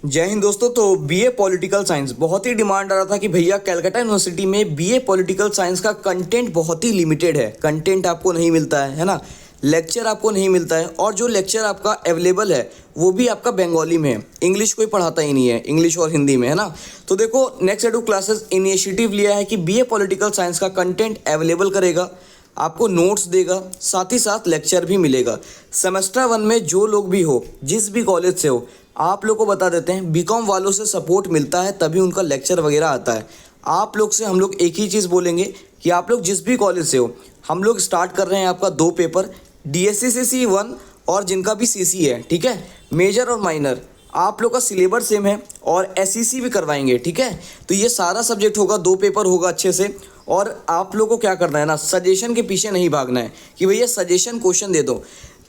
जय हिंद दोस्तों। तो बीए पॉलिटिकल साइंस बहुत ही डिमांड आ रहा था कि भैया कलकत्ता यूनिवर्सिटी में बीए पॉलिटिकल साइंस का कंटेंट बहुत ही लिमिटेड है, कंटेंट आपको नहीं मिलता है ना, लेक्चर आपको नहीं मिलता है, और जो लेक्चर आपका अवेलेबल है वो भी आपका बंगाली में है, इंग्लिश कोई पढ़ाता ही नहीं है, इंग्लिश और हिंदी में, है ना। तो देखो नेक्स्ट एडू क्लासेस इनिशिएटिव लिया है कि बीए पॉलिटिकल साइंस का कंटेंट अवेलेबल करेगा, आपको नोट्स देगा, साथ ही साथ लेक्चर भी मिलेगा। सेमेस्टर 1 में जो लोग भी हो, जिस भी कॉलेज से हो, आप लोग को बता देते हैं बीकॉम वालों से सपोर्ट मिलता है तभी उनका लेक्चर वगैरह आता है। आप लोग से हम लोग एक ही चीज़ बोलेंगे कि आप लोग जिस भी कॉलेज से हो, हम लोग स्टार्ट कर रहे हैं आपका 2 पेपर, DSC 1 और जिनका भी CC है, ठीक है, मेजर और माइनर। आप लोग का सिलेबस सेम है और SEC भी करवाएंगे, ठीक है। तो ये सारा सब्जेक्ट होगा, 2 पेपर होगा अच्छे से। और आप लोगों को क्या करना है ना, सजेशन के पीछे नहीं भागना है कि भैया सजेशन क्वेश्चन दे दो।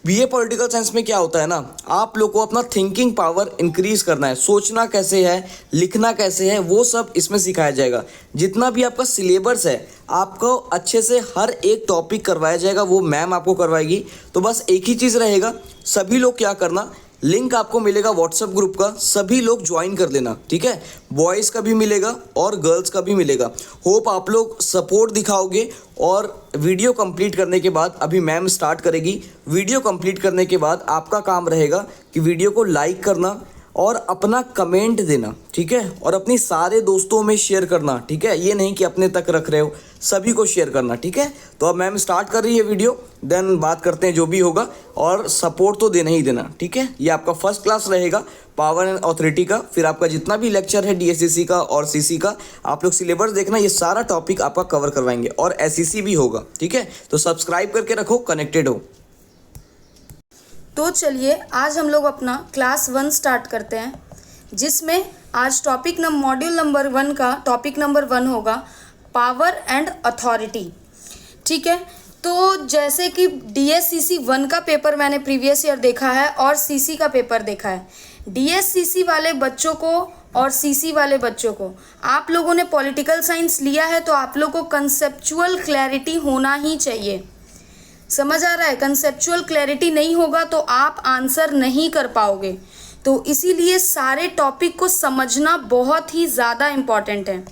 बीए पॉलिटिकल साइंस में क्या होता है ना, आप लोग को अपना थिंकिंग पावर इंक्रीज करना है, सोचना कैसे है, लिखना कैसे है, वो सब इसमें सिखाया जाएगा। जितना भी आपका सिलेबस है आपको अच्छे से हर एक टॉपिक करवाया जाएगा, वो मैम आपको करवाएगी। तो बस एक ही चीज़ रहेगा, सभी लोग क्या करना, लिंक आपको मिलेगा व्हाट्सएप ग्रुप का, सभी लोग ज्वाइन कर लेना, ठीक है। बॉयज़ का भी मिलेगा और गर्ल्स का भी मिलेगा। होप आप लोग सपोर्ट दिखाओगे। और वीडियो कंप्लीट करने के बाद, अभी मैम स्टार्ट करेगी, वीडियो कंप्लीट करने के बाद आपका काम रहेगा कि वीडियो को लाइक करना और अपना कमेंट देना, ठीक है, और अपनी सारे दोस्तों में शेयर करना, ठीक है। ये नहीं कि अपने तक रख रहे हो, सभी को शेयर करना, ठीक है। तो अब मैम स्टार्ट कर रही है वीडियो, देन बात करते हैं जो भी होगा, और सपोर्ट तो देना ही देना, ठीक है। ये आपका फर्स्ट क्लास रहेगा पावर एंड अथॉरिटी का। फिर आपका जितना भी लेक्चर है DSCC का और CC का, आप लोग सिलेबस देखना, ये सारा टॉपिक आपका कवर करवाएंगे, और SEC भी होगा, ठीक है। तो सब्सक्राइब करके रखो, कनेक्टेड हो। तो चलिए आज हम लोग अपना क्लास 1 स्टार्ट करते हैं, जिसमें आज मॉड्यूल नंबर 1 का टॉपिक नंबर 1 होगा पावर एंड अथॉरिटी, ठीक है। तो जैसे कि DSCC 1 का पेपर मैंने प्रीवियस ईयर देखा है और CC का पेपर देखा है। DSCC वाले बच्चों को और CC वाले बच्चों को, आप लोगों ने पॉलिटिकल साइंस लिया है तो आप लोगों को कंसेप्चुअल क्लैरिटी होना ही चाहिए। समझ आ रहा है? कंसेप्चुअल क्लैरिटी नहीं होगा तो आप आंसर नहीं कर पाओगे। तो इसीलिए सारे टॉपिक को समझना बहुत ही ज़्यादा इम्पॉर्टेंट है,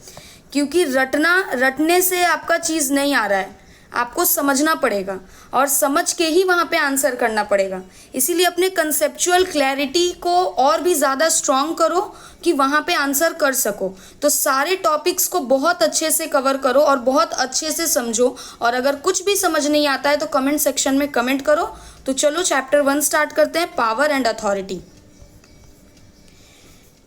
क्योंकि रटने से आपका चीज़ नहीं आ रहा है, आपको समझना पड़ेगा और समझ के ही वहाँ पे आंसर करना पड़ेगा। इसीलिए अपने कंसेप्चुअल क्लैरिटी को और भी ज़्यादा स्ट्रॉन्ग करो कि वहाँ पे आंसर कर सको। तो सारे टॉपिक्स को बहुत अच्छे से कवर करो और बहुत अच्छे से समझो, और अगर कुछ भी समझ नहीं आता है तो कमेंट सेक्शन में कमेंट करो। तो चलो चैप्टर 1 स्टार्ट करते हैं, power and authority.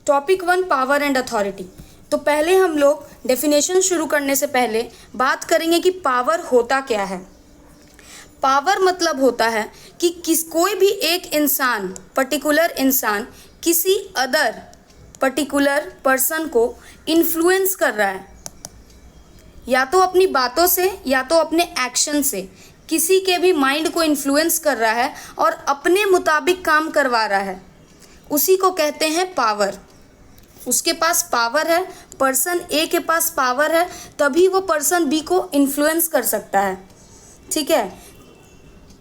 Topic 1, power and authority. तो पहले हम लोग डेफिनेशन शुरू करने से पहले बात करेंगे कि पावर होता क्या है। पावर मतलब होता है कि कोई भी एक इंसान, पर्टिकुलर इंसान किसी अदर पर्टिकुलर पर्सन को इन्फ्लुएंस कर रहा है, या तो अपनी बातों से या तो अपने एक्शन से किसी के भी माइंड को इन्फ्लुएंस कर रहा है और अपने मुताबिक काम करवा रहा है, उसी को कहते हैं पावर। उसके पास पावर है, पर्सन A के पास पावर है, तभी वो पर्सन B को इन्फ्लुएंस कर सकता है, ठीक है।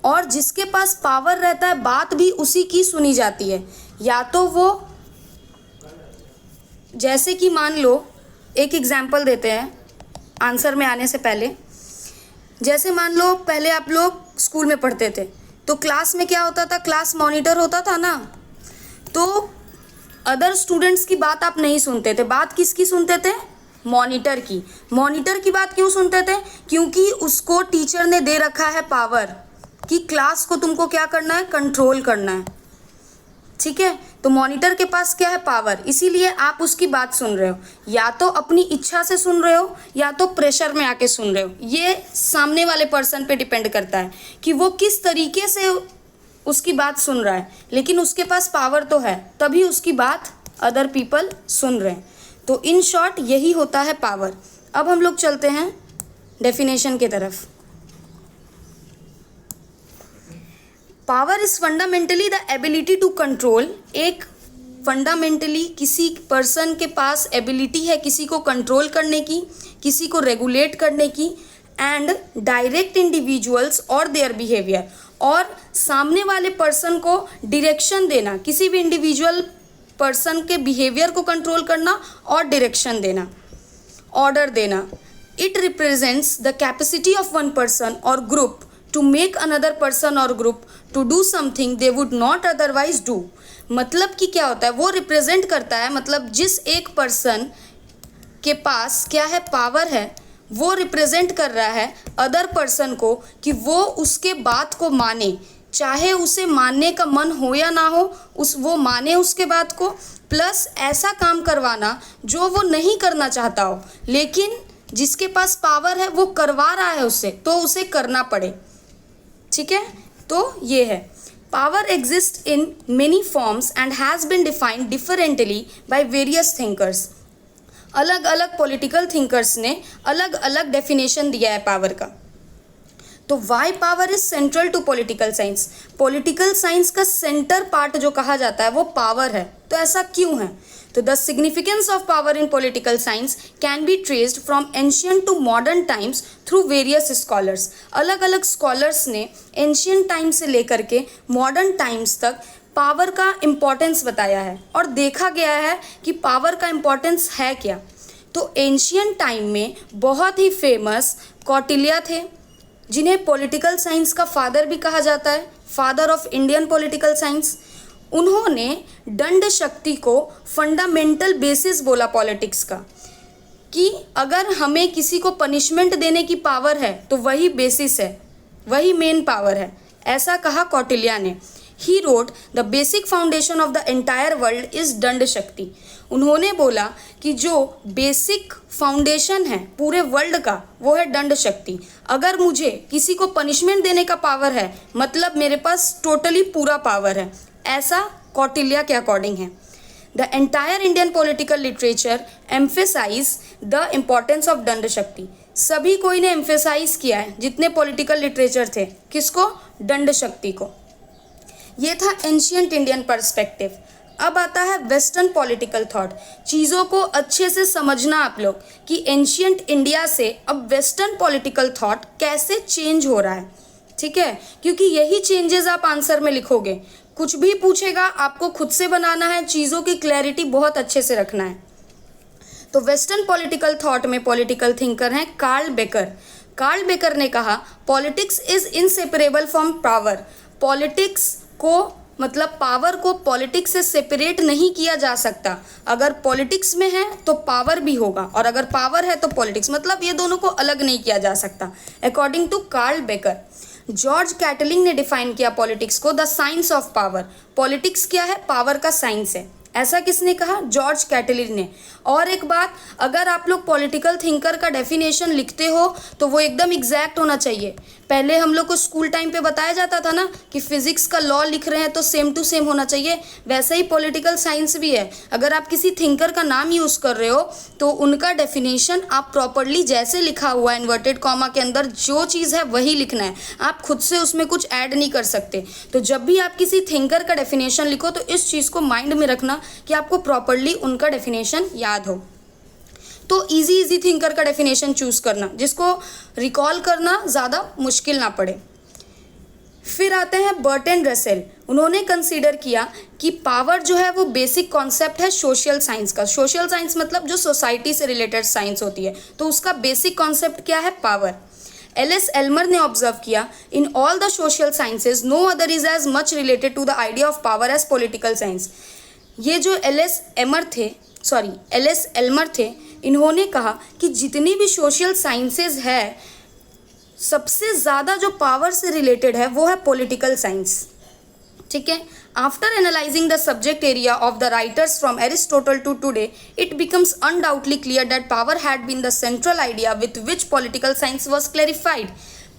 और जिसके पास पावर रहता है बात भी उसी की सुनी जाती है। या तो वो, जैसे कि मान लो, एक एग्जाम्पल देते हैं आंसर में आने से पहले। जैसे मान लो पहले आप लोग स्कूल में पढ़ते थे तो क्लास में क्या होता था, क्लास मॉनिटर होता था ना, तो अदर स्टूडेंट्स की बात आप नहीं सुनते थे। बात किसकी सुनते थे? मॉनिटर की। मॉनिटर की बात क्यों सुनते थे? क्योंकि उसको टीचर ने दे रखा है पावर कि क्लास को तुमको क्या करना है, कंट्रोल करना है, ठीक है। तो मॉनिटर के पास क्या है, पावर, इसीलिए आप उसकी बात सुन रहे हो। या तो अपनी इच्छा से सुन रहे हो या तो प्रेशर में आके सुन रहे हो। ये सामने वाले पर्सन पे डिपेंड करता है कि वो किस तरीके से उसकी बात सुन रहा है, लेकिन उसके पास पावर तो है, तभी उसकी बात अदर पीपल सुन रहे हैं। तो इन शॉर्ट यही होता है पावर। अब हम लोग चलते हैं डेफिनेशन की तरफ। Power is fundamentally the ability to control. एक फंडामेंटली किसी पर्सन के पास एबिलिटी है किसी को कंट्रोल करने की, किसी को रेगुलेट करने की, एंड डायरेक्ट इंडिविजुअल्स और देयर बिहेवियर, और सामने वाले पर्सन को डायरेक्शन देना, किसी भी इंडिविजुअल पर्सन के बिहेवियर को कंट्रोल करना और डायरेक्शन देना, ऑर्डर देना। It represents the capacity of one person और group to make another person और group to do something they would not otherwise do. मतलब कि क्या होता है, वो रिप्रेजेंट करता है, मतलब जिस एक पर्सन के पास क्या है, पावर है, वो रिप्रेजेंट कर रहा है अदर पर्सन को कि वो उसके बात को माने, चाहे उसे मानने का मन हो या ना हो, वो माने उसके बात को, प्लस ऐसा काम करवाना जो वो नहीं करना चाहता हो, लेकिन जिसके पास पावर है वो करवा रहा है उससे, तो उसे करना पड़े। ठीक है, तो ये है power exist in many forms and has been defined differently by various thinkers. अलग अलग पॉलिटिकल थिंकर्स ने अलग अलग डेफिनेशन दिया है पावर का। तो why power is central to political science. Political science का सेंटर पार्ट जो कहा जाता है वो पावर है। तो ऐसा क्यों है? तो the significance of power in political science can be traced from ancient to modern times through various scholars. अलग अलग स्कॉलर्स ने एंशियंट टाइम से लेकर के मॉडर्न टाइम्स तक पावर का इम्पोर्टेंस बताया है और देखा गया है कि पावर का इम्पोर्टेंस है क्या। तो एंशियंट टाइम में बहुत ही फेमस कौटिल्य थे, जिन्हें पॉलिटिकल साइंस का फादर भी कहा जाता है, father of Indian political science. उन्होंने दंड शक्ति को फंडामेंटल बेसिस बोला पॉलिटिक्स का, कि अगर हमें किसी को पनिशमेंट देने की पावर है तो वही बेसिस है, वही मेन पावर है, ऐसा कहा कौटिल्य ने। He wrote the basic foundation of the entire world is दंड शक्ति। उन्होंने बोला कि जो बेसिक फाउंडेशन है पूरे वर्ल्ड का वो है दंड शक्ति। अगर मुझे किसी को पनिशमेंट देने का पावर है मतलब मेरे पास टोटली पूरा पावर है, ऐसा कौटिल्य के अकॉर्डिंग है। The entire Indian political literature emphasise the importance of danda shakti. सभी कोई ने एम्फेसाइज किया है, जितने पॉलिटिकल लिटरेचर थे, किसको? दंड शक्ति को। ये था एंशियंट इंडियन पर्सपेक्टिव। अब आता है वेस्टर्न पॉलिटिकल थॉट। चीज़ों को अच्छे से समझना आप लोग कि एंशियंट इंडिया से अब वेस्टर्न पॉलिटिकल थॉट कैसे चेंज हो रहा है। ठीक है, क्योंकि यही चेंजेस आप आंसर में लिखोगे। कुछ भी पूछेगा आपको खुद से बनाना है, चीज़ों की क्लैरिटी बहुत अच्छे से रखना है। तो वेस्टर्न पॉलिटिकल थॉट में पॉलिटिकल थिंकर हैं कार्ल बेकर। कार्ल बेकर ने कहा politics is inseparable from power. Politics को मतलब पावर को पॉलिटिक्स से सेपरेट नहीं किया जा सकता। अगर पॉलिटिक्स में है तो पावर भी होगा, और अगर पावर है तो पॉलिटिक्स, मतलब ये दोनों को अलग नहीं किया जा सकता, according to Carl Becker. George Catlin ने डिफाइन किया पॉलिटिक्स को the science of power. Politics क्या है? पावर का साइंस है। ऐसा किसने कहा? जॉर्ज कैटलिन ने। और एक बात, अगर आप लोग पॉलिटिकल थिंकर का डेफिनेशन लिखते हो तो वो एकदम एग्जैक्ट होना चाहिए। पहले हम लोग को स्कूल टाइम पे बताया जाता था ना कि फिजिक्स का लॉ लिख रहे हैं तो सेम टू सेम होना चाहिए, वैसे ही पॉलिटिकल साइंस भी है। अगर आप किसी थिंकर का नाम यूज़ कर रहे हो तो उनका डेफिनेशन आप प्रॉपरली जैसे लिखा हुआ है इन्वर्टेड कॉमा के अंदर जो चीज़ है वही लिखना है, आप खुद से उसमें कुछ ऐड नहीं कर सकते। तो जब भी आप किसी थिंकर का डेफिनेशन लिखो तो इस चीज़ को माइंड में रखना कि आपको प्रॉपरली उनका डेफिनेशन याद हो। तो इजी थिंकर का डेफिनेशन चूज करना जिसको रिकॉल करना ज़्यादा मुश्किल ना पड़े। फिर आते हैं बर्टन रसेल। उन्होंने कंसीडर किया कि पावर जो है वो बेसिक कॉन्सेप्ट है सोशल साइंस का। सोशल साइंस मतलब जो सोसाइटी से रिलेटेड साइंस होती है, तो उसका बेसिक कॉन्सेप्ट क्या है? पावर। एल.एस. एल्मर ने ऑब्जर्व किया in all the social sciences no other is as much related to the idea of power as political science. ये जो एल.एस. एल्मर थे, इन्होंने कहा कि जितनी भी सोशल साइंसेज है सबसे ज़्यादा जो पावर से रिलेटेड है वो है पॉलिटिकल साइंस। ठीक है, after analysing the subject area of the writers from Aristotle to today it becomes undoubtedly clear that power had been the central idea with which political science was clarified.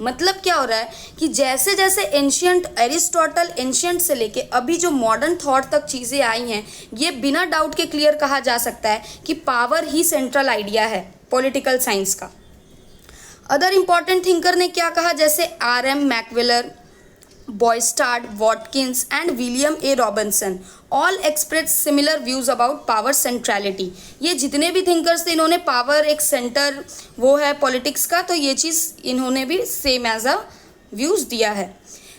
मतलब क्या हो रहा है कि जैसे जैसे एंशियंट एरिस्टोटल एंशियंट से लेके अभी जो मॉडर्न थॉट तक चीज़ें आई हैं, ये बिना डाउट के क्लियर कहा जा सकता है कि पावर ही सेंट्रल आइडिया है पॉलिटिकल साइंस का। अदर इंपॉर्टेंट थिंकर ने क्या कहा, जैसे R.M. मैकवेलर, बॉयस्टार्ड, Watkins and William A Robinson all express similar views about power centrality. ये जितने भी थिंकर्स थे इन्होंने पावर एक सेंटर वो है पॉलिटिक्स का, तो ये चीज़ इन्होंने भी सेम एज अ व्यूज़ दिया है।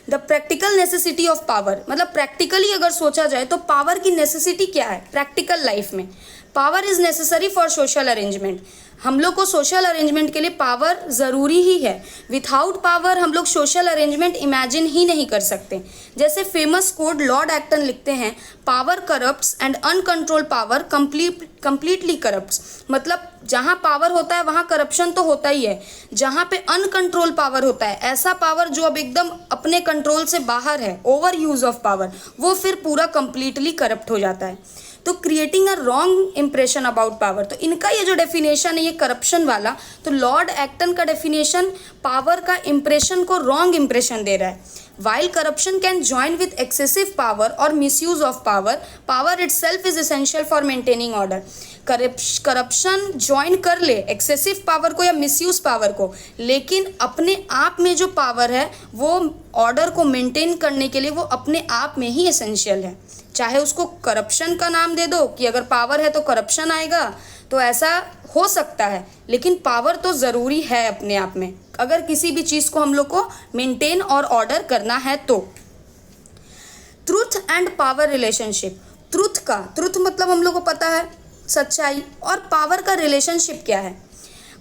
The practical necessity of power, मतलब प्रैक्टिकली अगर सोचा जाए तो पावर की नेसेसिटी क्या है प्रैक्टिकल लाइफ में। Power is necessary for social arrangement, हम लोग को सोशल अरेंजमेंट के लिए पावर ज़रूरी ही है। विथआउट पावर हम लोग सोशल अरेंजमेंट इमेजिन ही नहीं कर सकते। जैसे फेमस कोड लॉर्ड एक्टन लिखते हैं, power corrupts and uncontrol power completely corrupts, मतलब जहाँ पावर होता है वहाँ करप्शन तो होता ही है, जहाँ पे अनकंट्रोल पावर होता है, ऐसा पावर जो अब एकदम अपने कंट्रोल से बाहर है, ओवर यूज ऑफ पावर, वो फिर पूरा कंप्लीटली करप्ट हो जाता है। तो creating a wrong impression about power, तो इनका ये जो डेफिनेशन है ये करप्शन वाला, तो लॉर्ड एक्टन का डेफिनेशन पावर का इंप्रेशन को रॉन्ग इंप्रेशन दे रहा है। While corruption can join with excessive power और misuse of power, power itself is essential for maintaining order. Corruption join कर ले एक्सेसिव पावर को या मिसयूज पावर को, लेकिन अपने आप में जो पावर है वो ऑर्डर को मेंटेन करने के लिए वो अपने आप में ही एसेंशियल है। चाहे उसको करप्शन का नाम दे दो कि अगर पावर है तो करप्शन आएगा, तो ऐसा हो सकता है, लेकिन पावर तो ज़रूरी है अपने आप में अगर किसी भी चीज़ को हम लोग को मेंटेन और ऑर्डर करना है तो। Truth and power relationship, truth मतलब हम लोग को पता है सच्चाई, और पावर का रिलेशनशिप क्या है।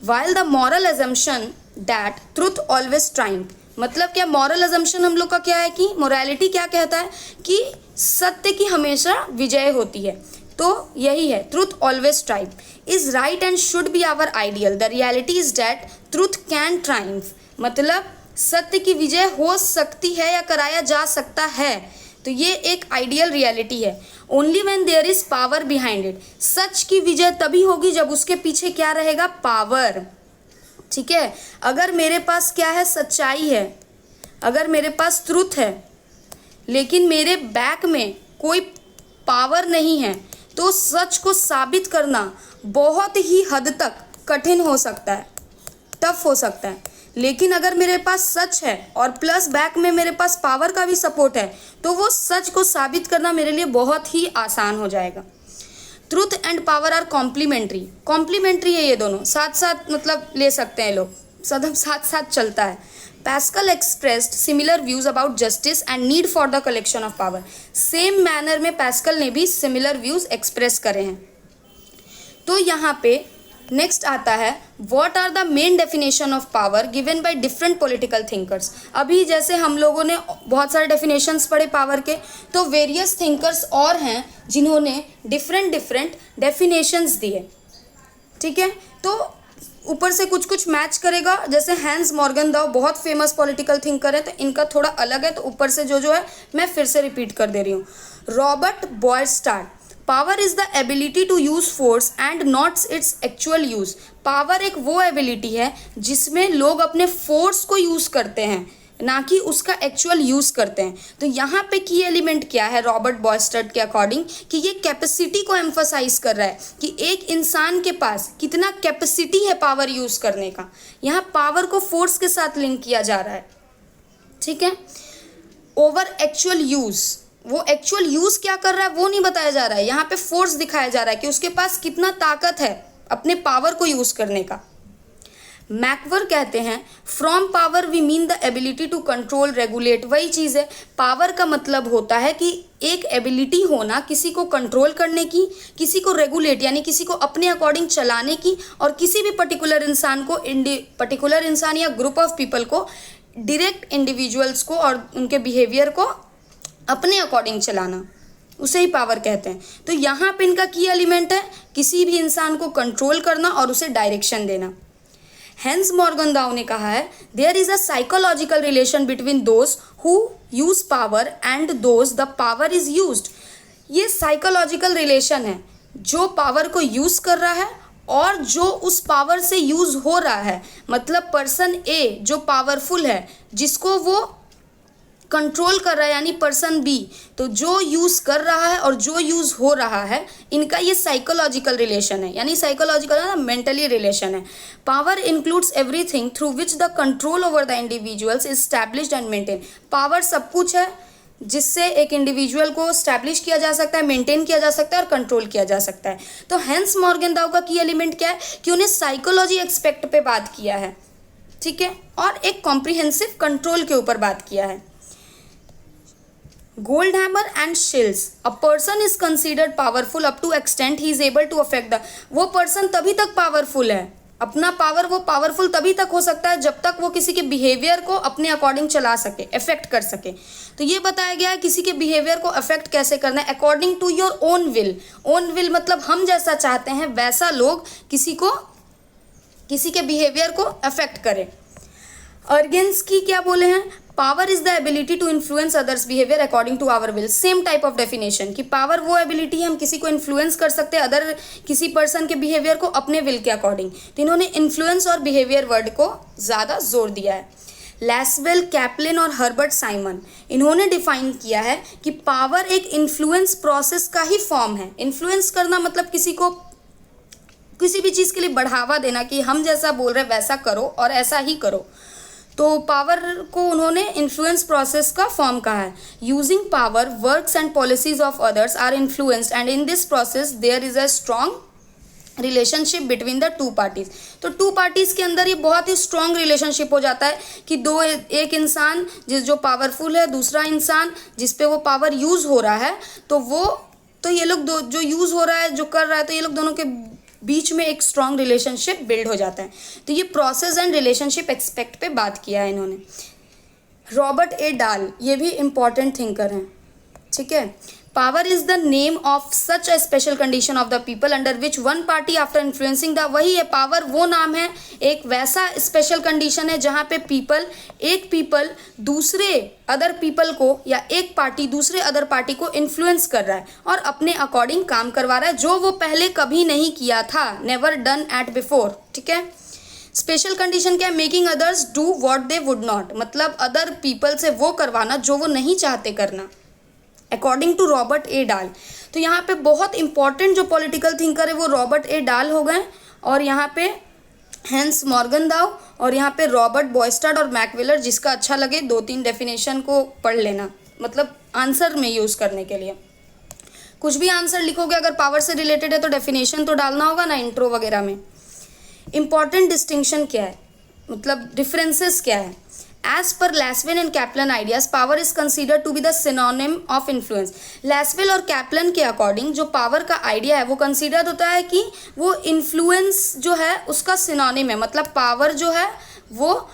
While the moral assumption that truth always triumph, मतलब क्या मॉरल अजम्पशन हम लोग का क्या है कि मोरालिटी क्या कहता है कि सत्य की हमेशा विजय होती है, तो यही है truth always triumph is right and should be our ideal, the reality is that truth can triumph, मतलब सत्य की विजय हो सकती है या कराया जा सकता है, तो ये एक आइडियल रियलिटी है। Only when there is power behind it, सच की विजय तभी होगी जब उसके पीछे क्या रहेगा, पावर। ठीक है, अगर मेरे पास क्या है, सच्चाई है, अगर मेरे पास ट्रूथ है लेकिन मेरे बैक में कोई पावर नहीं है, तो सच को साबित करना बहुत ही हद तक कठिन हो सकता है, टफ हो सकता है। लेकिन अगर मेरे पास सच है और प्लस बैक में मेरे पास पावर का भी सपोर्ट है, तो वो सच को साबित करना मेरे लिए बहुत ही आसान हो जाएगा। Truth and power are complementary है, ये दोनों साथ साथ मतलब ले सकते हैं लोग, सदैव साथ साथ चलता है। Pascal expressed similar views about justice and need for the collection of power, same manner में पैस्कल ने भी सिमिलर व्यूज एक्सप्रेस करे हैं। तो यहाँ पे नेक्स्ट आता है what are the main definition of power given by different political thinkers. अभी जैसे हम लोगों ने बहुत सारे डेफिनेशंस पढ़े पावर के, तो वेरियस थिंकर्स और हैं जिन्होंने डिफरेंट डेफिनेशंस दिए। ठीक है, तो ऊपर से कुछ मैच करेगा, जैसे हैंस मॉर्गनडाउ बहुत फेमस पॉलिटिकल थिंकर है, तो इनका थोड़ा अलग है, तो ऊपर से जो है मैं फिर से रिपीट कर दे रही हूँ। Robert Bierstedt, power is the ability to use force and not its actual use. Power एक वो एबिलिटी है जिसमें लोग अपने फोर्स को यूज करते हैं, ना कि उसका एक्चुअल यूज करते हैं। तो यहाँ पे की एलिमेंट क्या है रॉबर्ट बॉयस्टाड के अकॉर्डिंग, कि ये कैपेसिटी को एम्फसाइज कर रहा है कि एक इंसान के पास कितना कैपेसिटी है पावर यूज करने का। यहाँ पावर को फोर्स के साथ लिंक किया जा रहा है। ठीक है, ओवर एक्चुअल यूज, वो एक्चुअल यूज क्या कर रहा है वो नहीं बताया जा रहा है, यहाँ पे फोर्स दिखाया जा रहा है कि उसके पास कितना ताकत है अपने पावर को यूज करने का। मैकवर कहते हैं from power we mean the ability to control regulate, वही चीज़ है, पावर का मतलब होता है कि एक एबिलिटी होना किसी को कंट्रोल करने की, किसी को रेगुलेट यानी किसी को अपने अकॉर्डिंग चलाने की, और किसी भी पर्टिकुलर इंसान को पर्टिकुलर इंसान या ग्रुप ऑफ पीपल को डायरेक्ट इंडिविजुअल्स को और उनके बिहेवियर को अपने अकॉर्डिंग चलाना, उसे ही पावर कहते हैं। तो यहाँ पे इनका की एलिमेंट है किसी भी इंसान को कंट्रोल करना और उसे डायरेक्शन देना। हैंस मॉर्गनडाउ ने कहा है there is a psychological relation between those who use power and those the power is used. ये साइकोलॉजिकल रिलेशन है, जो पावर को यूज कर रहा है और जो उस पावर से यूज हो रहा है, मतलब पर्सन ए जो पावरफुल है जिसको वो कंट्रोल कर रहा है, यानी पर्सन बी, तो जो यूज़ कर रहा है और जो यूज़ हो रहा है, इनका ये साइकोलॉजिकल रिलेशन है, यानी साइकोलॉजिकल है ना, मेंटली रिलेशन है। Power includes everything through which the control over the individuals is established and maintain. Power सब कुछ है जिससे एक इंडिविजुअल को स्टैब्लिश किया जा सकता है, मेंटेन किया जा सकता है और कंट्रोल किया जा सकता है। तो हैंस मॉर्गनडाउ का की एलिमेंट क्या है कि उन्हें साइकोलॉजी एक्सपेक्ट पे बात किया है, ठीक है, और एक कॉम्प्रिहेंसिव कंट्रोल के ऊपर बात किया है। gold hammer and shells. A person is considered powerful up to extent he is able to affect the, वो person तभी तक powerful है, अपना पावर वो पावरफुल तभी तक हो सकता है जब तक वो किसी के बिहेवियर को अपने अकॉर्डिंग चला सके, अफेक्ट कर सके। तो ये बताया गया है किसी के बिहेवियर को अफेक्ट कैसे करना है, according to your own will. Own will मतलब हम जैसा चाहते हैं वैसा लोग किसी के बिहेवियर को अफेक्ट करें। अर्गेंस की क्या बोले हैं, power is the ability to influence others behaviour according to our will. Same type of definition कि पावर वो एबिलिटी है हम किसी को इन्फ्लुएंस कर सकते हैं अदर किसी पर्सन के बिहेवियर को अपने विल के अकॉर्डिंग। तो इन्होंने इन्फ्लुएंस और बिहेवियर वर्ड को ज़्यादा जोर दिया है। लैसवेल, कैप्लिन और हर्बर्ट साइमन इन्होंने डिफाइन किया है कि पावर एक इन्फ्लुएंस प्रोसेस का ही फॉर्म है। इन्फ्लुएंस करना मतलब किसी को किसी भी चीज़ के लिए बढ़ावा देना कि हम जैसा बोल रहे वैसा करो और ऐसा ही करो। तो पावर को उन्होंने इन्फ्लुएंस प्रोसेस का फॉर्म कहा है। Using power works and policies of others are influenced and in this process there is a strong relationship between the two parties. तो टू पार्टीज के अंदर ये बहुत ही स्ट्रॉन्ग रिलेशनशिप हो जाता है कि एक इंसान जो पावरफुल है, दूसरा इंसान जिस पे वो पावर यूज हो रहा है, तो ये लोग जो यूज हो रहा है, जो कर रहा है, तो ये लोग दोनों के बीच में एक स्ट्रॉन्ग रिलेशनशिप बिल्ड हो जाता है। तो ये प्रोसेस एंड रिलेशनशिप एक्सपेक्ट पे बात किया है इन्होंने। रॉबर्ट ए डाल ये भी इम्पॉर्टेंट थिंकर हैं, ठीक है। Power is the name of such a special condition of the people under which one party after influencing the, वही है पावर, वो नाम है, एक वैसा स्पेशल कंडीशन है जहाँ पे एक पीपल दूसरे अदर पीपल को या एक पार्टी दूसरे अदर पार्टी को इन्फ्लुएंस कर रहा है और अपने अकॉर्डिंग काम करवा रहा है जो वो पहले कभी नहीं किया था, नेवर डन एट बिफोर, ठीक है। स्पेशल कंडीशन क्या है, making others do what they would not, मतलब अदर पीपल से वो करवाना जो वो नहीं चाहते करना, अकॉर्डिंग टू रॉबर्ट ए डाल। तो यहाँ पे बहुत इंपॉर्टेंट जो पॉलिटिकल थिंकर है वो रॉबर्ट ए डाल हो गए, और यहाँ पे हैंस मॉर्गनदाउ, और यहाँ पे रॉबर्ट बॉयस्टाड और मैकवेलर। जिसका अच्छा लगे 2-3 डेफिनेशन को पढ़ लेना, मतलब आंसर में यूज़ करने के लिए। कुछ भी आंसर लिखोगे अगर पावर से रिलेटेड है तो डेफिनेशन तो डालना होगा ना इंट्रो वगैरह में। इंपॉर्टेंट डिस्टिंक्शन क्या है, मतलब डिफरेंसेस क्या है। As per Lasswell and Kaplan ideas, power is considered to be the synonym of influence. Lasswell और Kaplan के अकॉर्डिंग जो पावर का आइडिया है वो कंसिडर होता है कि वो इन्फ्लुएंस जो है उसका सिनोनिम है, मतलब पावर जो है वो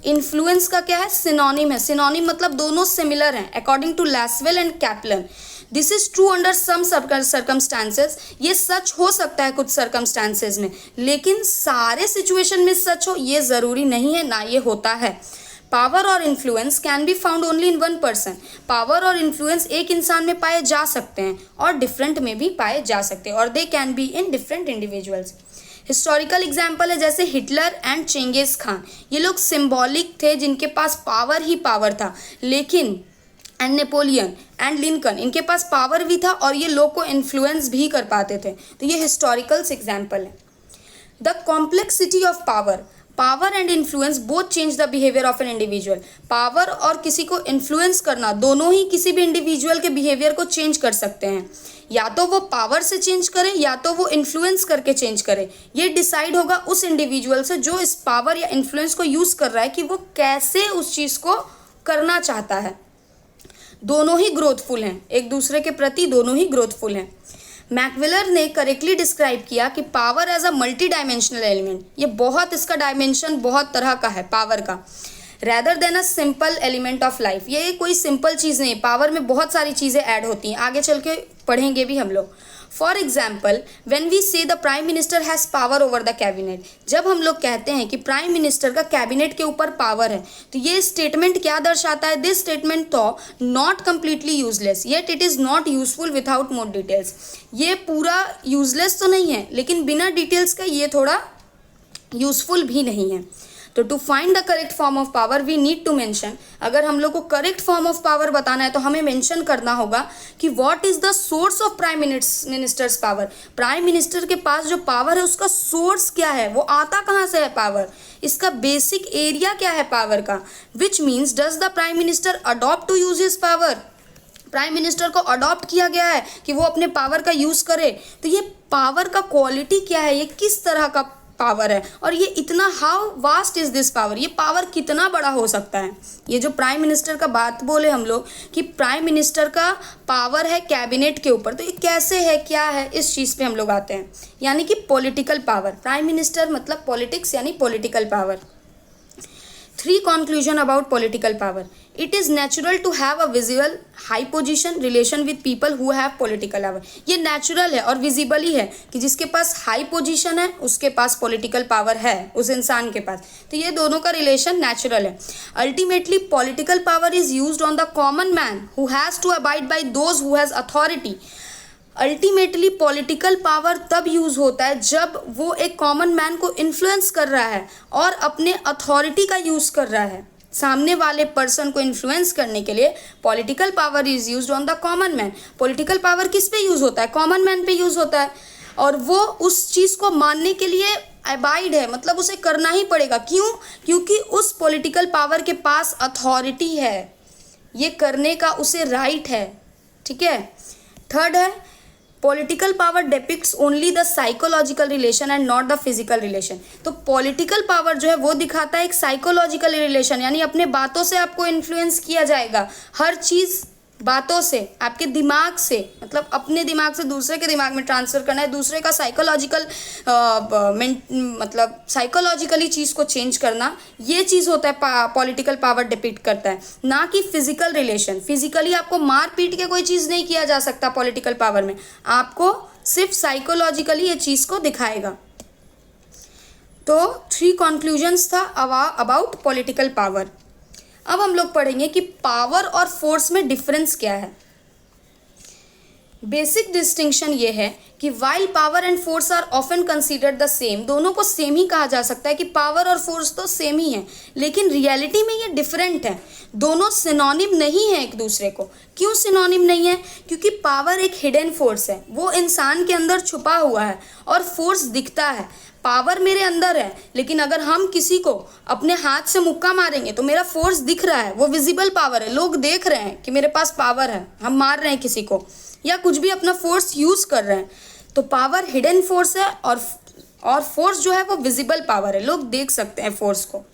इन्फ्लुएंस का क्या है, सिनोनिम है। सिनोनिम मतलब दोनों सिमिलर हैं according to Lasswell and Kaplan। This is true under some circumstances, ये सच हो सकता है कुछ सर्कमस्टांसेस में, लेकिन सारे सिचुएशन में सच हो ये ज़रूरी नहीं है, ना ये होता है। पावर और influence can be found only in one person. Power और इन्फ्लुएंस एक इंसान में पाए जा सकते हैं और डिफरेंट में भी पाए जा सकते हैं, और दे can be in different individuals. Historical example है जैसे हिटलर एंड चेंगिस खान, ये लोग सिंबॉलिक थे जिनके पास पावर ही पावर था, लेकिन एंड नेपोलियन एंड लिंकन इनके पास पावर भी था और ये लोग को इन्फ्लुएंस भी कर पाते थे। तो ये हिस्टोरिकल्स एग्जाम्पल है। The complexity of power, power and influence both change the behaviour of an individual. Power और किसी को इन्फ्लुएंस करना दोनों ही किसी भी इंडिविजुअल के बिहेवियर को चेंज कर सकते हैं, या तो वो पावर से चेंज करे या तो वो इन्फ्लुएंस करके चेंज करे। ये डिसाइड होगा उस इंडिविजुअल से जो इस पावर या इन्फ्लुएंस को यूज़ कर रहा है कि वो कैसे उस चीज़ को करना चाहता है। दोनों ही ग्रोथफुल हैं, एक दूसरे के प्रति दोनों ही ग्रोथफुल हैं। मैकवेलर ने करेक्टली डिस्क्राइब किया कि power as a multi dimensional element, ये बहुत इसका डायमेंशन बहुत तरह का है पावर का, rather than a simple element of life. ये कोई सिंपल चीज़ नहीं, पावर में बहुत सारी चीज़ें ऐड होती हैं, आगे चल के पढ़ेंगे भी हम लोग। फॉर एग्जाम्पल व्हेन वी से the prime minister has power over the cabinet, जब हम लोग कहते हैं कि प्राइम मिनिस्टर का कैबिनेट के ऊपर पावर है, तो ये स्टेटमेंट क्या दर्शाता है, दिस स्टेटमेंट तो not completely useless yet it is not useful without more details. ये पूरा यूजलेस तो नहीं है, लेकिन बिना डिटेल्स का ये थोड़ा यूजफुल भी नहीं है। तो to find the correct form of power we need to mention, अगर हम लोग को करेक्ट फॉर्म ऑफ पावर बताना है तो हमें मेंशन करना होगा कि what is the source of prime ministers power. Prime minister के पास जो पावर है उसका सोर्स क्या है, वो आता कहाँ से है पावर, इसका बेसिक एरिया क्या है पावर का। Which means does the prime minister adopt to use his power, prime minister को अडॉप्ट किया गया है कि वो अपने पावर का यूज़ करे। तो ये पावर का क्वालिटी क्या है, ये किस तरह का पावर है। और ये इतना, how vast is this power, ये पावर कितना बड़ा हो सकता है। ये जो प्राइम मिनिस्टर का बात बोले हम लोग कि प्राइम मिनिस्टर का पावर है कैबिनेट के ऊपर, तो ये कैसे है, क्या है, इस चीज़ पे हम लोग आते हैं। यानी कि पॉलिटिकल पावर, प्राइम मिनिस्टर मतलब पॉलिटिक्स यानी political power. 3 conclusion about political power. It is natural to have a visible high position relation with people who have political power. ये natural है और visible ही है कि जिसके पास high position है उसके पास political power है, उस इंसान के पास, तो ये दोनों का relation natural है। Ultimately political power is used on the common man who has to abide by those who has authority. Ultimately political power तब यूज़ होता है जब वो एक कॉमन मैन को इन्फ्लुएंस कर रहा है और अपने अथॉरिटी का यूज़ कर रहा है। सामने वाले पर्सन को इन्फ्लुएंस करने के लिए political power is used on the common man. Political power किस पे यूज़ होता है, कॉमन मैन पे यूज़ होता है, और वो उस चीज़ को मानने के लिए अबाइड है, मतलब उसे करना ही पड़ेगा। क्यों? क्योंकि उस पॉलिटिकल पावर के पास अथॉरिटी है, ये करने का उसे राइट है। ठीक है। थर्ड है, political power depicts only the psychological relation and not the physical relation. तो पॉलिटिकल पावर जो है वो दिखाता है एक साइकोलॉजिकल रिलेशन, यानी अपने बातों से आपको इन्फ्लुएंस किया जाएगा, हर चीज़ बातों से, आपके दिमाग से, मतलब अपने दिमाग से दूसरे के दिमाग में ट्रांसफ़र करना है, दूसरे का साइकोलॉजिकल मतलब साइकोलॉजिकली चीज़ को चेंज करना, ये चीज़ होता है पॉलिटिकल पावर डिपिक्ट करता है, ना कि फिजिकल रिलेशन। फिजिकली आपको मार पीट के कोई चीज़ नहीं किया जा सकता पॉलिटिकल पावर में, आपको सिर्फ साइकोलॉजिकली ये चीज़ को दिखाएगा। तो 3 कंक्लूजन्स था अबाउट पॉलिटिकल पावर। अब हम लोग पढ़ेंगे कि पावर और फोर्स में डिफरेंस क्या है। बेसिक डिस्टिंक्शन ये है कि while power and force are often considered the same, दोनों को सेम ही कहा जा सकता है कि पावर और फोर्स तो सेम ही है, लेकिन रियलिटी में ये डिफरेंट है, दोनों सिनोनिम नहीं है एक दूसरे को। क्यों सिनोनिम नहीं है? क्योंकि पावर एक हिडन फोर्स है, वो इंसान के अंदर छुपा हुआ है, और फोर्स दिखता है। पावर मेरे अंदर है, लेकिन अगर हम किसी को अपने हाथ से मुक्का मारेंगे तो मेरा फोर्स दिख रहा है, वो विजिबल पावर है, लोग देख रहे हैं कि मेरे पास पावर है, हम मार रहे हैं किसी को या कुछ भी अपना फोर्स यूज़ कर रहे हैं। तो पावर हिडन फोर्स है और फोर्स जो है वो विजिबल पावर है, लोग देख सकते हैं फोर्स को।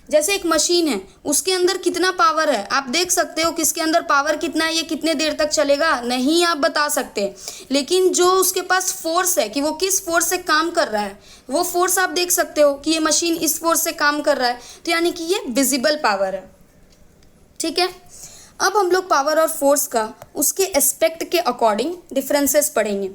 जैसे एक मशीन है, उसके अंदर कितना पावर है आप देख सकते हो, किसके अंदर पावर कितना है, ये कितने देर तक चलेगा नहीं आप बता सकते, लेकिन जो उसके पास फोर्स है कि वो किस फोर्स से काम कर रहा है, वो फोर्स आप देख सकते हो कि ये मशीन इस फोर्स से काम कर रहा है, तो यानी कि ये विजिबल पावर है। ठीक है। अब हम लोग पावर और फोर्स का उसके एस्पेक्ट के अकॉर्डिंग डिफरेंसेस पढ़ेंगे।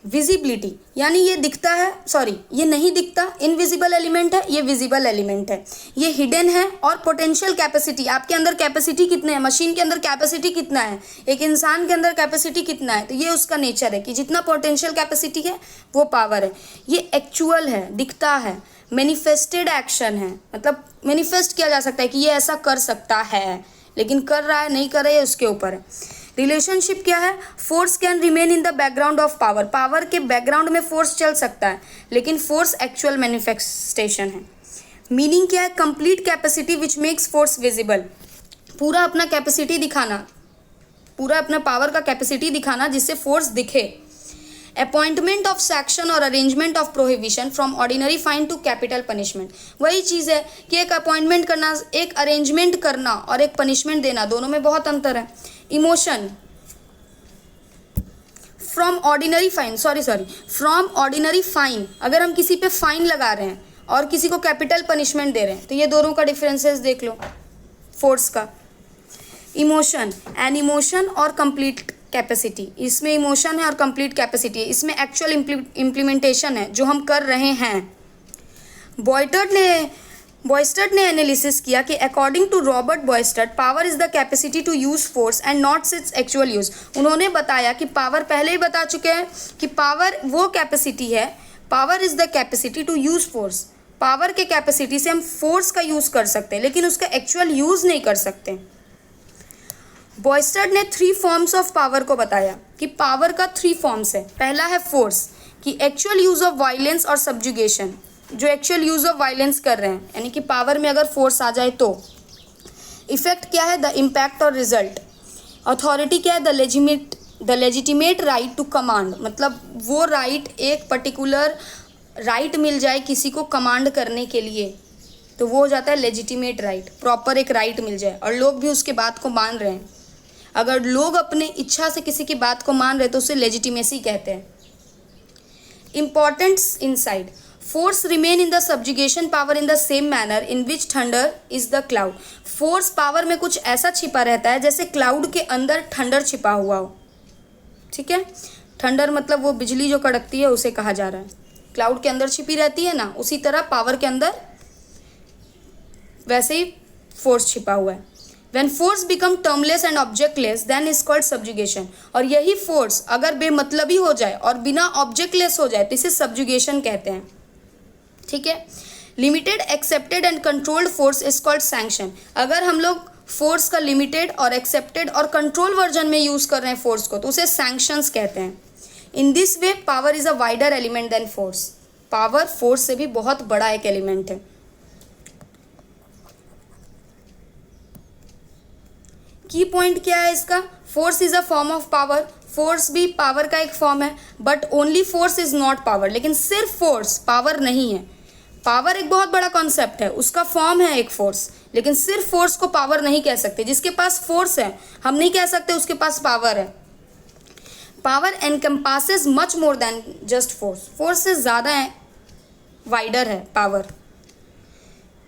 विजिबिलिटी यानी ये दिखता है, सॉरी ये नहीं दिखता, इनविजिबल एलिमेंट है, ये विजिबल एलिमेंट है, ये हिडन है। और पोटेंशियल कैपेसिटी, आपके अंदर कैपेसिटी कितने है, मशीन के अंदर कैपेसिटी कितना है, एक इंसान के अंदर कैपेसिटी कितना है, तो ये उसका नेचर है कि जितना पोटेंशियल कैपेसिटी है वो पावर है। ये एक्चुअल है, दिखता है। मैनिफेस्टेड एक्शन है, मतलब मैनिफेस्ट किया जा सकता है कि ये ऐसा कर सकता है, लेकिन कर रहा है नहीं कर रहा है उसके ऊपर है। रिलेशनशिप क्या है? Force can remain in the background of power, power के बैकग्राउंड में फोर्स चल सकता है, लेकिन फोर्स एक्चुअल मैनिफेस्टेशन है। मीनिंग क्या है? Complete capacity which makes force visible, पूरा अपना कैपेसिटी दिखाना, पूरा अपना पावर का कैपेसिटी दिखाना जिससे फोर्स दिखे। अपॉइंटमेंट ऑफ सैक्शन और arrangement of prohibition from ordinary fine to capital punishment, वही चीज़ है कि एक अपॉइंटमेंट करना, एक अरेंजमेंट करना और एक पनिशमेंट देना, दोनों में बहुत अंतर है। Emotion from ordinary fine, from ordinary fine, अगर हम किसी पे फाइन लगा रहे हैं और किसी को कैपिटल पनिशमेंट दे रहे हैं, तो ये दोनों का डिफरेंसेस देख लो फोर्स का। इमोशन, एन इमोशन और कंप्लीट कैपेसिटी, इसमें इमोशन है और कंप्लीट कैपेसिटी है, इसमें एक्चुअल इम्प्लीमेंटेशन है जो हम कर रहे हैं। बॉयस्टर्ड ने एनालिसिस किया कि अकॉर्डिंग टू रॉबर्ट बॉयस्टर्ड power is the capacity to use force and not its actual use. उन्होंने बताया कि पावर, पहले ही बता चुके हैं कि पावर वो कैपेसिटी है, power is the capacity to use force, power के कैपेसिटी से हम फोर्स का यूज़ कर सकते हैं, लेकिन उसका एक्चुअल यूज़ नहीं कर सकते। बॉयस्टर्ड ने 3 फॉर्म्स ऑफ पावर को बताया कि पावर का 3 फॉर्म्स है। पहला है फोर्स, कि एक्चुअल यूज़ ऑफ वायलेंस और सब्जुगेशन, जो एक्चुअल यूज़ ऑफ वायलेंस कर रहे हैं, यानी कि पावर में अगर फोर्स आ जाए तो। इफेक्ट क्या है? द इम्पैक्ट और रिजल्ट। अथॉरिटी क्या है? The legitimate right to command, मतलब वो राइट एक पर्टिकुलर राइट मिल जाए किसी को कमांड करने के लिए तो वो हो जाता है लेजिटिमेट राइट, प्रॉपर एक राइट मिल जाए और लोग भी उसके बात को मान रहे हैं। अगर लोग अपने इच्छा से किसी की बात को मान रहे हैं तो उसे लेजिटिमेसी कहते हैं। Importance inside, force remain in the subjugation power in the same manner in which thunder is the cloud. Force power में कुछ ऐसा छिपा रहता है जैसे क्लाउड के अंदर थंडर छिपा हुआ हो। ठीक है, थंडर मतलब वो बिजली जो कड़कती है उसे कहा जा रहा है, क्लाउड के अंदर छिपी रहती है ना, उसी तरह पावर के अंदर वैसे ही फोर्स छिपा हुआ है। When force become termless and objectless, then is called subjugation। और यही फोर्स अगर बेमतलबी हो जाए और बिना ऑब्जेक्टलेस हो जाए तो इसे सब्जुगेशन कहते हैं। ठीक है, limited accepted and controlled force is called sanction. अगर हम लोग फोर्स का लिमिटेड और एक्सेप्टेड और कंट्रोल वर्जन में यूज कर रहे हैं फोर्स को तो उसे सैंक्शंस कहते हैं। In this way power is a wider element than force. Power force से भी बहुत बड़ा एक एलिमेंट है। की पॉइंट क्या है इसका, force is a form of power. Force भी पावर का एक फॉर्म है, but only force is not power. लेकिन सिर्फ फोर्स पावर नहीं है। पावर एक बहुत बड़ा कॉन्सेप्ट है, उसका फॉर्म है एक फोर्स, लेकिन सिर्फ फोर्स को पावर नहीं कह सकते। जिसके पास फोर्स है हम नहीं कह सकते उसके पास पावर है। Power encompasses much more than just force. Force से ज़्यादा है, वाइडर है पावर।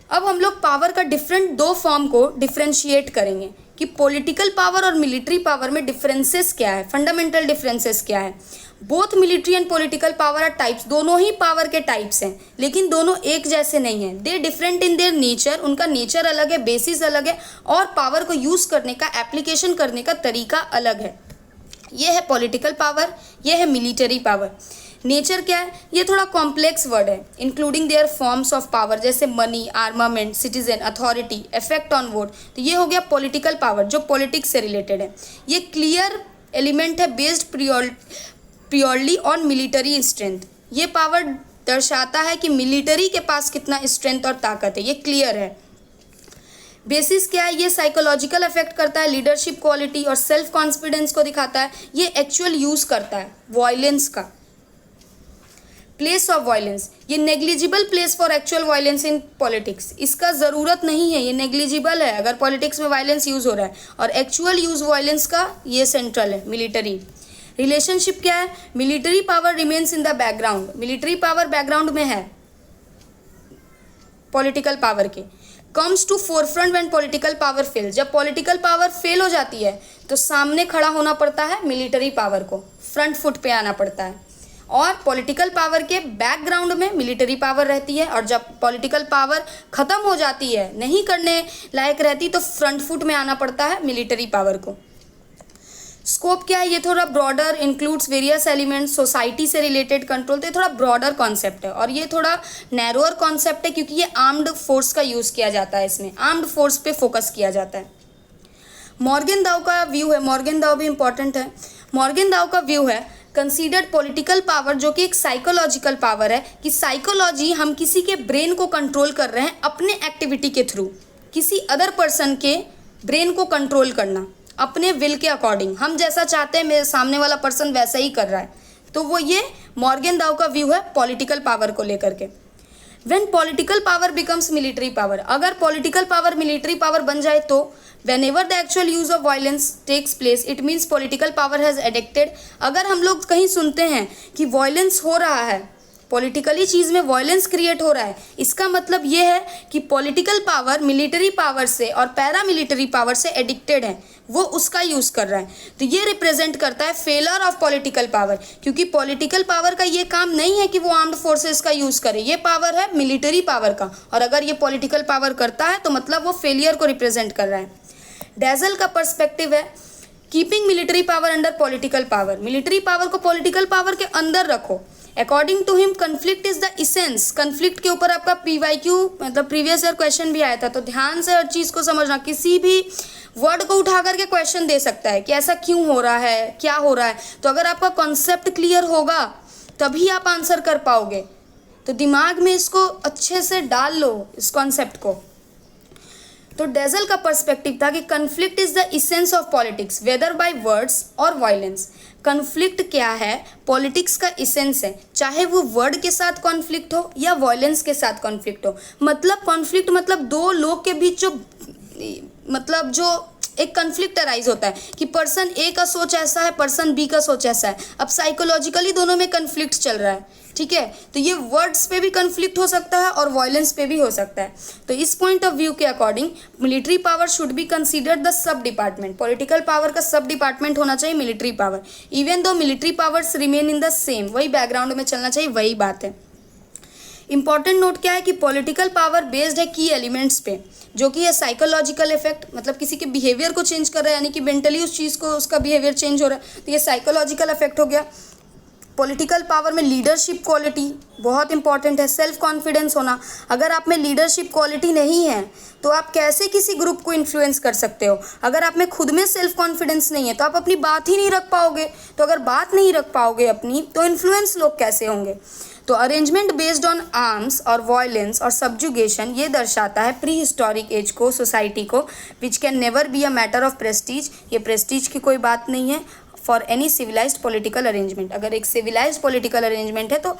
अब हम लोग पावर का डिफरेंट दो फॉर्म को डिफ्रेंशिएट करेंगे कि पॉलिटिकल पावर और मिलिट्री पावर में डिफरेंसेस क्या है, फंडामेंटल डिफरेंसेस क्या है। Both military and political power are types. दोनों ही पावर के टाइप्स हैं, लेकिन दोनों एक जैसे नहीं हैं। They different in their nature, उनका नेचर अलग है, बेसिस अलग है और पावर को यूज़ करने का, एप्लीकेशन करने का तरीका अलग है। ये है पॉलिटिकल पावर, ये है मिलिट्री पावर। नेचर क्या है, ये थोड़ा कॉम्प्लेक्स वर्ड है, including their forms of power जैसे money, armament, citizen, authority, effect on vote. तो ये हो गया पॉलिटिकल पावर जो पॉलिटिक्स से रिलेटेड है। ये क्लियर एलिमेंट है based purely on military strength. ये पावर दर्शाता है कि मिलिट्री के पास कितना स्ट्रेंथ और ताकत है, ये क्लियर है। बेसिस क्या है, ये साइकोलॉजिकल इफेक्ट करता है, लीडरशिप क्वालिटी और सेल्फ कॉन्फिडेंस को दिखाता है। ये एक्चुअल यूज़ करता है वायलेंस का। प्लेस ऑफ वायलेंस, ये negligible place for actual violence in politics. इसका ज़रूरत नहीं है, ये नेग्लिजिबल है अगर पॉलिटिक्स में वायलेंस यूज़ हो रहा है, और एक्चुअल यूज़ वायलेंस का ये सेंट्रल है मिलिट्री। रिलेशनशिप क्या है, military power remains in the background. Military power background में है पॉलिटिकल पावर के। Comes to forefront when political power fail. जब पॉलिटिकल पावर फेल हो जाती है तो सामने खड़ा होना पड़ता है मिलिट्री पावर को, फ्रंट फुट पे आना पड़ता है। और पॉलिटिकल पावर के बैकग्राउंड में मिलिट्री पावर रहती है, और जब पॉलिटिकल पावर ख़त्म हो जाती है, नहीं करने लायक रहती, तो फ्रंट फुट में आना पड़ता है मिलिट्री पावर को। स्कोप क्या है, ये थोड़ा broader, includes various elements, society से रिलेटेड कंट्रोल। तो ये थोड़ा ब्रॉडर कॉन्सेप्ट है, और ये थोड़ा नैरोअर कॉन्सेप्ट है क्योंकि ये आर्म्ड फोर्स का यूज़ किया जाता है, इसमें आर्म्ड फोर्स पे फोकस किया जाता है। मॉर्गेनदाउ का व्यू है, मॉर्गेनदाउ भी इंपॉर्टेंट है। मॉर्गेनदाउ का व्यू है कंसीडर्ड पॉलिटिकल पावर, जो कि एक साइकोलॉजिकल पावर है, कि साइकोलॉजी हम किसी के ब्रेन को कंट्रोल कर रहे हैं अपने एक्टिविटी के थ्रू। किसी अदर पर्सन के ब्रेन को कंट्रोल करना अपने विल के अकॉर्डिंग, हम जैसा चाहते हैं मेरे सामने वाला पर्सन वैसा ही कर रहा है। तो वो ये मॉर्गेनदाउ का व्यू है पॉलिटिकल पावर को लेकर के। When political power becomes military power, अगर पॉलिटिकल पावर मिलिट्री पावर बन जाए तो whenever the actual use of violence takes place it means political power has addicted। अगर हम लोग कहीं सुनते हैं कि वायलेंस हो रहा है, पॉलिटिकली चीज़ में वायलेंस क्रिएट हो रहा है, इसका मतलब ये है कि पॉलिटिकल पावर मिलिट्री पावर से और पैरा मिलिट्री पावर से एडिक्टेड है, वो उसका यूज़ कर रहा है। तो ये रिप्रेजेंट करता है फेलर ऑफ पॉलिटिकल पावर, क्योंकि पॉलिटिकल पावर का ये काम नहीं है कि वो आर्म्ड फोर्सेस का यूज़ करे, ये पावर है मिलिट्री पावर का, और अगर ये पॉलिटिकल पावर करता है तो मतलब वो फेलियर को रिप्रेजेंट कर रहा है। डेजल का पर्सपेक्टिव है keeping military power under political power. Military power को पॉलिटिकल पावर के अंदर रखो। According to him conflict is the essence. Conflict के ऊपर आपका PYQ मतलब प्रीवियस ईयर क्वेश्चन भी आया था, तो ध्यान से हर चीज़ को समझना। किसी भी वर्ड को उठा करके क्वेश्चन दे सकता है कि ऐसा क्यों हो रहा है, क्या हो रहा है। तो अगर आपका कॉन्सेप्ट क्लियर होगा तभी आप आंसर कर पाओगे। तो दिमाग में इसको अच्छे से डाल लो, इस कॉन्सेप्ट को। तो डेजल का पर्सपेक्टिव था कि conflict is the essence of politics whether by words और वायलेंस। कन्फ्लिक्ट क्या है, पॉलिटिक्स का इसेंस है, चाहे वो वर्ड के साथ कॉन्फ्लिक्ट हो या वायलेंस के साथ कॉन्फ्लिक्ट हो। मतलब कॉन्फ्लिक्ट मतलब दो लोग के बीच जो एक कन्फ्लिक्ट अराइज होता है कि पर्सन ए का सोच ऐसा है, पर्सन बी का सोच ऐसा है। अब साइकोलॉजिकली दोनों में कन्फ्लिक्ट चल रहा है, ठीक है। तो ये वर्ड्स पे भी कन्फ्लिक्ट हो सकता है और वायलेंस पे भी हो सकता है। तो इस पॉइंट ऑफ व्यू के according military power should be considered the sub department. Political power का सब डिपार्टमेंट होना चाहिए military power, even though military powers remain in the same. वही बैकग्राउंड में चलना चाहिए, वही बात है। इंपॉर्टेंट नोट क्या है कि पॉलिटिकल पावर बेस्ड है की एलिमेंट्स पे, जो कि है साइकोलॉजिकल इफेक्ट, मतलब किसी के बिहेवियर को चेंज कर रहा है, यानी कि मेंटली उस चीज़ को उसका बिहेवियर चेंज हो रहा है, तो ये साइकोलॉजिकल इफेक्ट हो गया। पॉलिटिकल पावर में लीडरशिप क्वालिटी बहुत इंपॉर्टेंट है, सेल्फ कॉन्फिडेंस होना। अगर आप में लीडरशिप क्वालिटी नहीं है तो आप कैसे किसी ग्रुप को इन्फ्लुएंस कर सकते हो। अगर आप में खुद में सेल्फ कॉन्फिडेंस नहीं है तो आप अपनी बात ही नहीं रख पाओगे। तो अगर बात नहीं रख पाओगे अपनी, तो इन्फ्लुएंस लोग कैसे होंगे। तो अरेंजमेंट बेस्ड ऑन आर्म्स और वायलेंस और सब्जुगेशन ये दर्शाता है प्री हिस्टोरिक एज को, सोसाइटी को, which can never be a matter of prestige. ये प्रेस्टीज की कोई बात नहीं है for any civilised political arrangement. अगर एक सिविलाइज्ड पॉलिटिकल अरेंजमेंट है तो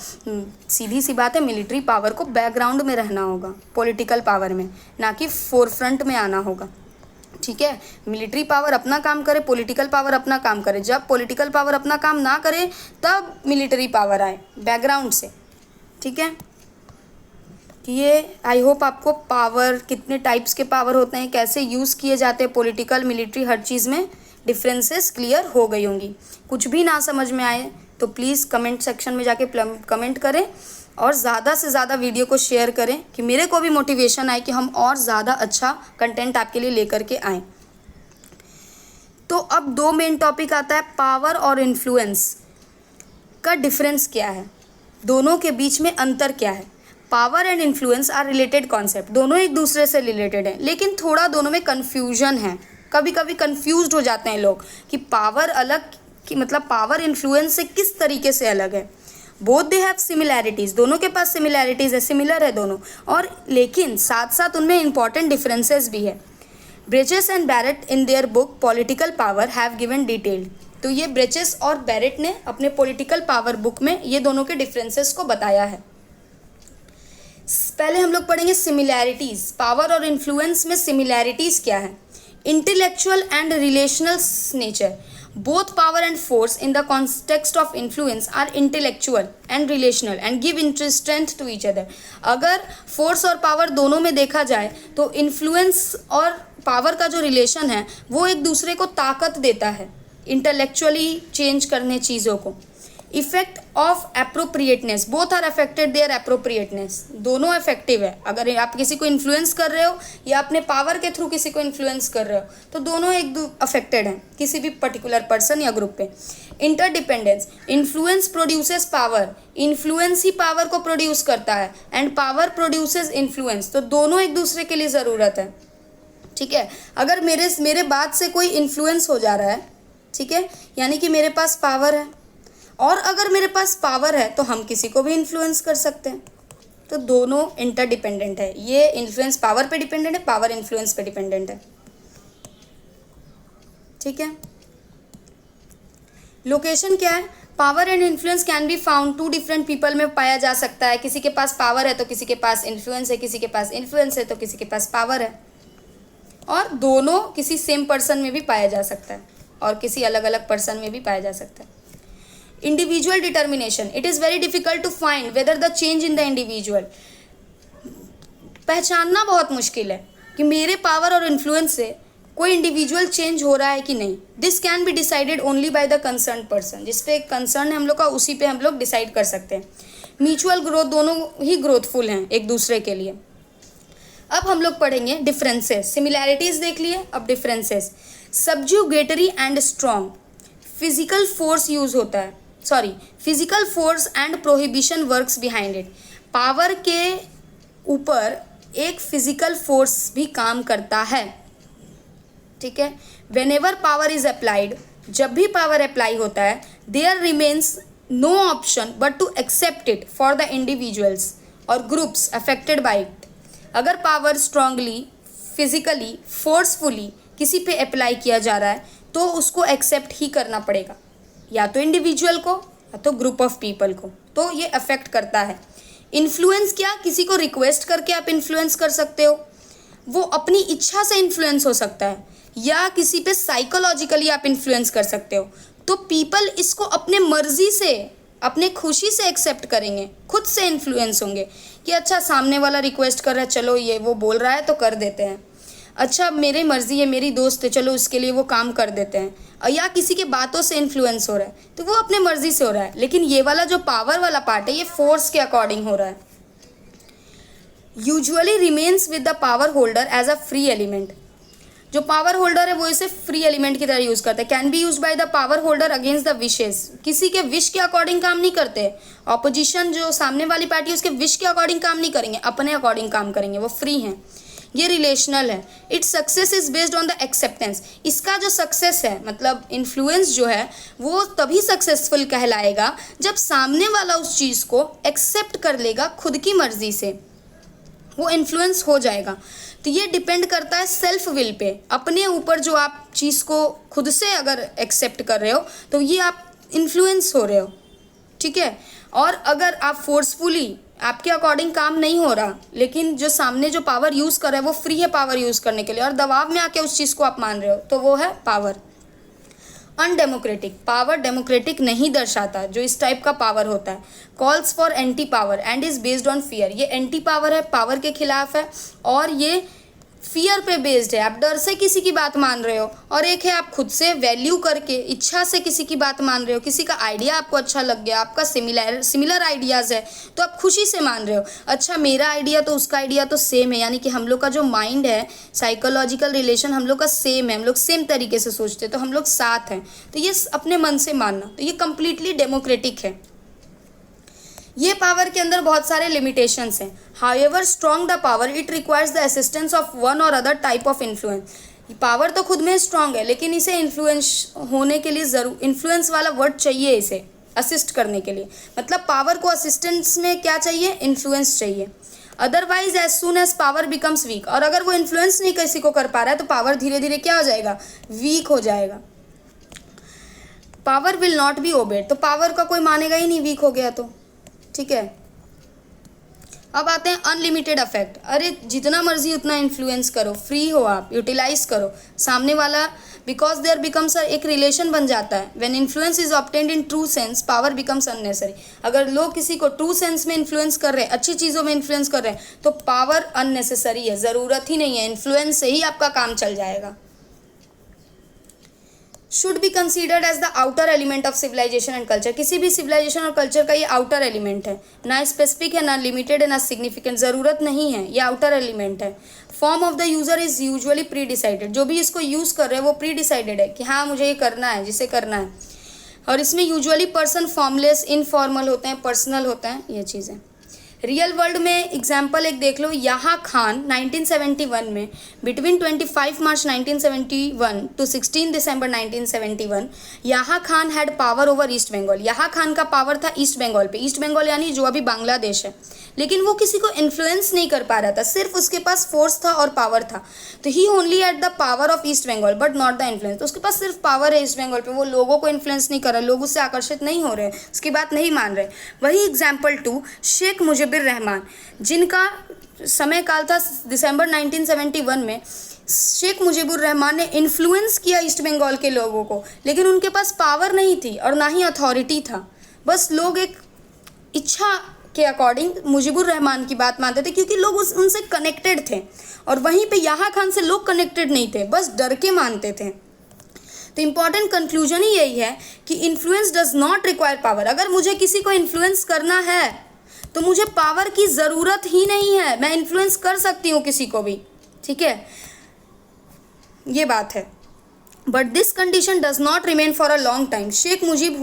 सीधी सी बात है, मिलिट्री पावर को बैकग्राउंड में रहना होगा पॉलिटिकल पावर में, ना कि फोरफ्रंट में आना होगा, ठीक है। मिलिट्री पावर अपना काम करे, पॉलिटिकल पावर अपना काम करे। जब पॉलिटिकल पावर अपना काम ना करे तब मिलिट्री पावर आए बैकग्राउंड से, ठीक है। ये आई होप आपको पावर, कितने टाइप्स के पावर होते हैं, कैसे यूज़ किए जाते हैं, पॉलिटिकल मिलिट्री, हर चीज़ में डिफरेंसेस क्लियर हो गई होंगी। कुछ भी ना समझ में आए तो प्लीज़ कमेंट सेक्शन में जाके कमेंट करें और ज़्यादा से ज़्यादा वीडियो को शेयर करें कि मेरे को भी मोटिवेशन आए कि हम और ज़्यादा अच्छा कंटेंट आपके लिए लेकर के आएँ। तो अब दो मेन टॉपिक आता है, पावर और इन्फ्लुएंस का डिफरेंस क्या है, दोनों के बीच में अंतर क्या है। Power and influence are related concept, दोनों एक दूसरे से रिलेटेड हैं, लेकिन थोड़ा दोनों में कन्फ्यूजन है। कभी कभी कन्फ्यूज्ड हो जाते हैं लोग कि पावर अलग, कि मतलब पावर इन्फ्लुएंस से किस तरीके से अलग है। बोथ दे हैव सिमिलैरिटीज़, दोनों के पास सिमिलैरिटीज़ है, सिमिलर है दोनों, और लेकिन साथ साथ उनमें इंपॉर्टेंट डिफरेंसेस भी है। Bachrach and Baratz in their book political power have given detailed. तो ये ब्रेचेस और बैरेट ने अपने पॉलिटिकल पावर बुक में ये दोनों के डिफरेंसेस को बताया है। पहले हम लोग पढ़ेंगे सिमिलैरिटीज़। पावर और इन्फ्लुएंस में सिमिलैरिटीज़ क्या है। Intellectual and relational nature, both power and force in the context of influence are intellectual and relational and give strength to each other। अगर फोर्स और पावर दोनों में देखा जाए तो इन्फ्लुएंस और पावर का जो रिलेशन है वो एक दूसरे को ताकत देता है, इंटेलेक्चुअली चेंज करने चीज़ों को। Effect of appropriateness, both are affected their appropriateness, दोनों इफेक्टिव है। अगर आप किसी को इन्फ्लुएंस कर रहे हो या अपने पावर के थ्रू किसी को इन्फ्लुएंस कर रहे हो तो दोनों एक अफेक्टेड हैं किसी भी पर्टिकुलर पर्सन या ग्रुप पे। Interdependence, influence produces power, influence ही पावर को प्रोड्यूस करता है, एंड पावर प्रोड्यूसेस इन्फ्लुएंस, तो दोनों एक दूसरे के लिए ज़रूरत है, ठीक है। अगर मेरे बात से कोई इन्फ्लुएंस हो जा रहा है, ठीक है, यानी कि मेरे पास पावर है, और अगर मेरे पास पावर है तो हम किसी को भी इन्फ्लुएंस कर सकते हैं। तो दोनों इंटरडिपेंडेंट है, ये इन्फ्लुएंस पावर पे डिपेंडेंट है, पावर इन्फ्लुएंस पे डिपेंडेंट है, ठीक है। लोकेशन क्या है, power and influence can be found to different people में पाया जा सकता है। किसी के पास पावर है तो किसी के पास इन्फ्लुएंस है, किसी के पास इन्फ्लुएंस है तो किसी के पास पावर है, और दोनों किसी सेम पर्सन में भी पाया जा सकता है और किसी अलग अलग पर्सन में भी पाया जा सकता है। Individual determination, it is very difficult to find whether the change in the individual. पहचानना बहुत मुश्किल है कि मेरे पावर और इन्फ्लुएंस से कोई इंडिविजुअल चेंज हो रहा है कि नहीं। This can be decided only by the concern person, जिस पे कंसर्न है हम लोग का उसी पे हम लोग डिसाइड कर सकते हैं। म्यूचुअल ग्रोथ, दोनों ही ग्रोथफुल हैं एक दूसरे के लिए। अब हम लोग पढ़ेंगे डिफरेंसेस। सिमिलैरिटीज देख लिए, अब differences. Subjugatory and strong, physical force use होता है, physical force and prohibition works behind it. Power के ऊपर एक फिजिकल फोर्स भी काम करता है, ठीक है। Whenever power is applied, जब भी पावर अप्लाई होता है, there remains no option but to accept it for the individuals और ग्रुप्स अफेक्टेड बाई इट। अगर पावर स्ट्रांगली फिजिकली फोर्सफुली किसी पे अप्लाई किया जा रहा है तो उसको एक्सेप्ट ही करना पड़ेगा, या तो इंडिविजुअल को या तो ग्रुप ऑफ पीपल को, तो ये अफेक्ट करता है। इन्फ्लुएंस क्या, किसी को रिक्वेस्ट करके आप इन्फ्लुएंस कर सकते हो, वो अपनी इच्छा से इन्फ्लुएंस हो सकता है, या किसी पे साइकोलॉजिकली आप इन्फ्लुएंस कर सकते हो। तो पीपल इसको अपने मर्जी से, अपने खुशी से एक्सेप्ट करेंगे, खुद से इन्फ्लुएंस होंगे कि अच्छा सामने वाला रिक्वेस्ट कर रहा है, चलो ये वो बोल रहा है तो कर देते हैं, अच्छा मेरी मर्जी है, मेरी दोस्त है, चलो उसके लिए वो काम कर देते हैं, या किसी के बातों से इन्फ्लुएंस हो रहा है तो वो अपने मर्जी से हो रहा है। लेकिन ये वाला जो पावर वाला पार्ट है ये फोर्स के अकॉर्डिंग हो रहा है। Usually remains with the power holder as a free element, जो पावर होल्डर है वो इसे फ्री एलिमेंट की तरह यूज करते हैं। Can be use by the power holder against the wishes, किसी के विश के अकॉर्डिंग काम नहीं करते। ऑपोजिशन जो सामने वाली पार्टी है उसके विश के अकॉर्डिंग काम नहीं करेंगे, अपने अकॉर्डिंग काम करेंगे, वो फ्री हैं। ये रिलेशनल है। Its success is based on the acceptance, इसका जो सक्सेस है मतलब इन्फ्लुएंस जो है वो तभी सक्सेसफुल कहलाएगा जब सामने वाला उस चीज़ को एक्सेप्ट कर लेगा खुद की मर्जी से, वो इन्फ्लुएंस हो जाएगा। तो ये डिपेंड करता है सेल्फ विल पे, अपने ऊपर। जो आप चीज़ को खुद से अगर एक्सेप्ट कर रहे हो तो ये आप इन्फ्लुएंस हो रहे हो, ठीक है। और अगर आप फोर्सफुली, आपके अकॉर्डिंग काम नहीं हो रहा, लेकिन जो सामने जो पावर यूज़ कर रहा है वो फ्री है पावर यूज़ करने के लिए, और दबाव में आके उस चीज़ को आप मान रहे हो, तो वो है पावर। अनडेमोक्रेटिक, पावर डेमोक्रेटिक नहीं दर्शाता जो इस टाइप का पावर होता है। Calls for anti power and is based on fear, ये एंटी पावर है, पावर के खिलाफ है, और ये फियर पे बेस्ड है, आप डर से किसी की बात मान रहे हो। और एक है आप खुद से वैल्यू करके इच्छा से किसी की बात मान रहे हो, किसी का आइडिया आपको अच्छा लग गया, आपका सिमिलर आइडियाज़ है तो आप खुशी से मान रहे हो, अच्छा मेरा आइडिया तो उसका आइडिया तो सेम है, यानी कि हम लोग का जो माइंड है, साइकोलॉजिकल रिलेशन हम लोग का सेम है, हम लोग सेम तरीके से सोचते हैं तो हम लोग साथ हैं, तो ये अपने मन से मानना, तो ये कंप्लीटली डेमोक्रेटिक है। ये पावर के अंदर बहुत सारे लिमिटेशंस हैं। However strong the power, it requires the assistance of one और other type of influence. Power तो खुद में स्ट्रॉन्ग है लेकिन इसे इन्फ्लुएंस होने के लिए ज़रूर इन्फ्लुएंस वाला वर्ड चाहिए, इसे असिस्ट करने के लिए। मतलब पावर को असिस्टेंस में क्या चाहिए, इन्फ्लुएंस चाहिए। Otherwise as soon as power becomes weak, और अगर वो इन्फ्लुएंस नहीं किसी को कर पा रहा है तो पावर धीरे धीरे क्या हो जाएगा, वीक हो जाएगा। Power will not be obeyed, तो पावर का कोई मानेगा ही नहीं वीक हो गया तो, ठीक है। अब आते हैं अनलिमिटेड अफेक्ट। अरे जितना मर्जी उतना इन्फ्लुएंस करो, फ्री हो आप, यूटिलाइज करो सामने वाला, बिकॉज देयर बिकम्स एक रिलेशन बन जाता है। When influence is obtained in true sense, power becomes unnecessary. अगर लोग किसी को ट्रू सेंस में इन्फ्लुएंस कर रहे हैं, अच्छी चीज़ों में इन्फ्लुएंस कर रहे हैं, तो पावर अननेसेसरी है, ज़रूरत ही नहीं है, इन्फ्लुएंस से ही आपका काम चल जाएगा। Should be considered as the outer element of civilisation and culture, किसी भी सिविलाइजेशन और कल्चर का ये आउटर एलिमेंट है, ना स्पेसिफिक है, ना लिमिटेड है, ना सिग्निफिकेंट, ज़रूरत नहीं है, ये आउटर एलिमेंट है। Form of the user is usually pre decided, जो भी इसको यूज़ कर रहे हैं वो प्री डिसाइडेड है कि हाँ मुझे ये करना है, जिसे करना है। और इसमें यूजुअली पर्सन फॉर्मलेस, इनफॉर्मल होते हैं, पर्सनल होते हैं, ये चीज़ें। रियल वर्ल्ड में एग्जाम्पल एक देख लो, याहा खान 1971 में, between 25 March 1971 to 16 December 1971, Yahya Khan had power over East Bengal. Yahya Khan का पावर था ईस्ट बंगाल पे, ईस्ट बंगाल यानी जो अभी बांग्लादेश है, लेकिन वो किसी को इन्फ्लुएंस नहीं कर पा रहा था, सिर्फ उसके पास फोर्स था और पावर था। तो ही only at the power of east Bengal but not the influence, तो उसके पास सिर्फ पावर है ईस्ट बंगाल पे, वो लोगों को इन्फ्लुएंस नहीं कर रहा, लोग उससे आकर्षित नहीं हो रहे, उसकी बात नहीं मान रहे। वही एग्जाम्पल 2 शेख मुजीबुर रहमान, जिनका समय काल था दिसंबर 1971 में। शेख मुजीबुर रहमान ने इन्फ्लुएंस किया ईस्ट बंगाल के लोगों को, लेकिन उनके पास पावर नहीं थी और ना ही अथॉरिटी था, बस लोग एक इच्छा के अकॉर्डिंग मुजीबुर रहमान की बात मानते थे क्योंकि लोग उनसे कनेक्टेड थे। और वहीं पे याहा खान से लोग कनेक्टेड नहीं थे, बस डर के मानते थे। तो इम्पॉर्टेंट कंक्लूजन ही यही है कि influence does not require power. अगर मुझे किसी को इन्फ्लुएंस करना है तो मुझे पावर की ज़रूरत ही नहीं है, मैं इन्फ्लुएंस कर सकती हूँ किसी को भी, ठीक है, ये बात है। But this condition does not remain for a long time. Sheikh Mujib,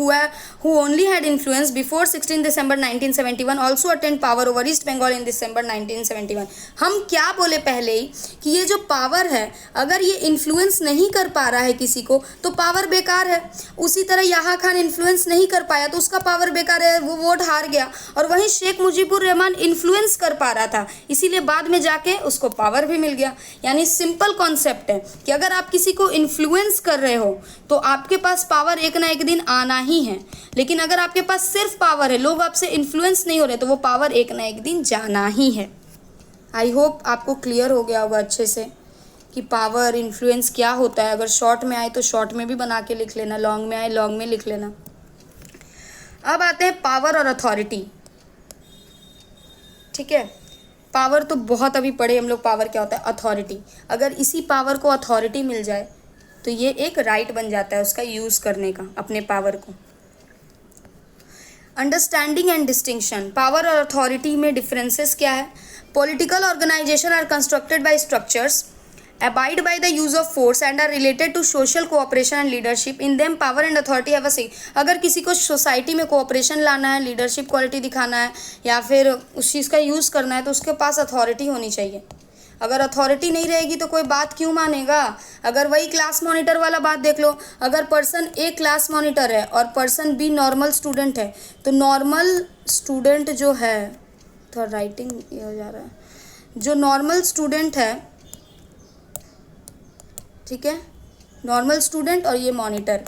who only had influence before 16 December 1971, also attained power over East Bengal in December 1971. हम क्या बोले पहले ही कि ये जो पावर है, अगर ये इन्फ्लुएंस नहीं कर पा रहा है किसी को तो पावर बेकार है. उसी तरह याहा खान इन्फ्लुएंस नहीं कर पाया तो उसका पावर बेकार है, वो वोट हार गया. और वहीं शेख मुजीबुर रहमान इन्फ्लुएंस कर पा रहा था, इसीलिए बाद में जाके उसको पावर भी मिल गया. यानी सिंपल कॉन्सेप्ट है कि अगर आप किसी को इन्फ्लुएंस कर रहे हो तो आपके पास पावर एक ना एक दिन आना ही है. लेकिन अगर आपके पास सिर्फ पावर है, लोग आपसे इन्फ्लुएंस नहीं हो रहे, तो वो पावर एक ना एक दिन जाना ही है. आई होप आपको क्लियर हो गया होगा अच्छे से कि पावर इन्फ्लुएंस क्या होता है. अगर शॉर्ट में आए तो शॉर्ट में भी बना के लिख लेना, लॉन्ग में आए लॉन्ग में लिख लेना. अब आते हैं पावर और अथॉरिटी. ठीक है, पावर तो बहुत अभी पढ़े हम लोग. पावर क्या होता है? अथॉरिटी. अगर इसी पावर को अथॉरिटी मिल जाए तो ये एक राइट बन जाता है उसका यूज़ करने का, अपने पावर को. Understanding and distinction. पावर और अथॉरिटी में डिफरेंसेस क्या है? Political organisation are constructed by structures, abide by the use of force and are related to social cooperation and leadership. In them power and authority have a say. अगर किसी को society में cooperation लाना है, leadership quality दिखाना है या फिर उस चीज़ का यूज़ करना है तो उसके पास अथॉरिटी होनी चाहिए. अगर अथॉरिटी नहीं रहेगी तो कोई बात क्यों मानेगा? अगर वही क्लास मॉनिटर वाला बात देख लो. अगर पर्सन ए क्लास मॉनिटर है और पर्सन बी नॉर्मल स्टूडेंट है तो नॉर्मल स्टूडेंट जो है, थोड़ा राइटिंग ये हो जा रहा है, जो नॉर्मल स्टूडेंट है, ठीक है, नॉर्मल स्टूडेंट और ये मॉनिटर,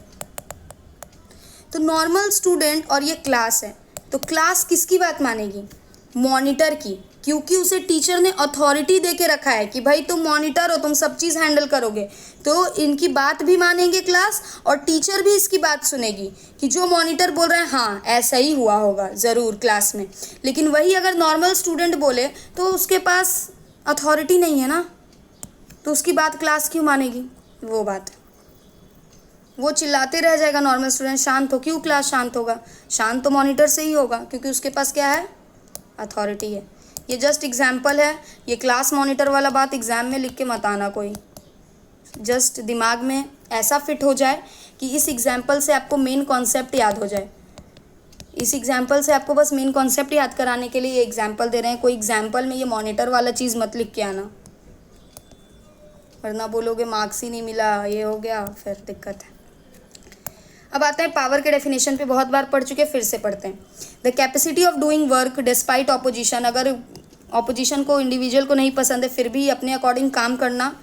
तो नॉर्मल स्टूडेंट और ये क्लास है तो क्लास किसकी बात मानेगी? मॉनिटर की, क्योंकि उसे टीचर ने अथॉरिटी दे के रखा है कि भाई तुम मॉनिटर हो, तुम सब चीज़ हैंडल करोगे. तो इनकी बात भी मानेंगे क्लास और टीचर भी इसकी बात सुनेगी कि जो मॉनिटर बोल रहे हैं हाँ ऐसा ही हुआ होगा ज़रूर क्लास में. लेकिन वही अगर नॉर्मल स्टूडेंट बोले तो उसके पास अथॉरिटी नहीं है ना, तो उसकी बात क्लास क्यों मानेगी? वो बात, वो चिल्लाते रह जाएगा. नॉर्मल स्टूडेंट शांत हो, क्यों क्लास शांत होगा? शांत तो मॉनिटर से ही होगा क्योंकि उसके पास क्या है? अथॉरिटी है. ये जस्ट एग्जाम्पल है. ये क्लास मॉनिटर वाला बात एग्ज़ाम में लिख के मत आना कोई, जस्ट दिमाग में ऐसा फिट हो जाए कि इस एग्जाम्पल से आपको मेन कॉन्सेप्ट याद हो जाए. इस एग्जाम्पल से आपको बस मेन कॉन्सेप्ट याद कराने के लिए ये एग्जाम्पल दे रहे हैं. कोई एग्जाम्पल में ये मॉनिटर वाला चीज़ मत लिख के आना, वरना बोलोगे मार्क्स ही नहीं मिला, ये हो गया, फिर दिक्कत है. अब आते हैं पावर के डेफिनेशन पे. बहुत बार पढ़ चुके, फिर से पढ़ते हैं. The capacity of doing work despite opposition. अगर ऑपोजिशन को, इंडिविजुअल को नहीं पसंद है फिर भी अपने अकॉर्डिंग काम करना,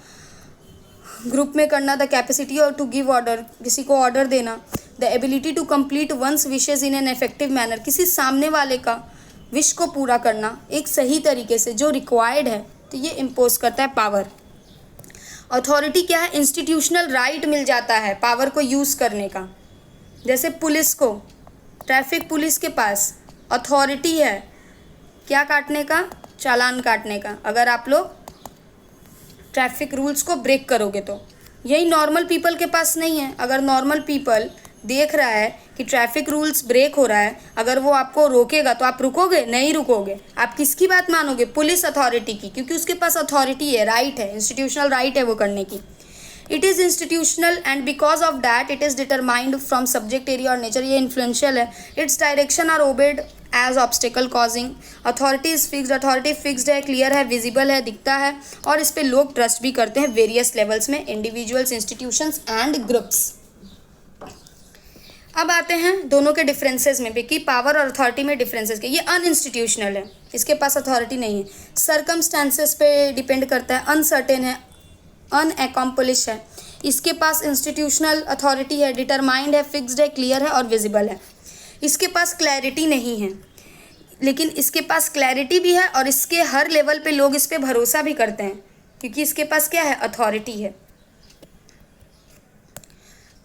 ग्रुप में करना. द कैपेसिटी और टू गिव ऑर्डर, किसी को ऑर्डर देना. The ability to complete one's wishes in an effective manner. किसी सामने वाले का विश को पूरा करना एक सही तरीके से जो रिक्वायर्ड है, तो ये इम्पोज करता है पावर. अथॉरिटी क्या है? इंस्टीट्यूशनल राइट मिल जाता है पावर को यूज़ करने का. जैसे पुलिस को, ट्रैफिक पुलिस के पास अथॉरिटी है क्या काटने का? चालान काटने का, अगर आप लोग ट्रैफिक रूल्स को ब्रेक करोगे तो. यही नॉर्मल पीपल के पास नहीं है. अगर नॉर्मल पीपल देख रहा है कि ट्रैफिक रूल्स ब्रेक हो रहा है, अगर वो आपको रोकेगा तो आप रुकोगे? नहीं रुकोगे. आप किसकी बात मानोगे? पुलिस अथॉरिटी की, क्योंकि उसके पास अथॉरिटी है, राइट है, इंस्टीट्यूशनल राइट है वो करने की. It is institutional and because of that it is determined from subject area और नेचर. ये इन्फ्लुएंशियल है. Its direction are obeyed as obstacle causing. Authority is fixed. Authority fixed है, क्लियर है, विजिबल है, दिखता है और इस पर लोग ट्रस्ट भी करते हैं वेरियस लेवल्स में, इंडिविजुअल्स, इंस्टीट्यूशंस एंड ग्रुप्स. अब आते हैं दोनों के डिफरेंसेस में भी कि पावर और अथॉरिटी में डिफरेंसेस के. ये अनइंस्टीट्यूशनल है, इसके पास अथॉरिटी नहीं है. सरकमस्टांसेस पे डिपेंड करता है, अनसर्टेन है, अनएकम्पलिश है. इसके पास इंस्टीट्यूशनल अथॉरिटी है, डिटरमाइंड है, फिक्स्ड है, क्लियर है और विजिबल है. इसके पास क्लैरिटी नहीं है, लेकिन इसके पास क्लैरिटी भी है और इसके हर लेवल पे लोग इस पे भरोसा भी करते हैं क्योंकि इसके पास क्या है? अथॉरिटी है.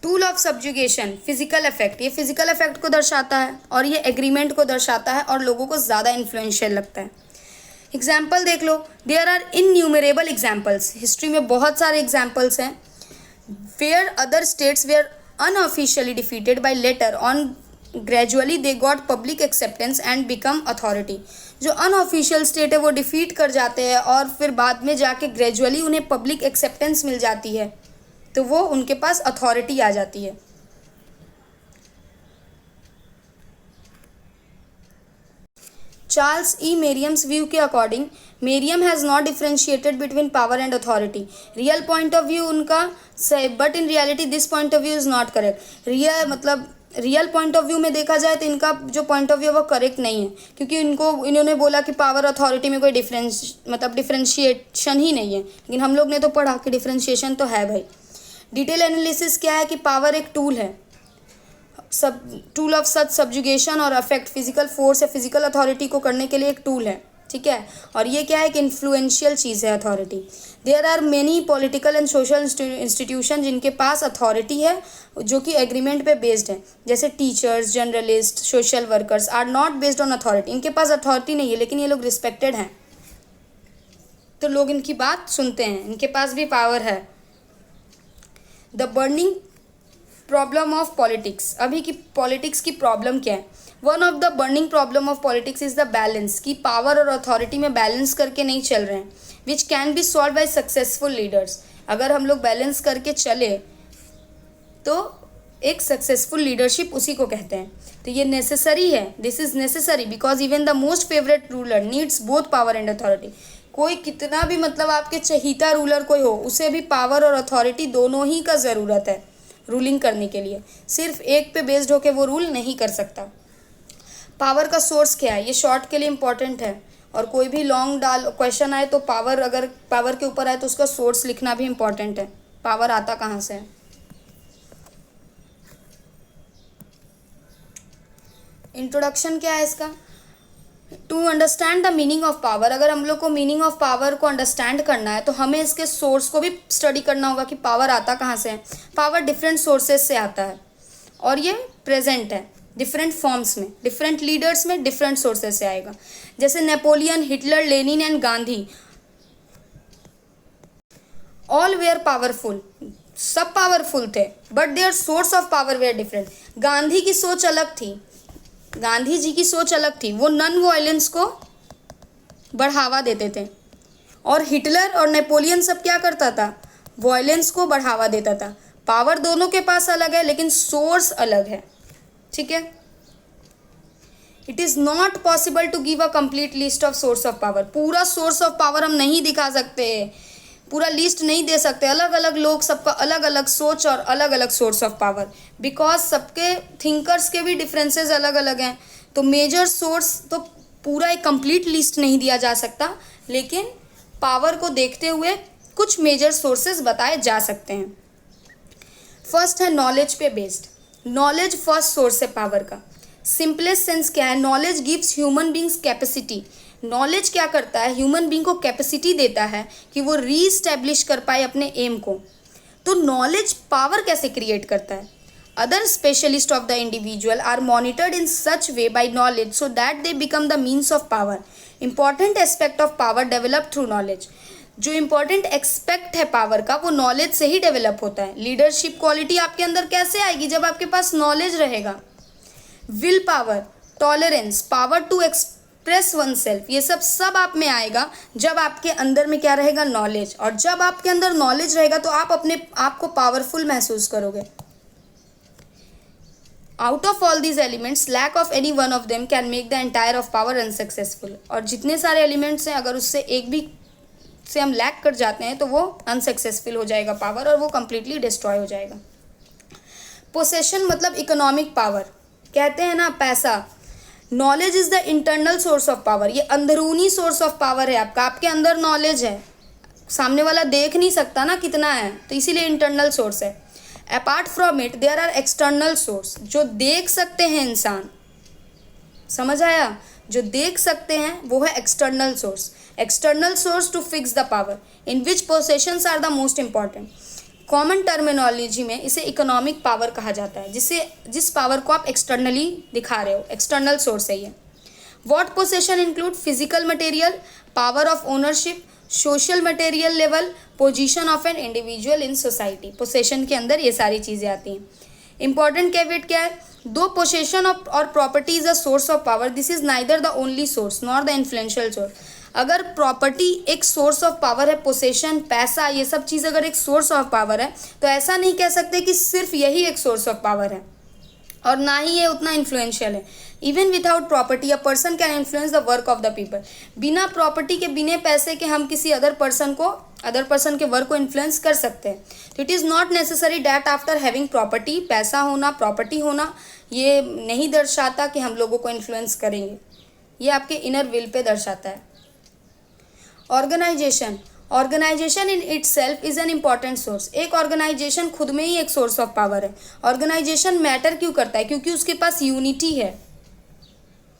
Tool of subjugation, physical effect. ये फिजिकल इफेक्ट को दर्शाता है और ये एग्रीमेंट को दर्शाता है और लोगों को ज़्यादा इन्फ्लुएंशियल लगता है. एग्जाम्पल देख लो. There are innumerable examples. History में बहुत सारे एग्जाम्पल्स हैं where other states where unofficially defeated by later on, gradually they got public acceptance and become authority. जो अनऑफिशियल स्टेट है वो डिफीट कर जाते हैं और फिर बाद में जाके ग्रेजुअली उन्हें पब्लिक एक्सेप्टेंस मिल जाती है तो वो उनके पास अथॉरिटी आ जाती है। चार्ल्स ई मेरियम्स व्यू के according मेरियम has not differentiated between power and authority. Real point of view उनका सही, but in reality this point of view is not correct. Real point of view में देखा जाए तो इनका जो पॉइंट ऑफ व्यू है वो करेक्ट नहीं है, क्योंकि इन्होंने बोला कि पावर अथॉरिटी में कोई डिफ्रेंशिएशन ही नहीं है, लेकिन हम लोग ने तो पढ़ा कि डिफ्रेंशिएशन तो है भाई। डिटेल एनालिसिस क्या है कि पावर एक टूल है, टूल ऑफ सच सब्जुगेशन और अफेक्ट, फिजिकल फोर्स या फिजिकल अथॉरिटी को करने के लिए एक टूल है, ठीक है। और ये क्या है कि इन्फ्लुएंशियल चीज़ है authority. There are many political and social institution जिनके पास अथॉरिटी है जो कि एग्रीमेंट पे बेस्ड है, जैसे teachers, journalist, social workers are not based on authority. इनके पास अथॉरिटी नहीं है लेकिन ये लोग रिस्पेक्टेड हैं, तो लोग इनकी बात सुनते हैं, इनके पास भी पावर है। The burning problem of politics, अभी की पॉलिटिक्स की प्रॉब्लम क्या है? One of the burning problem of politics is the balance, कि पावर और अथॉरिटी में बैलेंस करके नहीं चल रहे हैं, which can be solve by successful leaders. अगर हम लोग बैलेंस करके चले तो एक सक्सेसफुल लीडरशिप उसी को कहते हैं। तो ये नेसेसरी है, this is necessary because even the most favourite ruler needs both power and authority. कोई कितना भी आपके चहीता रूलर कोई हो, उसे भी पावर और अथॉरिटी दोनों ही का ज़रूरत है रूलिंग करने के लिए, सिर्फ एक पे बेस्ड होके वो रूल नहीं कर सकता। पावर का सोर्स क्या है, ये शॉर्ट के लिए इंपॉर्टेंट है, और कोई भी लॉन्ग क्वेश्चन आए तो अगर पावर के ऊपर आए तो उसका सोर्स लिखना भी इंपॉर्टेंट है, पावर आता कहाँ से है। इंट्रोडक्शन क्या है इसका? To understand the meaning of power, अगर हम लोग को मीनिंग ऑफ पावर को अंडरस्टैंड करना है तो हमें इसके सोर्स को भी स्टडी करना होगा कि पावर आता कहाँ से है। पावर डिफरेंट सोर्सेज से आता है और ये प्रेजेंट है डिफरेंट फॉर्म्स में, डिफरेंट लीडर्स में डिफरेंट सोर्सेज से आएगा। जैसे Napoleon, Hitler, Lenin and Gandhi, all were powerful, सब पावरफुल थे, but their source of power were different. Gandhi की सोच अलग थी, गांधी जी की सोच अलग थी, वो नॉन वायलेंस को बढ़ावा देते थे, और हिटलर और नेपोलियन सब क्या करता था, वायलेंस को बढ़ावा देता था। पावर दोनों के पास अलग है लेकिन सोर्स अलग है, ठीक है। It is not possible to give a complete list of source of power, पूरा सोर्स ऑफ पावर हम नहीं दिखा सकते, पूरा लिस्ट नहीं दे सकते। अलग अलग लोग, सबका अलग अलग सोच और अलग अलग सोर्स ऑफ पावर, बिकॉज सबके थिंकर्स के भी डिफरेंसेस अलग अलग हैं। तो मेजर सोर्स तो पूरा एक कंप्लीट लिस्ट नहीं दिया जा सकता, लेकिन पावर को देखते हुए कुछ मेजर सोर्सेज बताए जा सकते हैं। फर्स्ट है नॉलेज पे बेस्ड, नॉलेज फर्स्ट सोर्स है पावर का। सिंपलेस्ट सेंस क्या है, knowledge gives human beings capacity. Knowledge क्या करता है, ह्यूमन बींग को कैपेसिटी देता है कि वो रीस्टैब्लिश कर पाए अपने एम को। तो नॉलेज पावर कैसे क्रिएट करता है? Other specialist of the individual are monitored in such way by knowledge so that they become the means of power. Important aspect of power develop through knowledge, जो important expect है power का वो knowledge से ही develop होता है। Leadership quality आपके अंदर कैसे आएगी, जब आपके पास नॉलेज रहेगा। Will power, tolerance, power to express oneself, ये सब आप में आएगा जब आपके अंदर में क्या रहेगा, नॉलेज। और जब आपके अंदर नॉलेज रहेगा तो आप अपने आप को पावरफुल महसूस करोगे। Out of all these elements lack of any one of them can make the entire of power unsuccessful. और जितने सारे एलिमेंट्स हैं अगर उससे एक भी से हम लैक कर जाते हैं तो वो अनसक्सेसफुल हो जाएगा पावर, और वो कंप्लीटली डिस्ट्रॉय हो जाएगा। पोसेशन मतलब इकोनॉमिक पावर, कहते हैं ना पैसा। Knowledge is the internal source of power, ये अंदरूनी सोर्स ऑफ पावर है आपका। आपके अंदर नॉलेज है, सामने वाला देख नहीं सकता ना कितना है, तो इसीलिए इंटरनल सोर्स है। Apart from it there are external source, जो देख सकते हैं इंसान, समझ आया, जो देख सकते हैं वो है external source. External source to fix the power in which possessions are the most important. Common terminology में इसे इकोनॉमिक पावर कहा जाता है, जिस पावर को आप एक्सटर्नली दिखा रहे हो, एक्सटर्नल सोर्स है ये। What possession include physical material, power of ownership, social material level, position of an individual in society. Possession के अंदर ये सारी चीज़ें आती हैं। इंपॉर्टेंट कैवेट क्या है, दो पोसेशन ऑफ और property is a source of power, this is neither the only source nor the influential source. अगर प्रॉपर्टी एक सोर्स ऑफ पावर है, पोसेशन, पैसा, ये सब चीज़ अगर एक सोर्स ऑफ पावर है, तो ऐसा नहीं कह सकते कि सिर्फ यही एक सोर्स ऑफ पावर है और ना ही ये उतना इन्फ्लुएंशियल है। Even without property a person can influence the work of the people. बिना प्रॉपर्टी के, बिना पैसे के हम किसी अदर पर्सन के वर्क को इन्फ्लुएंस कर सकते हैं। तो it is not necessary that after having property, पैसा होना, प्रॉपर्टी होना, ये नहीं दर्शाता कि हम लोगों को इन्फ्लुएंस करेंगे। ये आपके इनर विल पे दर्शाता है। Organisation in itself is an important source. एक ऑर्गेनाइजेशन खुद में ही एक सोर्स ऑफ पावर है। ऑर्गेनाइजेशन मैटर क्यों करता है? क्योंकि उसके पास यूनिटी है।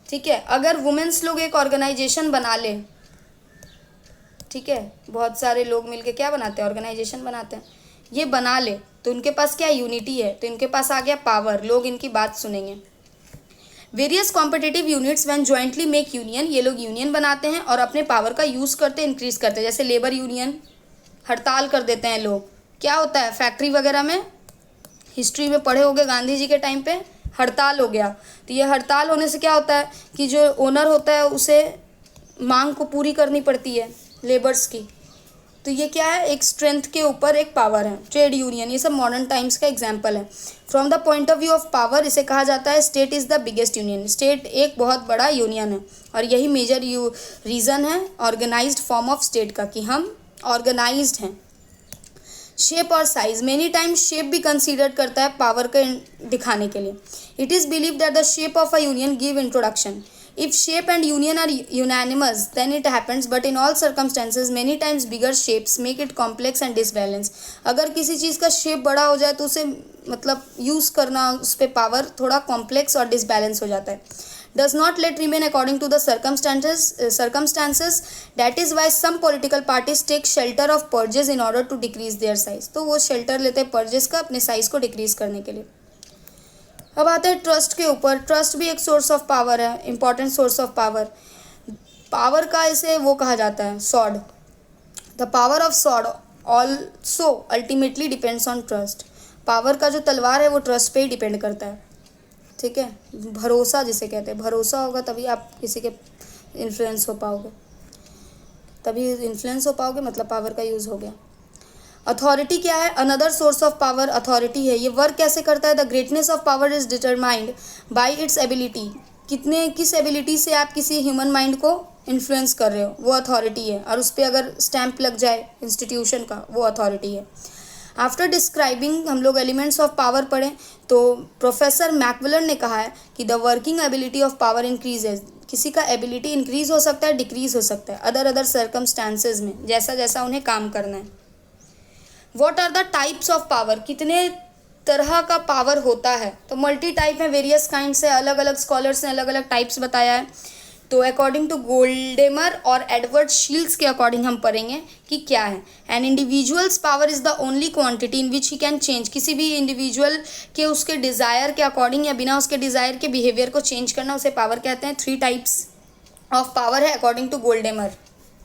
ठीक है, अगर वुमेन्स लोग एक ऑर्गेनाइजेशन बना ले, ठीक है, बहुत सारे लोग मिलके क्या बनाते हैं? ऑर्गेनाइजेशन बनाते हैं। ये बना ले तो उनके पास क्या यूनिटी है, तो इनके पास आ गया पावर, लोग इनकी बात सुनेंगे। Various competitive units when jointly make union, ये लोग यूनियन बनाते हैं और अपने पावर का यूज़ करते हैं, इंक्रीज करते हैं। जैसे लेबर यूनियन, हड़ताल कर देते हैं लोग। क्या होता है फैक्ट्री वगैरह में, हिस्ट्री में पढ़े होंगे, गांधी जी के टाइम पे हड़ताल हो गया। तो ये हड़ताल होने से क्या होता है कि जो ओनर होता है उसे मांग को पूरी करनी पड़ती है लेबर्स की। तो ये क्या है? एक स्ट्रेंथ के ऊपर एक पावर है। ट्रेड यूनियन, ये सब मॉडर्न टाइम्स का एग्जाम्पल है। From the point of view of power इसे कहा जाता है state is the biggest union. State एक बहुत बड़ा यूनियन है और यही मेजर रीज़न है ऑर्गेनाइज्ड फॉर्म ऑफ स्टेट का, कि हम ऑर्गेनाइज्ड हैं। शेप और साइज, मेनी टाइम्स शेप भी कंसीडर करता है पावर के दिखाने के लिए। It is believe that the shape of a union give introduction. If shape and union are unanimous, then it happens, but in all circumstances, many times bigger shapes make it complex and disbalanced. अगर किसी चीज़ का shape बड़ा हो जाए तो उसे मतलब use करना, उस पर पावर थोड़ा कॉम्प्लेक्स और डिसबैलेंस हो जाता है। Does not let remain according to the circumstances. That is why some political parties take shelter of purges in order to decrease their size. तो वो shelter लेते हैं purges का अपने size को decrease करने के लिए। अब आते हैं ट्रस्ट के ऊपर। ट्रस्ट भी एक सोर्स ऑफ पावर है, important source of power. Power का इसे वो कहा जाता है sword. The power of sword also ultimately depends on trust. Power का जो तलवार है वो ट्रस्ट पे ही डिपेंड करता है। ठीक है, भरोसा जिसे कहते हैं, भरोसा होगा तभी आप किसी के इन्फ्लुएंस हो पाओगे, मतलब पावर का यूज़ हो गया। अथॉरिटी क्या है? Another source of power authority है। ये वर्क कैसे करता है? The greatness of power is determined by its ability. किस एबिलिटी से आप किसी ह्यूमन माइंड को इन्फ्लुएंस कर रहे हो, वो अथॉरिटी है। और उस पर अगर स्टैंप लग जाए इंस्टीट्यूशन का, वो अथॉरिटी है। आफ्टर डिस्क्राइबिंग हम लोग एलिमेंट्स ऑफ पावर पढ़ें तो प्रोफेसर मैकविलन ने कहा है कि the working ability of power increases. किसी का एबिलिटी इंक्रीज हो सकता है, डिक्रीज हो सकता है अदर सर्कमस्टांसेस में, जैसा जैसा उन्हें काम करना है। What are the types of power? कितने तरह का पावर होता है? तो मल्टी टाइप है, वेरियस काइंड से, अलग अलग स्कॉलर्स ने अलग अलग टाइप्स बताया है। तो अकॉर्डिंग टू गोल्डेमर और एडवर्ड शील्ड्स के अकॉर्डिंग हम पढ़ेंगे कि क्या है। An individual's power is the only quantity in which he can change. किसी भी इंडिविजुअल के उसके डिज़ायर के अकॉर्डिंग या बिना उसके डिज़ायर के बिहेवियर को चेंज करना, उसे पावर कहते हैं। 3 टाइप्स ऑफ पावर है according to Goldhamer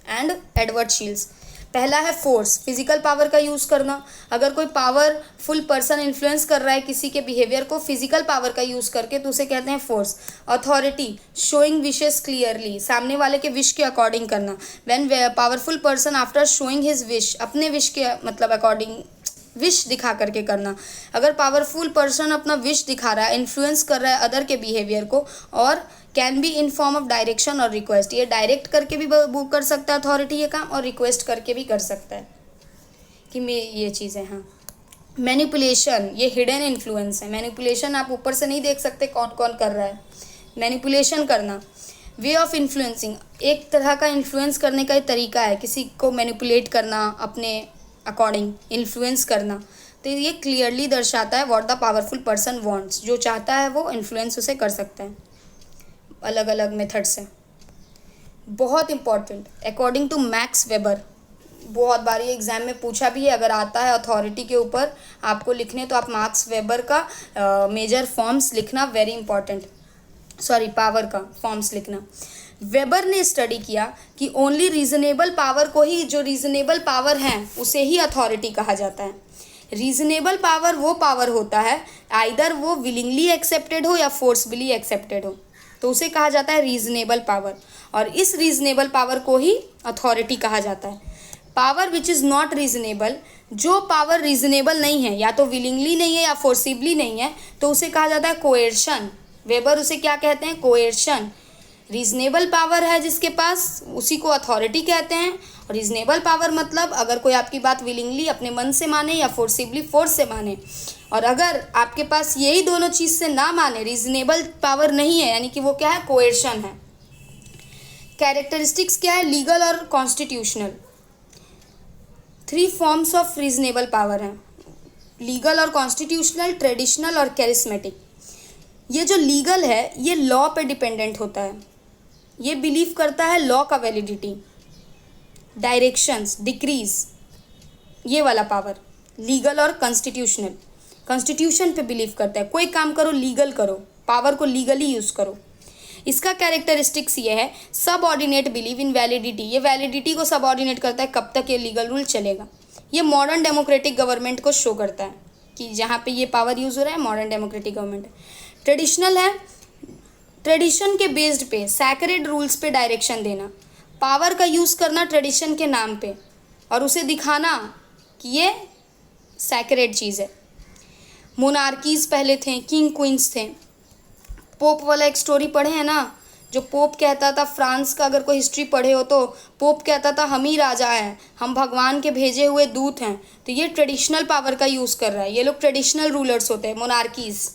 and Edward Shils. पहला है फोर्स, फिजिकल पावर का यूज़ करना। अगर कोई पावरफुल पर्सन इन्फ्लुएंस कर रहा है किसी के बिहेवियर को फिजिकल पावर का यूज़ करके, तो उसे कहते हैं force. Authority, showing wishes clearly, सामने वाले के विश के अकॉर्डिंग करना। When powerful person after showing his wish, अपने विश के मतलब अकॉर्डिंग विश दिखा करके करना। अगर पावरफुल पर्सन अपना विश दिखा रहा है, इन्फ्लुएंस कर रहा है अदर के बिहेवियर को, और can be in form of direction और रिक्वेस्ट। ये डायरेक्ट करके भी वो कर सकता है अथॉरिटी ये काम, और रिक्वेस्ट करके भी कर सकता है कि मैं ये चीज़ें। हाँ, मैनिपुलेशन, ये हिडन इन्फ्लुएंस है। मैनिपुलेशन आप ऊपर से नहीं देख सकते कौन कौन कर रहा है। मैनिपुलेशन करना, वे ऑफ इन्फ्लुएंसिंग, एक तरह का इन्फ्लुएंस करने का तरीका है, किसी को मैनिपुलेट करना, अपने अकॉर्डिंग इन्फ्लुएंस करना। तो ये क्लियरली दर्शाता है what the powerful person wants. जो चाहता है वो इन्फ्लुएंस उसे कर सकता है अलग अलग मेथड से। बहुत important, according to Max Weber, बहुत बार ये एग्जाम में पूछा भी है। अगर आता है अथॉरिटी के ऊपर आपको लिखने, तो आप मैक्स वेबर का मेजर फॉर्म्स लिखना, वेरी इंपॉर्टेंट। पावर का फॉर्म्स लिखना। वेबर ने स्टडी किया कि ओनली रीजनेबल पावर को ही, जो रीजनेबल पावर है उसे ही अथॉरिटी कहा जाता है। रीजनेबल पावर वो पावर होता है आइदर वो विलिंगली एक्सेप्टेड हो या फोर्सबली एक्सेप्टेड हो। तो उसे कहा जाता है रीजनेबल पावर, और इस रीजनेबल पावर को ही अथॉरिटी कहा जाता है। Power which is not reasonable, जो पावर रीजनेबल नहीं है, या तो विलिंगली नहीं है या फोर्सिबली नहीं है, तो उसे कहा जाता है कोएर्शन। वेबर उसे क्या कहते हैं? कोएर्शन। रीजनेबल पावर है जिसके पास, उसी को अथॉरिटी कहते हैं। और रीजनेबल पावर मतलब अगर कोई आपकी बात विलिंगली अपने मन से माने या फोर्सिबली फोर्स से माने, और अगर आपके पास यही दोनों चीज़ से ना माने, रीजनेबल पावर नहीं है, यानी कि वो क्या है? कोएर्शन है। कैरेक्टरिस्टिक्स क्या है? लीगल और constitutional. 3 forms of reasonable power हैं, लीगल और कॉन्स्टिट्यूशनल, ट्रेडिशनल और कैरिस्मेटिक। ये जो लीगल है ये लॉ पे डिपेंडेंट होता है, ये बिलीव करता है लॉ का वैलिडिटी, डायरेक्शंस, डिक्रीज, ये वाला पावर लीगल और कॉन्स्टिट्यूशनल। कॉन्स्टिट्यूशन पे बिलीव करता है, कोई काम करो लीगल करो, पावर को लीगली यूज़ करो। इसका कैरेक्टरिस्टिक्स ये है, सबऑर्डिनेट बिलीव इन वैलिडिटी, ये वैलिडिटी को सबऑर्डिनेट करता है, कब तक ये लीगल रूल चलेगा। ये मॉडर्न डेमोक्रेटिक गवर्नमेंट को शो करता है कि जहाँ पे ये पावर यूज़ हो रहा है मॉडर्न डेमोक्रेटिक गवर्नमेंट है। ट्रेडिशनल है, ट्रेडिशन के बेस्ड पे, सैक्रेड रूल्स पे डायरेक्शन देना, पावर का यूज़ करना ट्रेडिशन के नाम पे और उसे दिखाना कि ये सैक्रेड चीज़ है। मोनार्कीज़ पहले थे, किंग क्वींस थे। पोप वाला एक स्टोरी पढ़े हैं ना, जो पोप कहता था, फ्रांस का अगर कोई हिस्ट्री पढ़े हो तो पोप कहता था हम ही राजा हैं, हम भगवान के भेजे हुए दूत हैं। तो ये ट्रेडिशनल पावर का यूज़ कर रहा है, ये लोग ट्रेडिशनल रूलर्स होते हैं, मोनार्कीज़।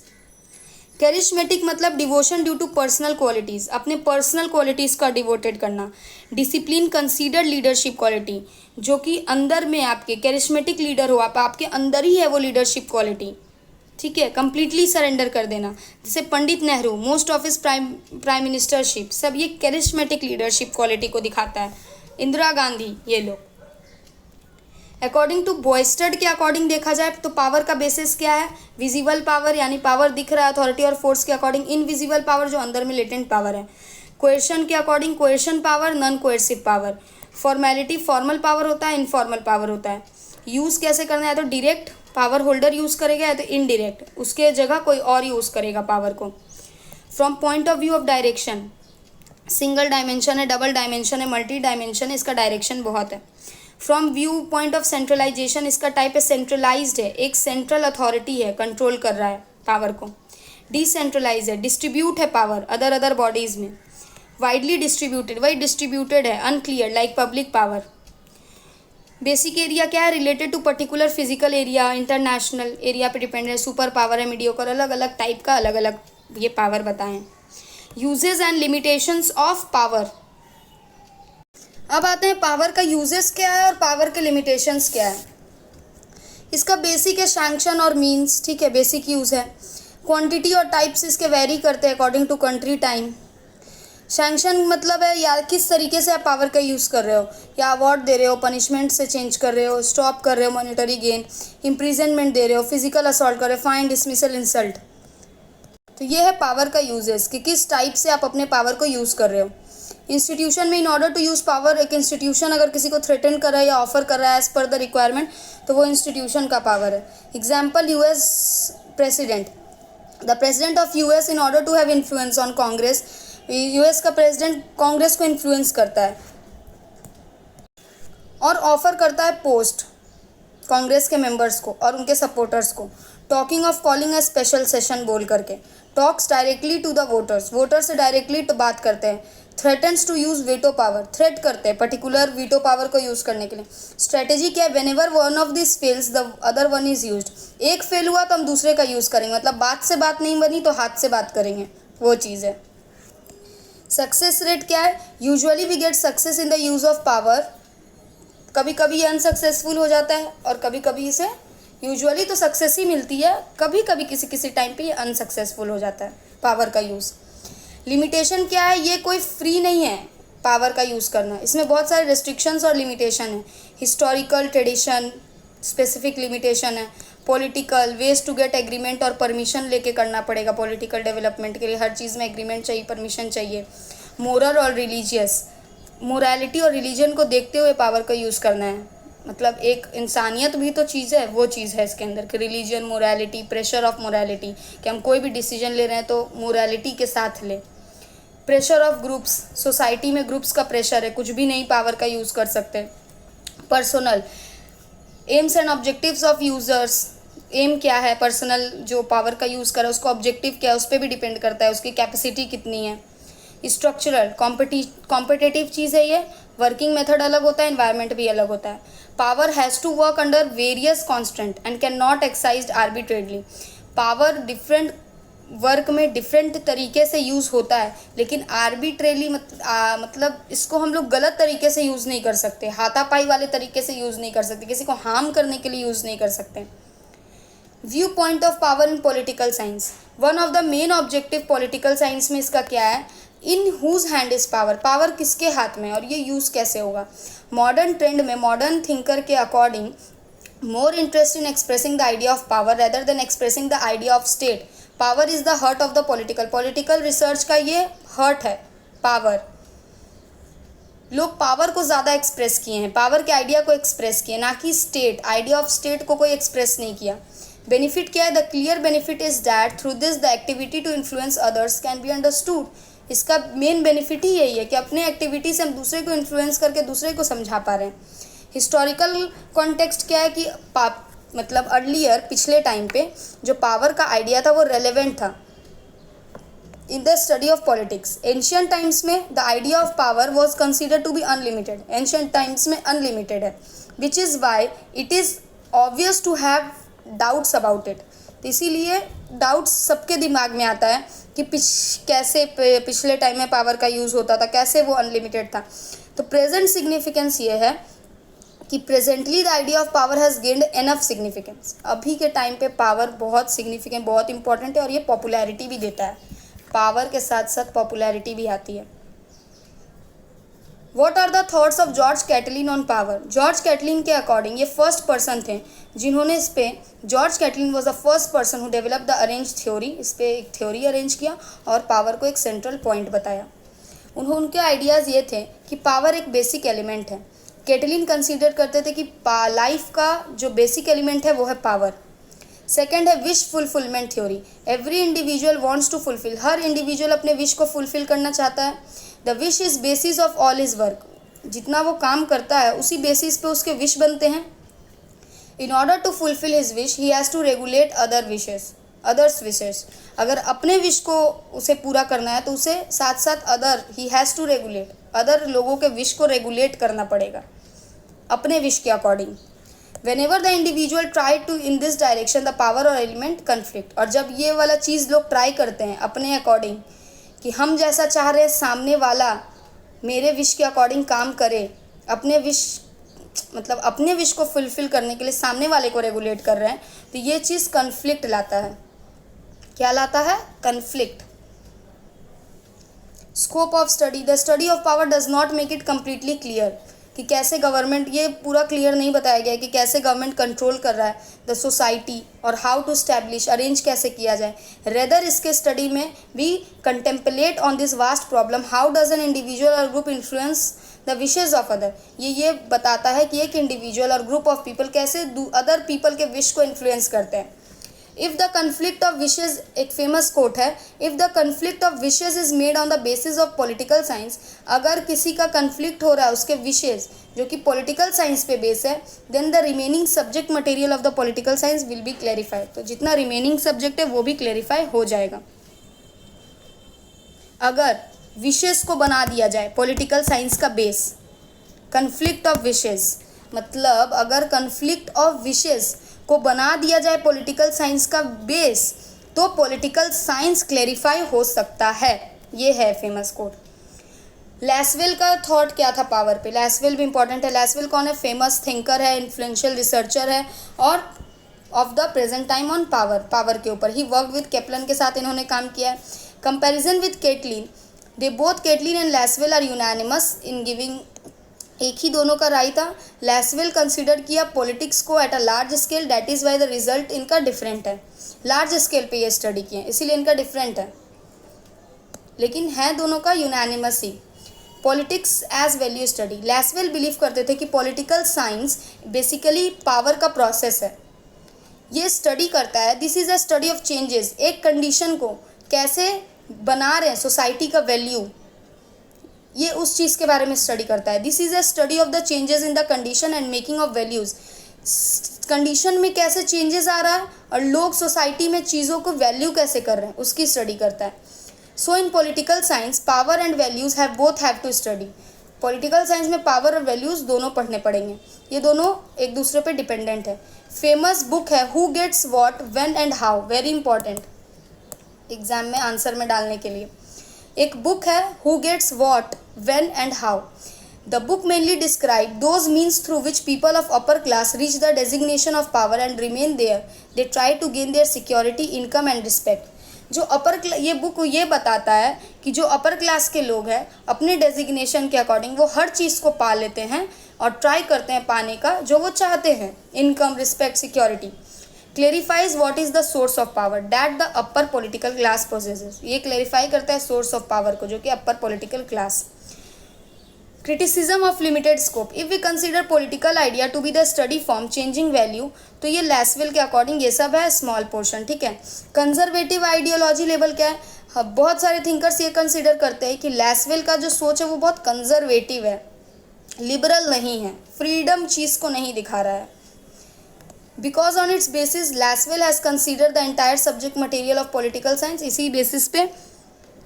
कैरिस्मेटिक मतलब devotion due to personal qualities, अपने पर्सनल क्वालिटीज़ का डिवोटेड करना। डिसिप्लिन कंसीडर्ड लीडरशिप क्वालिटी, जो कि अंदर में आपके कैरिस्मेटिक लीडर हो, आपके अंदर ही है वो लीडरशिप क्वालिटी, ठीक है। कंप्लीटली सरेंडर कर देना, जैसे Pandit Nehru, most of his prime ministership, सब ये कैरिस्मेटिक लीडरशिप क्वालिटी को दिखाता है। इंदिरा गांधी, ये लोग। अकॉर्डिंग टू बॉयस्टर्ड के अकॉर्डिंग देखा जाए तो पावर का बेसिस क्या है? विजिबल पावर, यानी पावर दिख रहा है अथॉरिटी और फोर्स के अकॉर्डिंग। इनविजिबल पावर, जो अंदर में लेटेंट पावर है। कोएर्शन के according coercion power, non coercive power. Formality, formal power होता है, इनफॉर्मल पावर होता है। यूज़ कैसे करना है? तो डायरेक्ट पावर होल्डर यूज़ करेगा, या तो इनडायरेक्ट, उसके जगह कोई और यूज़ करेगा पावर को। From point of view of direction, single dimension है, डबल डायमेंशन है, मल्टी डायमेंशन है, इसका डायरेक्शन बहुत है। From view point of centralisation, इसका टाइप है सेंट्रलाइज्ड है, एक सेंट्रल अथॉरिटी है, कंट्रोल कर रहा है पावर को। डिसेंट्रलाइज है, डिस्ट्रीब्यूट है पावर अदर बॉडीज़ में। वाइडली डिस्ट्रीब्यूटेड, वही डिस्ट्रीब्यूटेड है, unclear like public power. Basic area क्या है? Related to particular physical area, international area पे डिपेंड है। सुपर पावर है, मीडियोकर, अलग अलग टाइप का अलग अलग ये पावर बताएं। Uses and limitations of power. अब आते हैं पावर का यूजेस क्या है और पावर के लिमिटेशंस क्या है। इसका बेसिक है सैंक्शन और मीन्स, ठीक है, बेसिक यूज़ है। क्वांटिटी और टाइप्स इसके वेरी करते हैं according to country, time. Sanction मतलब है या किस तरीके से आप पावर का यूज़ कर रहे हो, या अवार्ड दे रहे हो, पनिशमेंट से चेंज कर रहे हो, स्टॉप कर रहे हो मॉनिटरी गेन, इम्प्रिजनमेंट दे रहे हो, फिजिकल असॉल्ट कर रहे हो, फाइन, डिसमिसल, इंसल्ट। तो ये है पावर का यूजेस कि किस टाइप से आप अपने पावर को यूज़ कर रहे हो। इंस्टीट्यूशन में in order to use power, एक इंस्टीट्यूशन अगर किसी को थ्रेटन कर रहा है या ऑफर कर रहा है एज पर द रिक्वायरमेंट, तो वो इंस्टीट्यूशन का पावर है। Example, US president, the president of US in order to have influence on Congress, US का प्रेसिडेंट कांग्रेस को इन्फ्लुएंस करता है और ऑफर करता है पोस्ट कांग्रेस के मेंबर्स को और उनके सपोर्टर्स को। Talking of calling a special session बोल करके, talks directly to the voters, voter से डायरेक्टली तो बात करते हैं। Threatens to use veto power, threat करते हैं पर्टिकुलर वीटो पावर को यूज़ करने के लिए। स्ट्रेटेजी क्या है? Whenever one of this fails the other one is used, एक फेल हुआ तो हम दूसरे का यूज़ करेंगे, मतलब बात से बात नहीं बनी तो हाथ से बात करेंगे, वो चीज़ है। सक्सेस रेट क्या है? Usually we get success in the use of power, कभी कभी ये अनसक्सेसफुल हो जाता है और कभी कभी इसे यूजुअली तो सक्सेस ही मिलती है, कभी कभी किसी टाइम पे ये अनसक्सेसफुल हो जाता है पावर का यूज़। लिमिटेशन क्या है? ये कोई फ्री नहीं है पावर का यूज़ करना, इसमें बहुत सारे रिस्ट्रिक्शंस और लिमिटेशन है। हिस्टोरिकल, ट्रेडिशन, स्पेसिफिक लिमिटेशन है। Political, ways to get agreement और परमिशन लेके करना पड़ेगा पॉलिटिकल डेवलपमेंट के लिए, हर चीज़ में एग्रीमेंट चाहिए, परमिशन चाहिए। मोरल और रिलीजियस, मोरालिटी और रिलीजन को देखते हुए पावर का यूज़ करना है, मतलब एक इंसानियत भी तो चीज़ है, वो चीज़ है इसके अंदर कि religion, morality, pressure of morality, कि हम कोई भी डिसीजन ले रहे हैं तो मोरालिटी के साथ लें। प्रेशर ऑफ ग्रुप्स, सोसाइटी में ग्रुप्स का प्रेशर है, कुछ भी नहीं पावर का यूज़ कर सकते। Personal aims and objectives of users, aim क्या है, पर्सनल जो पावर का यूज़ करे उसका ऑब्जेक्टिव क्या है उस पर भी डिपेंड करता है, उसकी कैपेसिटी कितनी है। स्ट्रक्चरल कॉम्पिटिटिव चीज़ है ये, वर्किंग मेथड अलग होता है, एनवायरनमेंट भी अलग होता है। Power has to work under various constant and can not exercised arbitrarily. Power different work में डिफरेंट तरीके से यूज़ होता है, लेकिन आर्बिट्रेली मतलब इसको हम लोग गलत तरीके से यूज़ नहीं कर सकते, हाथापाई वाले तरीके से यूज़ नहीं कर सकते, किसी को हार्म करने के लिए यूज़ नहीं कर सकते। View point of power in political science, one of the main objective political science में इसका क्या है, in whose hand is power, power किसके हाथ में और ये यूज़ कैसे होगा। मॉडर्न ट्रेंड में मॉडर्न थिंकर के according more interest in expressing the idea of power rather than expressing the idea of state. Power is the heart of the political research का ये हर्ट है पावर। लोग power को ज़्यादा express किए हैं, पावर के आइडिया को एक्सप्रेस किए, ना कि स्टेट, आइडिया ऑफ स्टेट को कोई एक्सप्रेस नहीं किया। बेनिफिट क्या है, the clear benefit is that through this the activity to influence others can be understood. इसका मेन बेनिफिट ही यही है कि अपने एक्टिविटी से हम दूसरे को इन्फ्लुएंस करके दूसरे को समझा पा रहे हैं। हिस्टोरिकल कॉन्टेक्स्ट क्या है कि मतलब अर्लियर पिछले टाइम पे जो पावर का आइडिया था वो रेलेवेंट था in the study of politics. Ancient times में the idea of power was consider to be unlimited, ancient times में अनलिमिटेड है, which is why it is obvious to have doubts about it. तो इसीलिए doubts सबके दिमाग में आता है कि कैसे पिछले टाइम में पावर का यूज़ होता था, कैसे वो अनलिमिटेड था। तो प्रेजेंट सिग्निफिकेंस ये है कि presently the idea of power has gained enough significance. अभी के टाइम पे पावर बहुत सिग्निफिकेंट, बहुत इंपॉर्टेंट है और ये पॉपुलैरिटी भी देता है, पावर के साथ साथ पॉपुलैरिटी भी आती है। What are the thoughts of George Catlin on power. George Catlin के अकॉर्डिंग ये फर्स्ट पर्सन थे जिन्होंने इस पे, George Catlin was the first person who develop the arrange theory, इस पे एक थ्योरी अरेंज किया और पावर को एक सेंट्रल पॉइंट बताया। उनके आइडियाज़ ये थे कि पावर एक बेसिक एलिमेंट है। कैटलिन कंसीडर करते थे कि लाइफ का जो बेसिक एलिमेंट है वो है पावर। सेकेंड है wish fulfilment theory, every individual wants to fulfil, हर इंडिविजुअल अपने विश को फुलफिल करना चाहता है। The wish is basis of all his work, जितना वो काम करता है उसी बेसिस पे उसके विश बनते हैं। In order to fulfil his wish he has to regulate others wishes, अगर अपने विश को उसे पूरा करना है तो उसे साथ साथ he has to regulate other लोगों के विश को रेगुलेट करना पड़ेगा अपने विश के according. Whenever the individual try to in this direction the power or element conflict, और जब ये वाला चीज़ लोग ट्राई करते हैं अपने अकॉर्डिंग कि हम जैसा चाह रहे हैं सामने वाला मेरे विश के अकॉर्डिंग काम करे, अपने विश को फुलफिल करने के लिए सामने वाले को रेगुलेट कर रहे हैं, तो ये चीज़ कन्फ्लिक्ट लाता है। क्या लाता है? Conflict. Scope of study, the study of power does not make it completely clear, कि कैसे गवर्नमेंट, ये पूरा क्लियर नहीं बताया गया है कि कैसे गवर्नमेंट कंट्रोल कर रहा है द सोसाइटी और हाउ टू स्टैब्लिश, अरेंज कैसे किया जाए। रेदर इसके स्टडी में भी contemplate on this vast problem, how does an individual और group influence the wishes of other. ये बताता है कि एक इंडिविजुअल और ग्रुप ऑफ पीपल कैसे अदर पीपल के विश को इन्फ्लुएंस करते हैं। If the conflict of wishes, एक फेमस कोट है, if the conflict of wishes is made on the basis of political science, अगर किसी का कन्फ्लिक्ट हो रहा है उसके विशेज़ जो कि पॉलिटिकल साइंस पे बेस है, then the remaining subject material of the political science will be clarified, तो जितना रिमेनिंग सब्जेक्ट है वो भी क्लैरिफाई हो जाएगा। अगर विशेज़ को बना दिया जाए पॉलिटिकल साइंस का बेस, कन्फ्लिक्ट ऑफ विशेज़ मतलब अगर कन्फ्लिक्ट ऑफ विशेज़ को बना दिया जाए पॉलिटिकल साइंस का बेस, तो पॉलिटिकल साइंस क्लैरिफाई हो सकता है। ये है फेमस कोट। लैसवेल का थॉट क्या था पावर पे? लैसवेल भी इंपॉर्टेंट है। लैसवेल कौन है? फेमस थिंकर है, इन्फ्लुएंशियल रिसर्चर है और of the present time on power के ऊपर ही वर्क विद केपलन के साथ इन्होंने काम किया है। Comparison with Catlin, they both Catlin and Lasswell are unanimous in giving, एक ही दोनों का राय था। लैसवेल कंसिडर किया पॉलिटिक्स को at a large scale, that is why the result इनका डिफरेंट है। लार्ज स्केल पे ये स्टडी किए इसीलिए इनका डिफरेंट है, लेकिन है दोनों का यूनानिमस ही। Politics as value study, Lasswell believe करते थे कि पॉलिटिकल साइंस बेसिकली पावर का प्रोसेस है, ये स्टडी करता है। This is a study of changes, एक कंडीशन को कैसे बना रहे हैं सोसाइटी का वैल्यू, ये उस चीज़ के बारे में स्टडी करता है। This is a study of the changes in the condition and making of values. Condition में कैसे चेंजेस आ रहा है और लोग सोसाइटी में चीज़ों को वैल्यू कैसे कर रहे हैं, उसकी स्टडी करता है। So in political science power and values have to study. Political science में पावर और वैल्यूज़ दोनों पढ़ने पड़ेंगे, ये दोनों एक दूसरे पे डिपेंडेंट है। फेमस बुक है who gets what when and how, very important exam में आंसर में डालने के लिए। एक बुक है who gets what when and how. The book mainly describe those means through which people of upper class reach the designation of power and remain there. They try to gain their security, income and respect. जो ये book ये बताता है कि जो upper class के लोग हैं अपने डेजिग्नेशन के अकॉर्डिंग वो हर चीज़ को पा लेते हैं और ट्राई करते हैं पाने का जो वो चाहते हैं, income, respect, security. Clarifies what is the source of power that the upper political class possesses. ये क्लेरिफाई करता है सोर्स ऑफ पावर को, जो कि upper political class. Criticism of limited scope. If we consider political idea to be the study form changing value, तो ये लैसवेल के according ये सब है स्मॉल पोर्शन, ठीक है। कंजर्वेटिव आइडियोलॉजी लेवल क्या है? बहुत सारे थिंकर्स ये कंसिडर करते हैं कि लैसवेल का जो सोच है वो बहुत कंजर्वेटिव है, लिबरल नहीं है, फ्रीडम चीज़ को नहीं दिखा रहा है। Because on its basis Lasswell has consider the entire subject material of political science. इसी बेसिस पे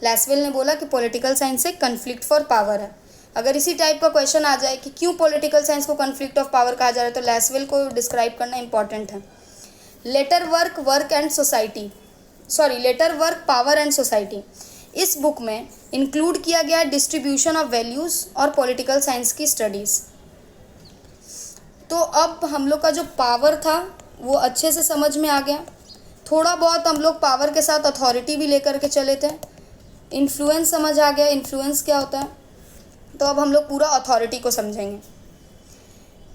लैसवेल ने बोला कि पॉलिटिकल साइंस से कन्फ्लिक्ट फॉर पावर है। अगर इसी टाइप का क्वेश्चन आ जाए कि क्यों पॉलिटिकल साइंस को कन्फ्लिक्ट ऑफ पावर कहा जा रहा है, तो लैसवेल को डिस्क्राइब करना इंपॉर्टेंट है। Later work power and society. इस बुक में इंक्लूड किया गया डिस्ट्रीब्यूशन ऑफ वैल्यूज़ और पॉलिटिकल साइंस की स्टडीज़। तो अब हम लोग का जो पावर था वो अच्छे से समझ में आ गया। थोड़ा बहुत हम लोग पावर के साथ अथॉरिटी भी लेकर के चले थे। इन्फ्लुएंस समझ आ गया, इन्फ्लुएंस क्या होता है। तो अब हम लोग पूरा अथॉरिटी को समझेंगे।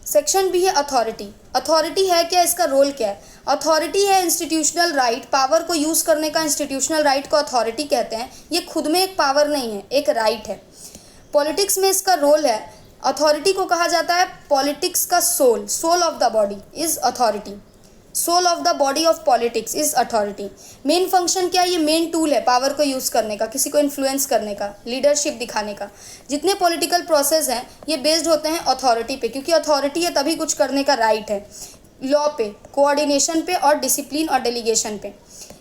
सेक्शन बी है अथॉरिटी। अथॉरिटी है क्या, इसका रोल क्या है? अथॉरिटी है इंस्टीट्यूशनल राइट, पावर को यूज़ करने का इंस्टीट्यूशनल राइट को अथॉरिटी कहते हैं। ये खुद में एक पावर नहीं है, एक राइट है। पॉलिटिक्स में इसका रोल है, अथॉरिटी को कहा जाता है पॉलिटिक्स का soul of the body is authority. Soul of the body of politics is authority. Main function क्या है? ये मेन टूल है पावर को यूज़ करने का, किसी को इन्फ्लुएंस करने का, लीडरशिप दिखाने का। जितने पॉलिटिकल प्रोसेस हैं ये बेस्ड होते हैं अथॉरिटी पे, क्योंकि अथॉरिटी है तभी कुछ करने का राइट है। लॉ पे, कोऑर्डिनेशन पे और डिसिप्लिन और डेलीगेशन पे।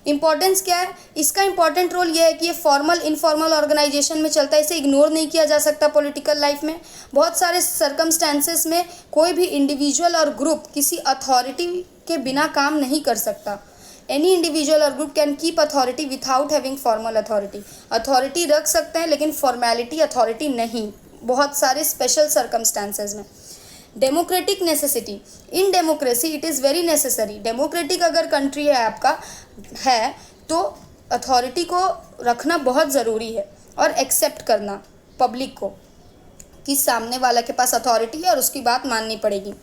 इंपॉर्टेंस क्या है इसका? इंपॉर्टेंट रोल ये है कि ये फॉर्मल इनफॉर्मल ऑर्गेनाइजेशन में चलता है, इसे इग्नोर नहीं किया जा सकता पॉलिटिकल लाइफ में। बहुत सारे सर्कमस्टेंसेस में कोई भी इंडिविजुअल और ग्रुप किसी अथॉरिटी के बिना काम नहीं कर सकता। एनी इंडिविजुअल और group can keep authority without having formal authority. Authority रख सकते हैं लेकिन फॉर्मेलिटी अथॉरिटी नहीं, बहुत सारे स्पेशल सर्कमस्टेंसेज में। Democratic necessity. In democracy it is very necessary. Democratic अगर कंट्री है आपका है तो अथॉरिटी को रखना बहुत ज़रूरी है और एक्सेप्ट करना पब्लिक को कि सामने वाला के पास अथॉरिटी है और उसकी बात माननी पड़ेगी।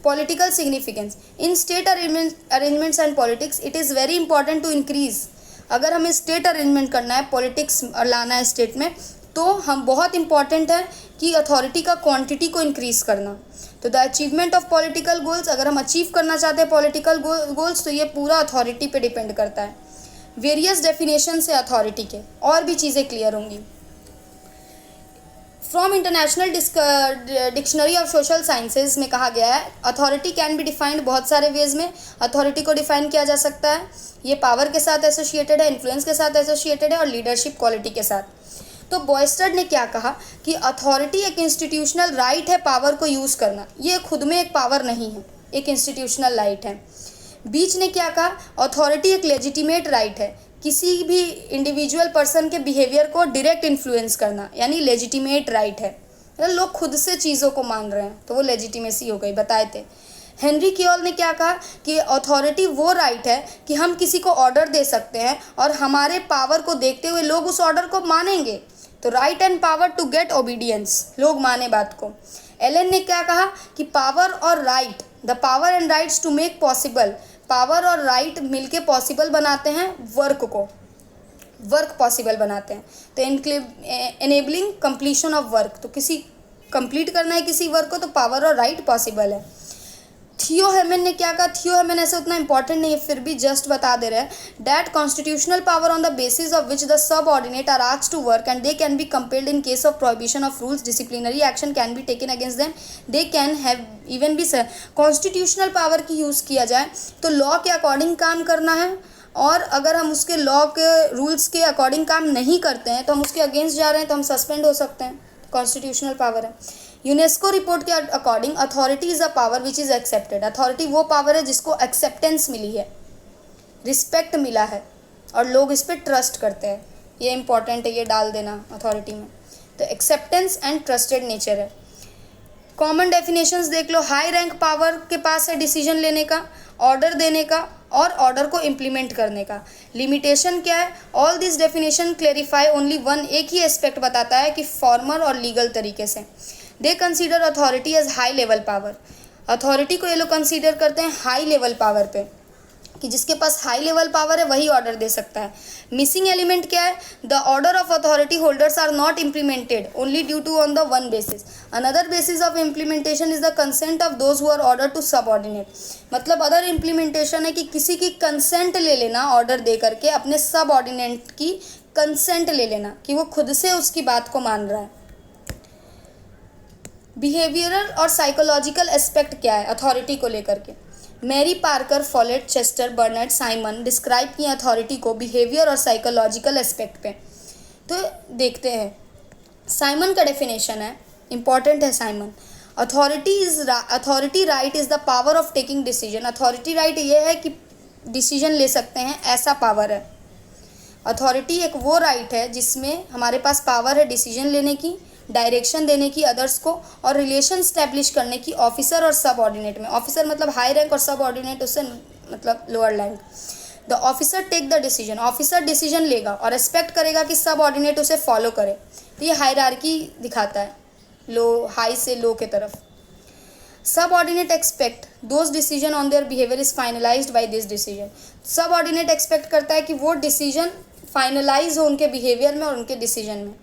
Political significance. In state arrangements and politics it is very important to increase. अगर हमें स्टेट अरेंजमेंट करना है, पॉलिटिक्स लाना है स्टेट में, तो हम बहुत इंपॉर्टेंट है कि अथॉरिटी का क्वांटिटी को इंक्रीज़ करना। तो the achievement of political goals, अगर हम अचीव करना चाहते हैं पॉलिटिकल गोल्स तो ये पूरा अथॉरिटी पे डिपेंड करता है। वेरियस डेफिनेशन से अथॉरिटी के और भी चीज़ें क्लियर होंगी। From international dictionary of social sciences में कहा गया है अथॉरिटी कैन बी डिफाइंड बहुत सारे वेज में अथॉरिटी को डिफाइन किया जा सकता है। ये पावर के साथ एसोसिएटेड है, इन्फ्लुएंस के साथ एसोसिएटेड है और लीडरशिप क्वालिटी के साथ। तो बॉयस्टर्ड ने क्या कहा कि अथॉरिटी एक इंस्टीट्यूशनल राइट है पावर को यूज़ करना, ये खुद में एक पावर नहीं है, एक इंस्टीट्यूशनल राइट है। बीच ने क्या कहा? अथॉरिटी एक लेजिटिमेट राइट है, किसी भी इंडिविजुअल पर्सन के बिहेवियर को डायरेक्ट इन्फ्लुएंस करना, यानी लेजिटिमेट राइट है। मतलब लोग खुद से चीज़ों को मान रहे हैं तो वो लेजिटिमेसी हो गई, बताए थे। हेनरी क्योल ने क्या कहा कि अथॉरिटी वो राइट है कि हम किसी को ऑर्डर दे सकते हैं और हमारे पावर को देखते हुए लोग उस ऑर्डर को मानेंगे। तो right and power to get obedience, लोग माने बात को। एलन ने क्या कहा कि पावर और right, the power and rights to make possible, power और राइट मिलके पॉसिबल बनाते हैं वर्क पॉसिबल बनाते हैं। तो एनेबलिंग कंप्लीशन ऑफ वर्क, तो किसी कंप्लीट करना है किसी वर्क को तो पावर और राइट पॉसिबल है। थियो हेमन ने क्या कहा, थियो हेमन ऐसे उतना इंपॉर्टेंट नहीं है, फिर भी जस्ट बता दे रहे हैं, that constitutional power on the basis of which the subordinate are asked to work and they can be compelled in case of prohibition of rules, disciplinary action can be taken against them, they can have even be sir. Constitutional power की use किया जाए तो law के according काम करना है, और अगर हम उसके लॉ के रूल्स के अकॉर्डिंग काम नहीं करते हैं तो हम उसके अगेंस्ट जा रहे हैं तो हम सस्पेंड हो सकते हैं, कॉन्स्टिट्यूशनल पावर है। यूनेस्को रिपोर्ट के according authority is a power which is accepted, authority वो पावर है जिसको एक्सेप्टेंस मिली है, रिस्पेक्ट मिला है और लोग इस पर ट्रस्ट करते हैं। ये इंपॉर्टेंट है, ये डाल देना अथॉरिटी में। तो एक्सेप्टेंस एंड ट्रस्टेड नेचर है। कॉमन डेफिनेशंस देख लो, हाई रैंक पावर के पास है डिसीजन लेने का, ऑर्डर देने का और ऑर्डर को इम्प्लीमेंट करने का। लिमिटेशन क्या है, all this definition clarify only one, एक ही एस्पेक्ट बताता है कि फॉर्मल और लीगल तरीके से। They consider authority as high level power, authority को ये लोग कंसीडर करते हैं हाई लेवल पावर पे, कि जिसके पास हाई लेवल पावर है वही ऑर्डर दे सकता है। मिसिंग एलिमेंट क्या है, the order of authority holders are not implemented only due to on the one basis, another basis of implementation is the consent of those who are order to subordinate. मतलब other implementation है कि किसी की consent ले लेना, order दे करके अपने subordinate की कंसेंट ले लेना कि वो खुद से उसकी बात को मान रहा है। बिहेवियरल और साइकोलॉजिकल एस्पेक्ट क्या है अथॉरिटी को लेकर के, Mary Parker, Follett, Chester, Barnard, Simon describe किए अथॉरिटी को बिहेवियर और साइकोलॉजिकल एस्पेक्ट पे। तो देखते हैं, साइमन का डेफिनेशन है, इंपॉर्टेंट है Simon. Authority right is the power of taking decision, authority right ये है कि डिसीजन ले सकते हैं, ऐसा पावर है। अथॉरिटी एक वो राइट है जिसमें हमारे पास पावर है डिसीजन लेने की, डायरेक्शन देने की अदर्स को, और रिलेशन स्टैब्लिश करने की ऑफिसर और सब ऑर्डिनेट में। ऑफिसर मतलब हाई रैंक और सब ऑर्डिनेट उससे मतलब lower rank. The officer take the decision, officer decision लेगा और एक्सपेक्ट करेगा कि सब ऑर्डिनेट उसे फॉलो करे। तो ये हायरार्की दिखाता है, लो हाई से लो के तरफ। Subordinate expect those decision on their behaviour is finalised by this decision, subordinate expect करता है कि वो डिसीजन फाइनलाइज हो उनके बिहेवियर में और उनके डिसीजन में।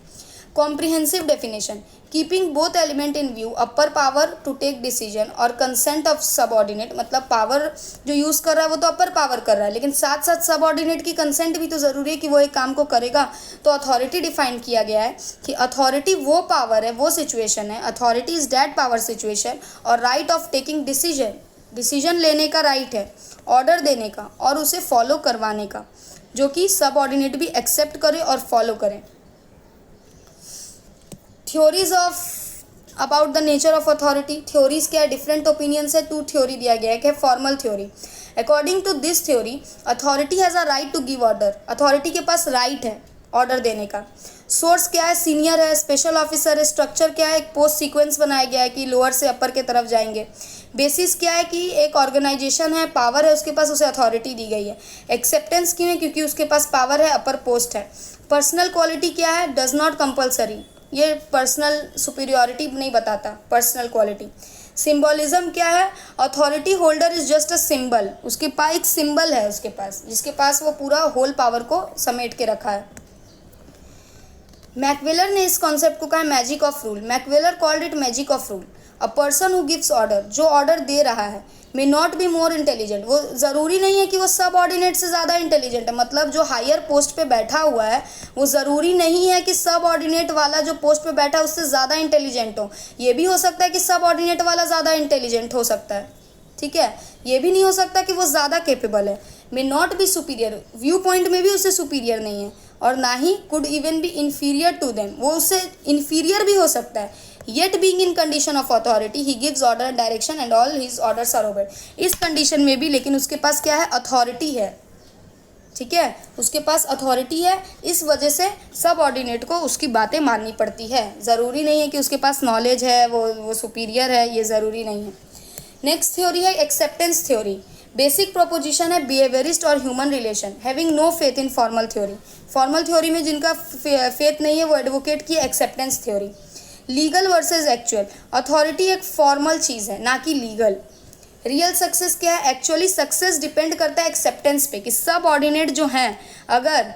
Comprehensive definition, keeping both element in view, upper power to take decision और कंसेंट ऑफ सबऑर्डिनेट, मतलब पावर जो यूज़ कर रहा है वो तो अपर पावर कर रहा है, लेकिन साथ साथ सबऑर्डिनेट की कंसेंट भी तो ज़रूरी है कि वो एक काम को करेगा। तो अथॉरिटी डिफाइन किया गया है कि अथॉरिटी वो पावर है, वो सिचुएशन है, authority is that power situation, और right of taking decision, decision लेने का राइट है, ऑर्डर देने का और उसे फॉलो करवाने का, जो कि सबऑर्डिनेट भी एक्सेप्ट करे और फॉलो करें। Theories of about the nature of authority, theories क्या है, डिफरेंट ओपिनियंस है, 2 थ्योरी दिया गया है। कि formal theory, according to this theory authority has a right to give order, authority के पास राइट है ऑर्डर देने का। सोर्स क्या है, सीनियर है, स्पेशल ऑफिसर है। स्ट्रक्चर क्या है, एक पोस्ट सीक्वेंस बनाया गया है कि लोअर से अपर के तरफ जाएंगे। बेसिस क्या है कि एक ऑर्गेनाइजेशन है, पावर है उसके पास, उसे अथॉरिटी दी गई है। एक्सेप्टेंस क्यों है, क्योंकि उसके पास पावर है, अपर पोस्ट है। पर्सनल क्वालिटी क्या है, डज नॉट कंपल्सरी, ये पर्सनल सुपीरियॉरिटी नहीं बताता, पर्सनल क्वालिटी। सिंबॉलिज्म क्या है, authority holder is just a symbol, उसके पास एक सिंबल है उसके पास, जिसके पास वो पूरा होल पावर को समेट के रखा है। मैकवेलर ने इस कॉन्सेप्ट को कहा magic of rule, MacIver called it magic of rule. A person who gives order, जो ऑर्डर दे रहा है, may not be more intelligent, वो ज़रूरी नहीं है कि वो सब ऑर्डिनेट से ज़्यादा इंटेलिजेंट है, मतलब जो हायर पोस्ट पे बैठा हुआ है वो ज़रूरी नहीं है कि सब ऑर्डिनेट वाला जो पोस्ट पे बैठा है उससे ज़्यादा इंटेलिजेंट हो। ये भी हो सकता है कि सब ऑर्डिनेट वाला ज़्यादा इंटेलिजेंट हो सकता है, ठीक है, ये भी नहीं हो सकता कि वो ज़्यादा कैपेबल है। May not be superior, view point में भी उससे सुपीरियर नहीं है, और ना ही could even be inferior to them, वो उससे इन्फीरियर भी हो सकता है। Yet being in condition of authority he gives order and direction and all his orders are obeyed, इस कंडीशन में भी लेकिन उसके पास क्या है, अथॉरिटी है, ठीक है, उसके पास अथॉरिटी है, इस वजह से सब ऑर्डिनेट को उसकी बातें माननी पड़ती है। ज़रूरी नहीं है कि उसके पास नॉलेज है, वो सुपीरियर है, ये ज़रूरी नहीं है। नेक्स्ट थ्योरी है एक्सेप्टेंस थ्योरी। बेसिक प्रोपोजिशन है बिहेवियरिस्ट और human relation, having no faith in formal theory. Formal theory में जिनका फेथ नहीं है वो एडवोकेट की acceptance theory. Legal versus actual, authority एक फॉर्मल चीज़ है ना कि लीगल। रियल सक्सेस क्या है, एक्चुअली सक्सेस डिपेंड करता है एक्सेप्टेंस पे, कि सब ऑर्डिनेट जो हैं अगर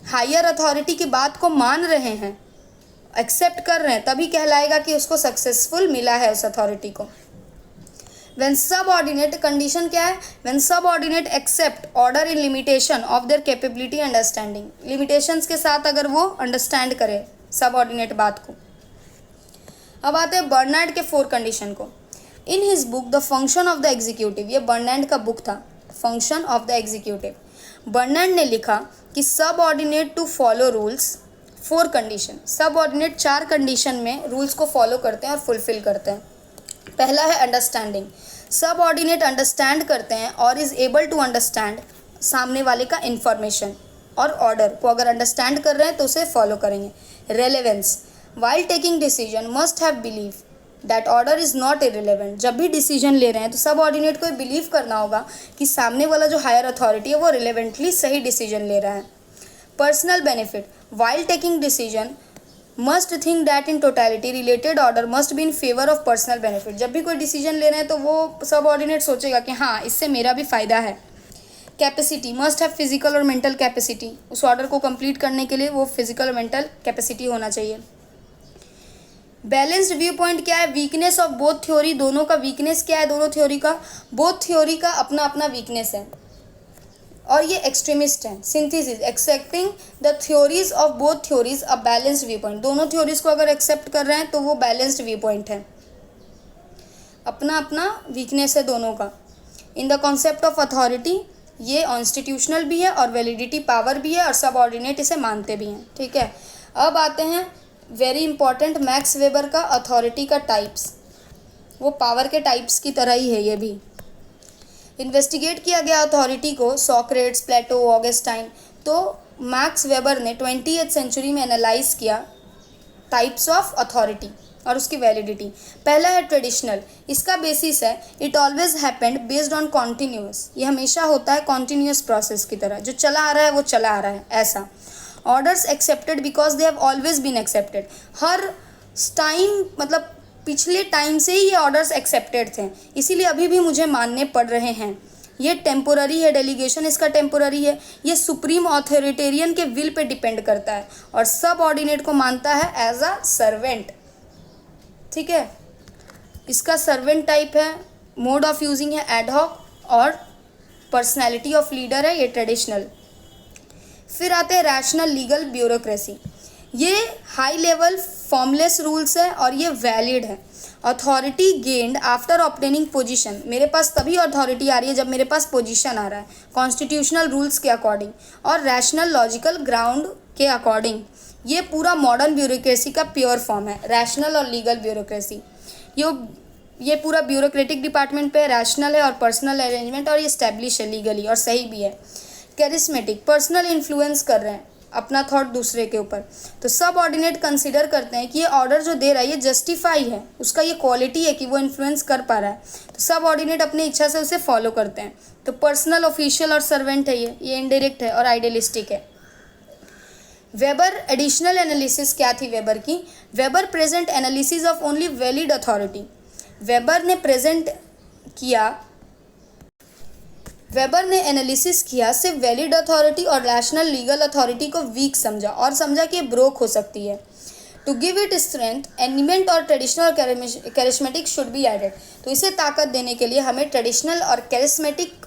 हायर अथॉरिटी की बात को मान रहे हैं, एक्सेप्ट कर रहे हैं, तभी कहलाएगा कि उसको सक्सेसफुल मिला है उस अथॉरिटी को। व्हेन सबऑर्डिनेट, कंडीशन क्या है, when subordinate accept order in limitation of their capability understanding, limitations के साथ अगर वो अंडरस्टैंड करे सबऑर्डिनेट बात को। अब आते हैं बर्नार्ड के 4 कंडीशन को। In his book the function of the executive, ये बर्नार्ड का बुक था, function of the executive, Barnard ने लिखा कि subordinate to follow rules 4 condition, subordinate 4 condition में रूल्स को फॉलो करते हैं और फुलफिल करते हैं। पहला है अंडरस्टैंडिंग, सबऑर्डिनेट अंडरस्टैंड करते हैं और इज़ एबल टू अंडरस्टैंड सामने वाले का इन्फॉर्मेशन और ऑर्डर को अगर अंडरस्टैंड कर रहे हैं तो उसे फॉलो करेंगे। Relevance, while taking decision must have believe that order is not irrelevant, जब भी डिसीजन ले रहे हैं तो सबऑर्डिनेट को बिलीव करना होगा कि सामने वाला जो हायर अथॉरिटी है वो रिलेवेंटली सही डिसीजन ले रहा है। Personal benefit, while taking decision must think that in totality related order must be in favour of personal benefit, जब भी कोई डिसीजन ले रहे हैं तो वो सबऑर्डिनेट सोचेगा कि हाँ इससे मेरा भी फ़ायदा है। कैपेसिटी, मस्ट हैव फिजिकल और मेंटल कैपेसिटी, उस ऑर्डर को कंप्लीट करने के लिए वो फिजिकल और मेंटल कैपेसिटी होना चाहिए। बैलेंस्ड व्यू पॉइंट क्या है, वीकनेस ऑफ बोथ थ्योरी, दोनों का वीकनेस क्या है, दोनों थ्योरी का, बोथ थ्योरी का अपना अपना वीकनेस है और ये एक्सट्रीमिस्ट हैं। Synthesis, accepting the theories of both theories a balanced view point, दोनों थ्योरीज को अगर एक्सेप्ट कर रहे हैं तो वो बैलेंस्ड व्यू पॉइंट है, अपना अपना वीकनेस है दोनों का। In the concept of authority, ये कॉन्स्टिट्यूशनल भी है और वैलिडिटी पावर भी है और सबऑर्डिनेट इसे मानते भी हैं, ठीक है। अब आते हैं वेरी इंपॉर्टेंट मैक्स वेबर का अथॉरिटी का टाइप्स, वो पावर के टाइप्स की तरह ही है ये भी। इन्वेस्टिगेट किया गया अथॉरिटी को सॉक्रेट्स, प्लेटो, ऑगस्टाइन, तो मैक्स वेबर ने 20th सेंचुरी में एनालाइज किया टाइप्स ऑफ अथॉरिटी और उसकी वैलिडिटी। पहला है ट्रेडिशनल, इसका बेसिस है it always happened based on continuous, ये हमेशा होता है कॉन्टिन्यूस प्रोसेस की तरह, जो चला आ रहा है वो चला आ रहा है ऐसा। Orders accepted because they have always been accepted, हर टाइम मतलब पिछले टाइम से ही ये ऑर्डर्स एक्सेप्टेड थे इसीलिए अभी भी मुझे मानने पड़ रहे हैं। ये टेम्पोररी है, डेलीगेशन इसका टेम्पोररी है, ये सुप्रीम ऑथोरिटेरियन के विल पे डिपेंड करता है और सब ऑर्डिनेट को मानता है एज अ सर्वेंट, ठीक है। इसका सर्वेंट टाइप है, मोड ऑफ यूजिंग है एडहॉक और पर्सनैलिटी ऑफ लीडर है ये ट्रेडिशनल। फिर आते हैं रैशनल लीगल ब्यूरोक्रेसी, ये हाई लेवल फॉर्मलेस रूल्स है और ये वैलिड है। Authority gained after obtaining position, मेरे पास तभी अथॉरिटी आ रही है जब मेरे पास पोजीशन आ रहा है कॉन्स्टिट्यूशनल रूल्स के अकॉर्डिंग और रैशनल लॉजिकल ग्राउंड के अकॉर्डिंग। ये पूरा मॉडर्न ब्यूरोक्रेसी का प्योर फॉर्म है, रैशनल और लीगल ब्यूरोक्रेसी। ये पूरा ब्यूरोक्रेटिक डिपार्टमेंट पे रैशनल है और पर्सनल अरेंजमेंट और ये स्टैब्लिश है लीगली और सही भी है। कैरिस्मेटिक, पर्सनल इन्फ्लुएंस कर रहे हैं अपना थॉट दूसरे के ऊपर, तो सब ऑर्डिनेट कंसिडर करते हैं कि ये ऑर्डर जो दे रहा है ये जस्टिफाई है, उसका ये क्वालिटी है कि वो इन्फ्लुएंस कर पा रहा है, तो सब ऑर्डिनेट अपनी इच्छा से उसे फॉलो करते हैं। तो पर्सनल, ऑफिशियल और सर्वेंट है ये इनडायरेक्ट है और आइडियलिस्टिक है। वेबर एडिशनल एनालिसिस क्या थी वेबर की, weber present analysis of only valid authority, weber ने एनालिसिस किया सिर्फ वैलिड अथॉरिटी और रैशनल लीगल अथॉरिटी को वीक समझा और समझा कि ये ब्रोक हो सकती है। टू गिव इट स्ट्रेंथ, एनिमेंट और ट्रेडिशनल और कैरिस्मेटिक शुड बी एडेड, तो इसे ताकत देने के लिए हमें ट्रेडिशनल और कैरिस्मेटिक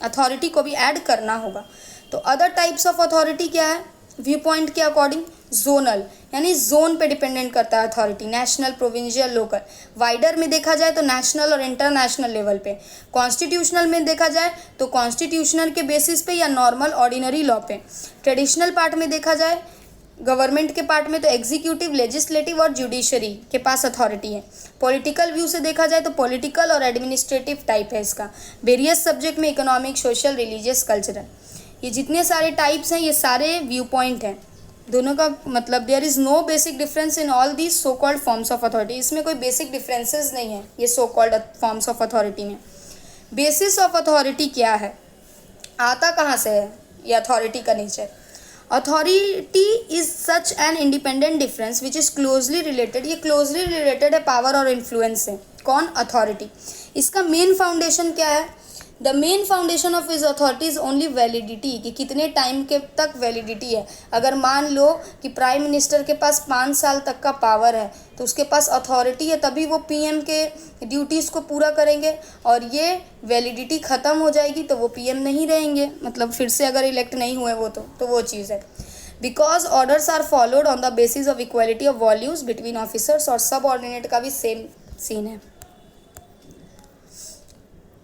अथॉरिटी को भी ऐड करना होगा। तो अदर टाइप्स ऑफ अथॉरिटी क्या है व्यू पॉइंट के अकॉर्डिंग, जोनल यानी जोन पे डिपेंडेंट करता है authority, national, provincial, local. Wider में देखा जाए तो नेशनल और इंटरनेशनल लेवल पे। कॉन्स्टिट्यूशनल में देखा जाए तो कॉन्स्टिट्यूशनल के बेसिस पे या नॉर्मल ऑर्डिनरी लॉ पे। ट्रेडिशनल पार्ट में देखा जाए गवर्नमेंट के पार्ट में तो एग्जीक्यूटिव, लेजिस्लेटिव और जुडिशरी के पास अथॉरिटी है। पॉलिटिकल व्यू से देखा जाए तो पॉलिटिकल और एडमिनिस्ट्रेटिव टाइप है इसका। वेरियस सब्जेक्ट में इकोनॉमिक, सोशल, रिलीजियस, कल्चरल, ये जितने सारे टाइप्स हैं ये सारे व्यू पॉइंट हैं दोनों का। मतलब there is no basic difference in all these so called forms of authority, इसमें कोई बेसिक डिफरेंसेस नहीं है ये so called forms of authority में। बेसिस ऑफ अथॉरिटी क्या है, आता कहाँ से है ये अथॉरिटी का nature. Authority is such an independent difference which is closely related, ये क्लोजली रिलेटेड है पावर और इन्फ्लुएंस से। कौन, अथॉरिटी। इसका मेन फाउंडेशन क्या है, the main foundation of his authority is only validity, कि कितने टाइम के तक वैलिडिटी है। अगर मान लो कि प्राइम मिनिस्टर के पास 5 साल तक का पावर है तो उसके पास अथॉरिटी है, तभी वो पीएम के ड्यूटीज़ को पूरा करेंगे, और ये वैलिडिटी ख़त्म हो जाएगी तो वो पीएम नहीं रहेंगे, मतलब फिर से अगर इलेक्ट नहीं हुए वो तो वो चीज़ है। Because orders are followed on the basis of equality of values between officers, और सब ऑर्डिनेट का भी सेम सीन है।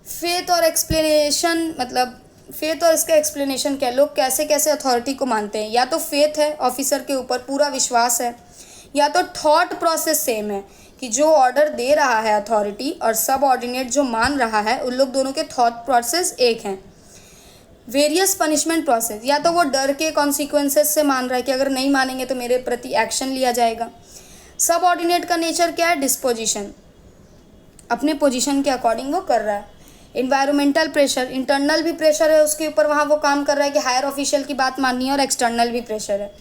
फेथ और एक्सप्लेनेशन, मतलब फेथ और इसका एक्सप्लेनेशन क्या, लोग कैसे कैसे अथॉरिटी को मानते हैं। या तो फेथ है, ऑफिसर के ऊपर पूरा विश्वास है, या तो थॉट प्रोसेस सेम है कि जो ऑर्डर दे रहा है अथॉरिटी और सब ऑर्डिनेट जो मान रहा है उन लोग दोनों के थॉट प्रोसेस एक हैं। वेरियस पनिशमेंट प्रोसेस, या तो वो डर के कॉन्सिक्वेंसेस से मान रहा है कि अगर नहीं मानेंगे तो मेरे प्रति एक्शन लिया जाएगा। सब ऑर्डिनेट का नेचर क्या है, डिस्पोजिशन, अपने पोजीशन के अकॉर्डिंग वो कर रहा है। इन्वायरमेंटल प्रेशर, इंटरनल भी प्रेशर है उसके ऊपर, वहाँ वो काम कर रहा है कि हायर ऑफिशियल की बात माननी है, और एक्सटर्नल भी प्रेशर है।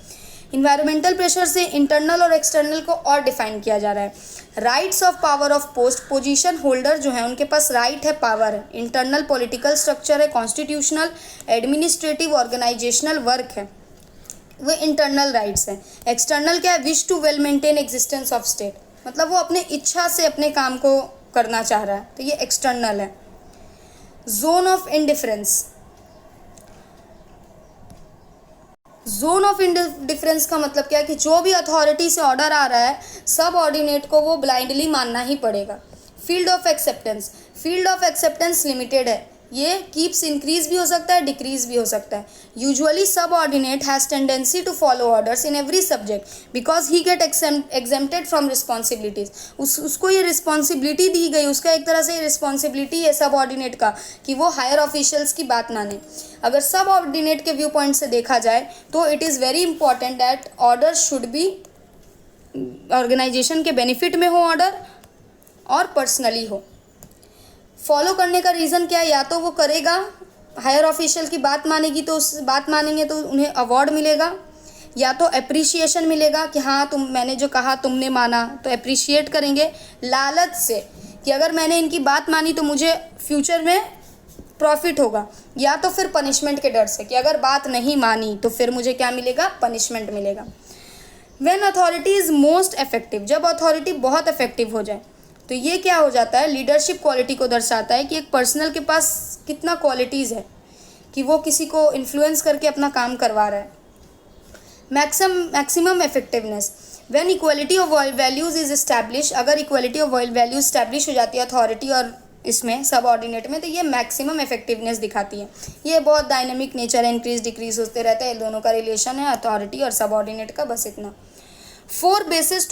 इन्वायरमेंटल प्रेशर से इंटरनल और एक्सटर्नल को और डिफाइन किया जा रहा है। Rights of power of post, position holder जो है उनके पास राइट है, पावर है। इंटरनल पॉलिटिकल स्ट्रक्चर है, कॉन्स्टिट्यूशनल, एडमिनिस्ट्रेटिव, ऑर्गेनाइजेशनल वर्क है, वो इंटरनल राइट्स हैं। एक्सटर्नल क्या है, wish to well maintain existence of state, मतलब वो अपने इच्छा से अपने काम को करना चाह रहा है, तो ये एक्सटर्नल है। Zone of indifference, zone of indifference का मतलब क्या है कि जो भी अथॉरिटी से ऑर्डर आ रहा है सब ऑर्डिनेट को वो ब्लाइंडली मानना ही पड़ेगा। Field of acceptance, field of acceptance limited है, ये कीप्स इंक्रीज भी हो सकता है, डिक्रीज भी हो सकता है। Usually subordinate has tendency to follow orders in every subject because he get exempted from responsibilities, उसको ये रिस्पॉन्सिबिलिटी दी गई, उसका एक तरह से रिस्पॉन्सिबिलिटी है सब ऑर्डिनेट का कि वो हायर ऑफिशियल्स की बात माने। अगर सब ऑर्डिनेट के व्यू पॉइंट से देखा जाए तो it is very important that order should be organisation के बेनिफिट में हो ऑर्डर, और पर्सनली हो। फॉलो करने का रीज़न क्या है, या तो वो करेगा, हायर ऑफिशियल की बात मानेगी तो उस बात मानेंगे तो उन्हें अवार्ड मिलेगा, या तो अप्रिशिएशन मिलेगा कि हाँ मैंने जो कहा तुमने माना, तो अप्रिशिएट करेंगे लालच से कि अगर मैंने इनकी बात मानी तो मुझे फ्यूचर में प्रॉफिट होगा, या तो फिर पनिशमेंट के डर से कि अगर बात नहीं मानी तो फिर मुझे क्या मिलेगा, पनिशमेंट मिलेगा। When authority is most effective, जब अथॉरिटी बहुत इफेक्टिव हो जाए तो ये क्या हो जाता है, लीडरशिप क्वालिटी को दर्शाता है कि एक पर्सनल के पास कितना क्वालिटीज़ है कि वो किसी को इन्फ्लुएंस करके अपना काम करवा रहा है। Maximum effectiveness, when equality of values is establish, अगर इक्वालिटी ऑफ वैल्यूज इस्टेब्लिश हो जाती है अथॉरिटी और इसमें सब ऑर्डिनेट में, तो ये मैक्सिमम इफेक्टिवनेस दिखाती है। ये बहुत डायनेमिक नेचर है, इंक्रीज डिक्रीज होते रहता है, इन दोनों का रिलेशन है अथॉरिटी और सब ऑर्डिनेट का, बस इतना। 4 basis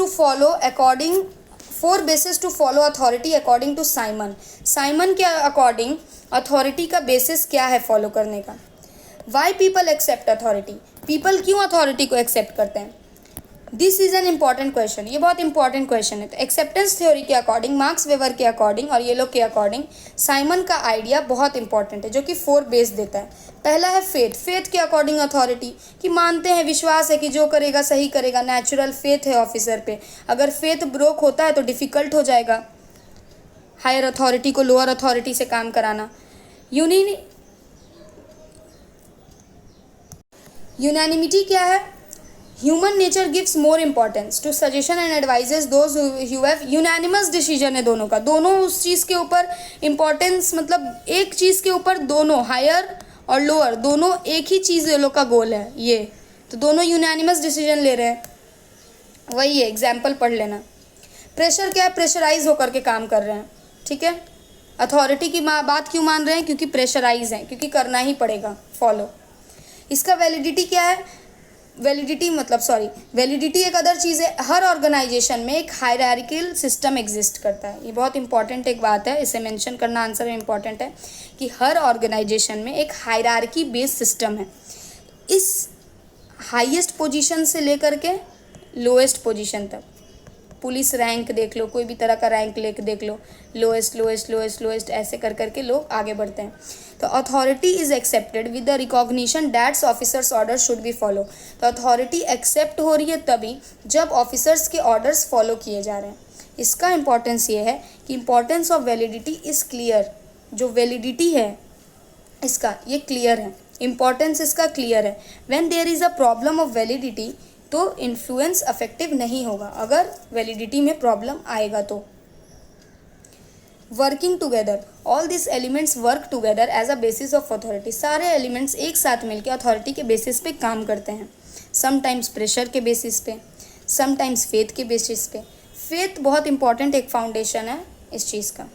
to follow authority according to Simon, Simon के अकॉर्डिंग अथॉरिटी का बेसिस क्या है फॉलो करने का। Why people accept authority, people क्यों अथॉरिटी को एक्सेप्ट करते हैं, this is an important question, ये बहुत इंपॉर्टेंट क्वेश्चन है। तो एक्सेप्टेंस थ्योरी के अकॉर्डिंग, मार्क्स वेबर के अकॉर्डिंग और ये लोग के अकॉर्डिंग साइमन का आइडिया बहुत इंपॉर्टेंट है जो कि 4 बेस देता है। पहला है फेथ, फेथ के अकॉर्डिंग अथॉरिटी कि मानते हैं, विश्वास है कि जो करेगा सही करेगा, नेचुरल फेथ है ऑफिसर पे। अगर फेथ ब्रोक होता है तो डिफ़िकल्ट हो जाएगा हायर अथॉरिटी को लोअर अथॉरिटी से काम कराना। यूनानिमिटी क्या है, human nature gives more importance to suggestion and advises those who have, unanimous decision है दोनों का, दोनों उस चीज़ के ऊपर इम्पॉर्टेंस, मतलब एक चीज़ के ऊपर दोनों हायर और लोअर दोनों एक ही चीज़ ये लोग का गोल है, ये तो दोनों यूनानिमस डिसीजन ले रहे हैं, वही है, एग्जाम्पल पढ़ लेना। प्रेशर क्या है, प्रेशराइज होकर के काम कर रहे हैं, ठीक है। अथॉरिटी की बात क्यों मान रहे हैं, क्योंकि प्रेशराइज हैं, क्योंकि करना ही पड़ेगा फॉलो। इसका वैलिडिटी क्या है, वैलिडिटी एक अदर चीज़ है। हर ऑर्गेनाइजेशन में एक हायरार्किकल सिस्टम एग्जिस्ट करता है, ये बहुत इंपॉर्टेंट एक बात है, इसे मेंशन करना आंसर में इंपॉर्टेंट है कि हर ऑर्गेनाइजेशन में एक हायरार्की बेस्ड सिस्टम है। इस हाईएस्ट पोजीशन से लेकर के लोएस्ट पोजीशन तक, पुलिस रैंक देख लो, कोई भी तरह का रैंक लेके देख लो, लोएस्ट लोएस्ट लोएस्ट लोएस्ट ऐसे कर करके लोग आगे बढ़ते हैं। तो authority is accepted with the recognition that's officers order should B follow, तो अथॉरिटी एक्सेप्ट हो रही है तभी जब ऑफिसर्स के ऑर्डर्स फॉलो किए जा रहे हैं। इसका इंपॉर्टेंस ये है कि importance of validity is clear, जो वैलिडिटी है इसका ये क्लियर है, इम्पॉर्टेंस इसका क्लियर है। When there is a problem of validity तो इन्फ्लुएंस अफेक्टिव नहीं होगा, अगर वैलिडिटी में प्रॉब्लम आएगा तो। Working together, all this elements work together as a basis of authority. सारे एलिमेंट्स एक साथ मिलकर अथॉरिटी के बेसिस पे काम करते हैं। समटाइम्स प्रेशर के बेसिस पे, समटाइम्स फेथ के बेसिस पे। फेथ बहुत इंपॉर्टेंट एक फाउंडेशन है इस चीज़ का।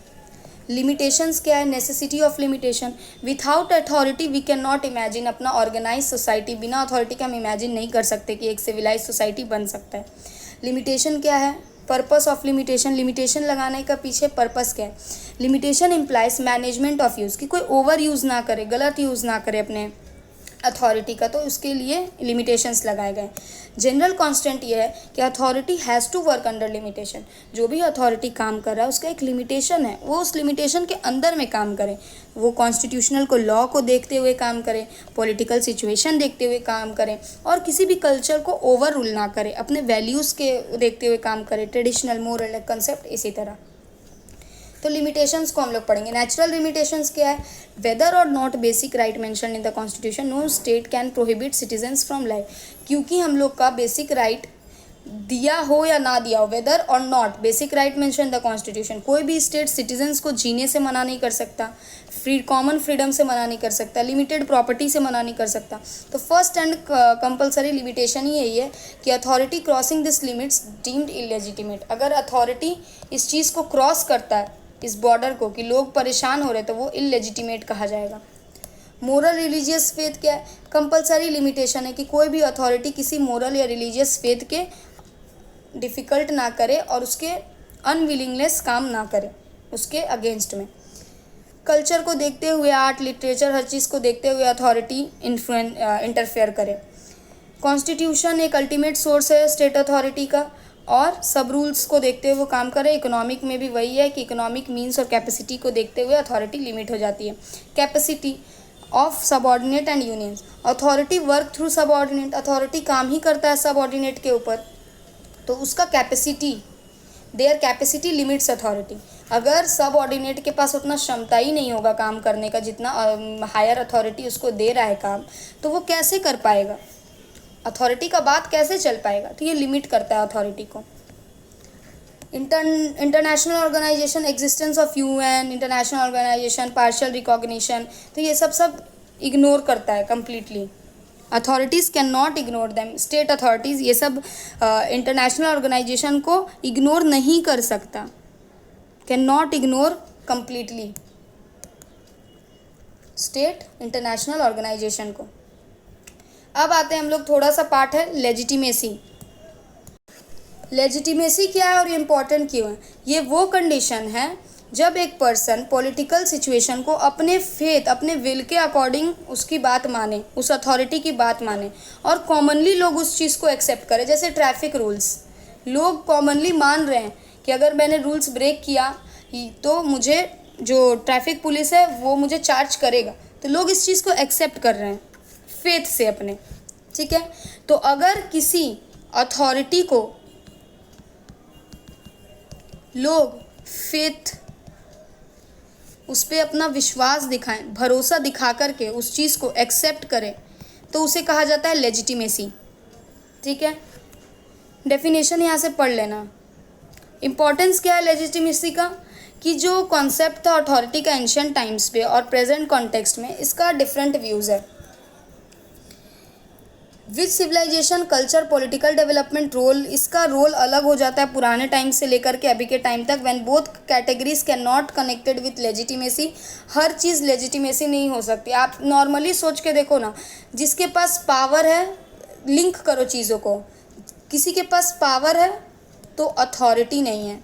लिमिटेशंस क्या है? Necessity of limitation, without authority we can not imagine. अपना ऑर्गेनाइज सोसाइटी बिना अथॉरिटी के हम इमेजिन नहीं कर सकते कि एक सिविलाइज सोसाइटी बन सकता है। लिमिटेशन क्या है? पर्पस ऑफ लिमिटेशन, लिमिटेशन लगाने का पीछे पर्पस क्या है? Limitation implies management of use, कि कोई ओवर यूज़ ना करे, गलत यूज़ ना करे अपने अथॉरिटी का, तो उसके लिए लिमिटेशंस लगाए गए। जनरल कांस्टेंट ये है कि authority has to work under limitation. जो भी अथॉरिटी काम कर रहा है उसका एक लिमिटेशन है, वो उस लिमिटेशन के अंदर में काम करे। वो कॉन्स्टिट्यूशनल को, लॉ को देखते हुए काम करे, पॉलिटिकल सिचुएशन देखते हुए काम करे, और किसी भी कल्चर को ओवर रूल ना करे, अपने वैल्यूज़ के देखते हुए काम करे, ट्रेडिशनल मोरल कंसेप्ट इसी तरह। तो लिमिटेशंस को हम लोग पढ़ेंगे। नेचुरल लिमिटेशंस क्या है? वेदर और not basic right mention in the constitution, no state can prohibit citizens from life. क्योंकि हम लोग का बेसिक राइट दिया हो या ना दिया हो, वेदर और not basic right mention in the constitution, कोई भी स्टेट सिटीजन्स को जीने से मना नहीं कर सकता, कॉमन फ्रीडम से मना नहीं कर सकता, लिमिटेड प्रॉपर्टी से मना नहीं कर सकता। तो फर्स्ट एंड कंपलसरी लिमिटेशन ही यही है कि authority crossing this limits deemed illegitimate. अगर अथॉरिटी इस चीज़ को क्रॉस करता है, इस बॉर्डर को, कि लोग परेशान हो रहे, तो वो इलेजिटिमेट कहा जाएगा। मोरल रिलीजियस फेथ क्या है? कंपलसरी लिमिटेशन है कि कोई भी अथॉरिटी किसी मोरल या रिलीजियस फेथ के डिफ़िकल्ट ना करे और उसके अनविलिंगनेस काम ना करे, उसके अगेंस्ट में। कल्चर को देखते हुए, आर्ट, लिटरेचर, हर चीज़ को देखते हुए अथॉरिटी इंटरफेयर करे। कॉन्स्टिट्यूशन एक अल्टीमेट सोर्स है स्टेट अथॉरिटी का, और सब रूल्स को देखते हुए वो काम करे। इकोनॉमिक में भी वही है कि इकोनॉमिक मीन्स और कैपेसिटी को देखते हुए अथॉरिटी लिमिट हो जाती है। Capacity of subordinate and unions, authority work through subordinate, authority काम ही करता है सबऑर्डिनेट के ऊपर, तो उसका capacity, their capacity limits authority. अगर सबऑर्डिनेट के पास उतना क्षमता ही नहीं होगा काम करने का जितना हायर अथॉरिटी उसको दे रहा है काम, तो वो कैसे कर पाएगा, अथॉरिटी का बात कैसे चल पाएगा? तो ये लिमिट करता है अथॉरिटी को। International organisation, existence of UN, international organisation, partial recognition, तो ये सब इग्नोर करता है completely. Authorities can not ignore them, state authorities ये सब इंटरनेशनल ऑर्गेनाइजेशन को इग्नोर नहीं कर सकता, can not ignore completely state international organisation को। अब आते हैं हम लोग, थोड़ा सा पार्ट है लेजिटिमेसी। लेजिटिमेसी क्या है और ये इम्पॉर्टेंट क्यों है? ये वो कंडीशन है जब एक पर्सन पॉलिटिकल सिचुएशन को अपने फेथ, अपने विल के अकॉर्डिंग उसकी बात माने, उस अथॉरिटी की बात माने, और कॉमनली लोग उस चीज़ को एक्सेप्ट करें। जैसे ट्रैफिक रूल्स, लोग कॉमनली मान रहे हैं कि अगर मैंने रूल्स ब्रेक किया तो मुझे जो ट्रैफिक पुलिस है वो मुझे चार्ज करेगा, तो लोग इस चीज़ को एक्सेप्ट कर रहे हैं फेथ से अपने, ठीक है। तो अगर किसी अथॉरिटी को लोग फेथ, उस पर अपना विश्वास दिखाएं, भरोसा दिखा करके उस चीज़ को एक्सेप्ट करें, तो उसे कहा जाता है लेजिटिमेसी, ठीक है। डेफिनेशन यहाँ से पढ़ लेना। इम्पॉर्टेंस क्या है लेजिटिमेसी का? कि जो कॉन्सेप्ट था अथॉरिटी का एंशिएंट टाइम्स पे और प्रेजेंट कॉन्टेक्स्ट में, इसका डिफरेंट व्यूज़ है। Which civilization, culture, political development role, इसका रोल अलग हो जाता है पुराने टाइम से लेकर के अभी के टाइम तक। When both categories can not connected with legitimacy, her cheese legitimacy नहीं हो सकती। आप नॉर्मली सोच के देखो ना, जिसके पास पावर है, लिंक करो चीज़ों को, किसी के पास पावर है तो अथॉरिटी नहीं है।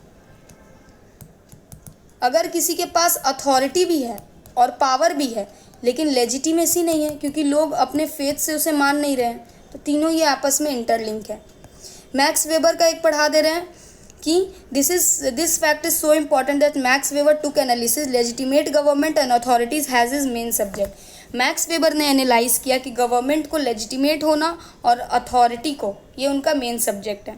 अगर किसी के पास अथॉरिटी भी है और पावर भी है लेकिन लेजिटिमेसी नहीं है, क्योंकि लोग अपने फेथ से उसे मान नहीं रहे हैं, तो तीनों ये आपस में इंटरलिंक है। मैक्स वेबर का एक पढ़ा दे रहे हैं कि this fact is so important that max weber took analysis legitimate government and authorities has is main subject. Max weber ने एनालाइज किया कि गवर्नमेंट को लेजिटिमेट होना और अथॉरिटी को, ये उनका मेन सब्जेक्ट है।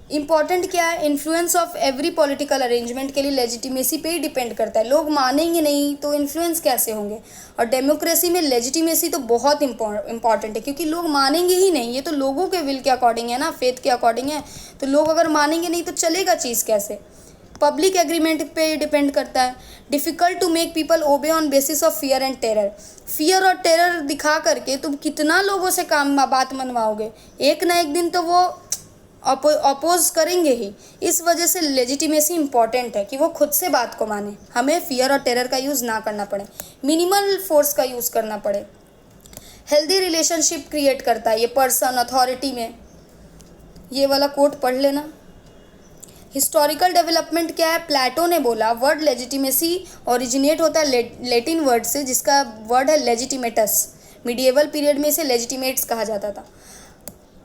इम्पॉर्टेंट क्या है, influence of every political arrangement के लिए लेजिटिमेसी पे ही डिपेंड करता है। लोग मानेंगे नहीं तो इन्फ्लुएंस कैसे होंगे। और डेमोक्रेसी में लेजिटिमेसी तो बहुत इम्पॉर्टेंट है, क्योंकि लोग मानेंगे ही नहीं। ये तो लोगों के विल के अकॉर्डिंग है ना, फेथ के अकॉर्डिंग है। तो लोग अगर मानेंगे नहीं तो चलेगा चीज़ कैसे। पब्लिक एग्रीमेंट पे डिपेंड करता है। Difficult to make people obey on basis of fear and terror. Fear और टेरर दिखा करके तुम कितना लोगों से बात मनवाओगे, एक ना एक दिन तो वो अपोज करेंगे ही। इस वजह से लेजिटिमेसी इंपॉर्टेंट है कि वो खुद से बात को माने, हमें फियर और टेरर का यूज़ ना करना पड़े, मिनिमल फोर्स का यूज़ करना पड़े। हेल्दी रिलेशनशिप क्रिएट करता है ये पर्सन अथॉरिटी में। ये वाला कोट पढ़ लेना। हिस्टोरिकल डेवलपमेंट क्या है, प्लेटो ने बोला वर्ड लेजिटिमेसी ओरिजिनेट होता है लैटिन वर्ड से, जिसका वर्ड है लेजिटिमेटस। मिडिएवल पीरियड में इसे लेजिटिमेट्स कहा जाता था।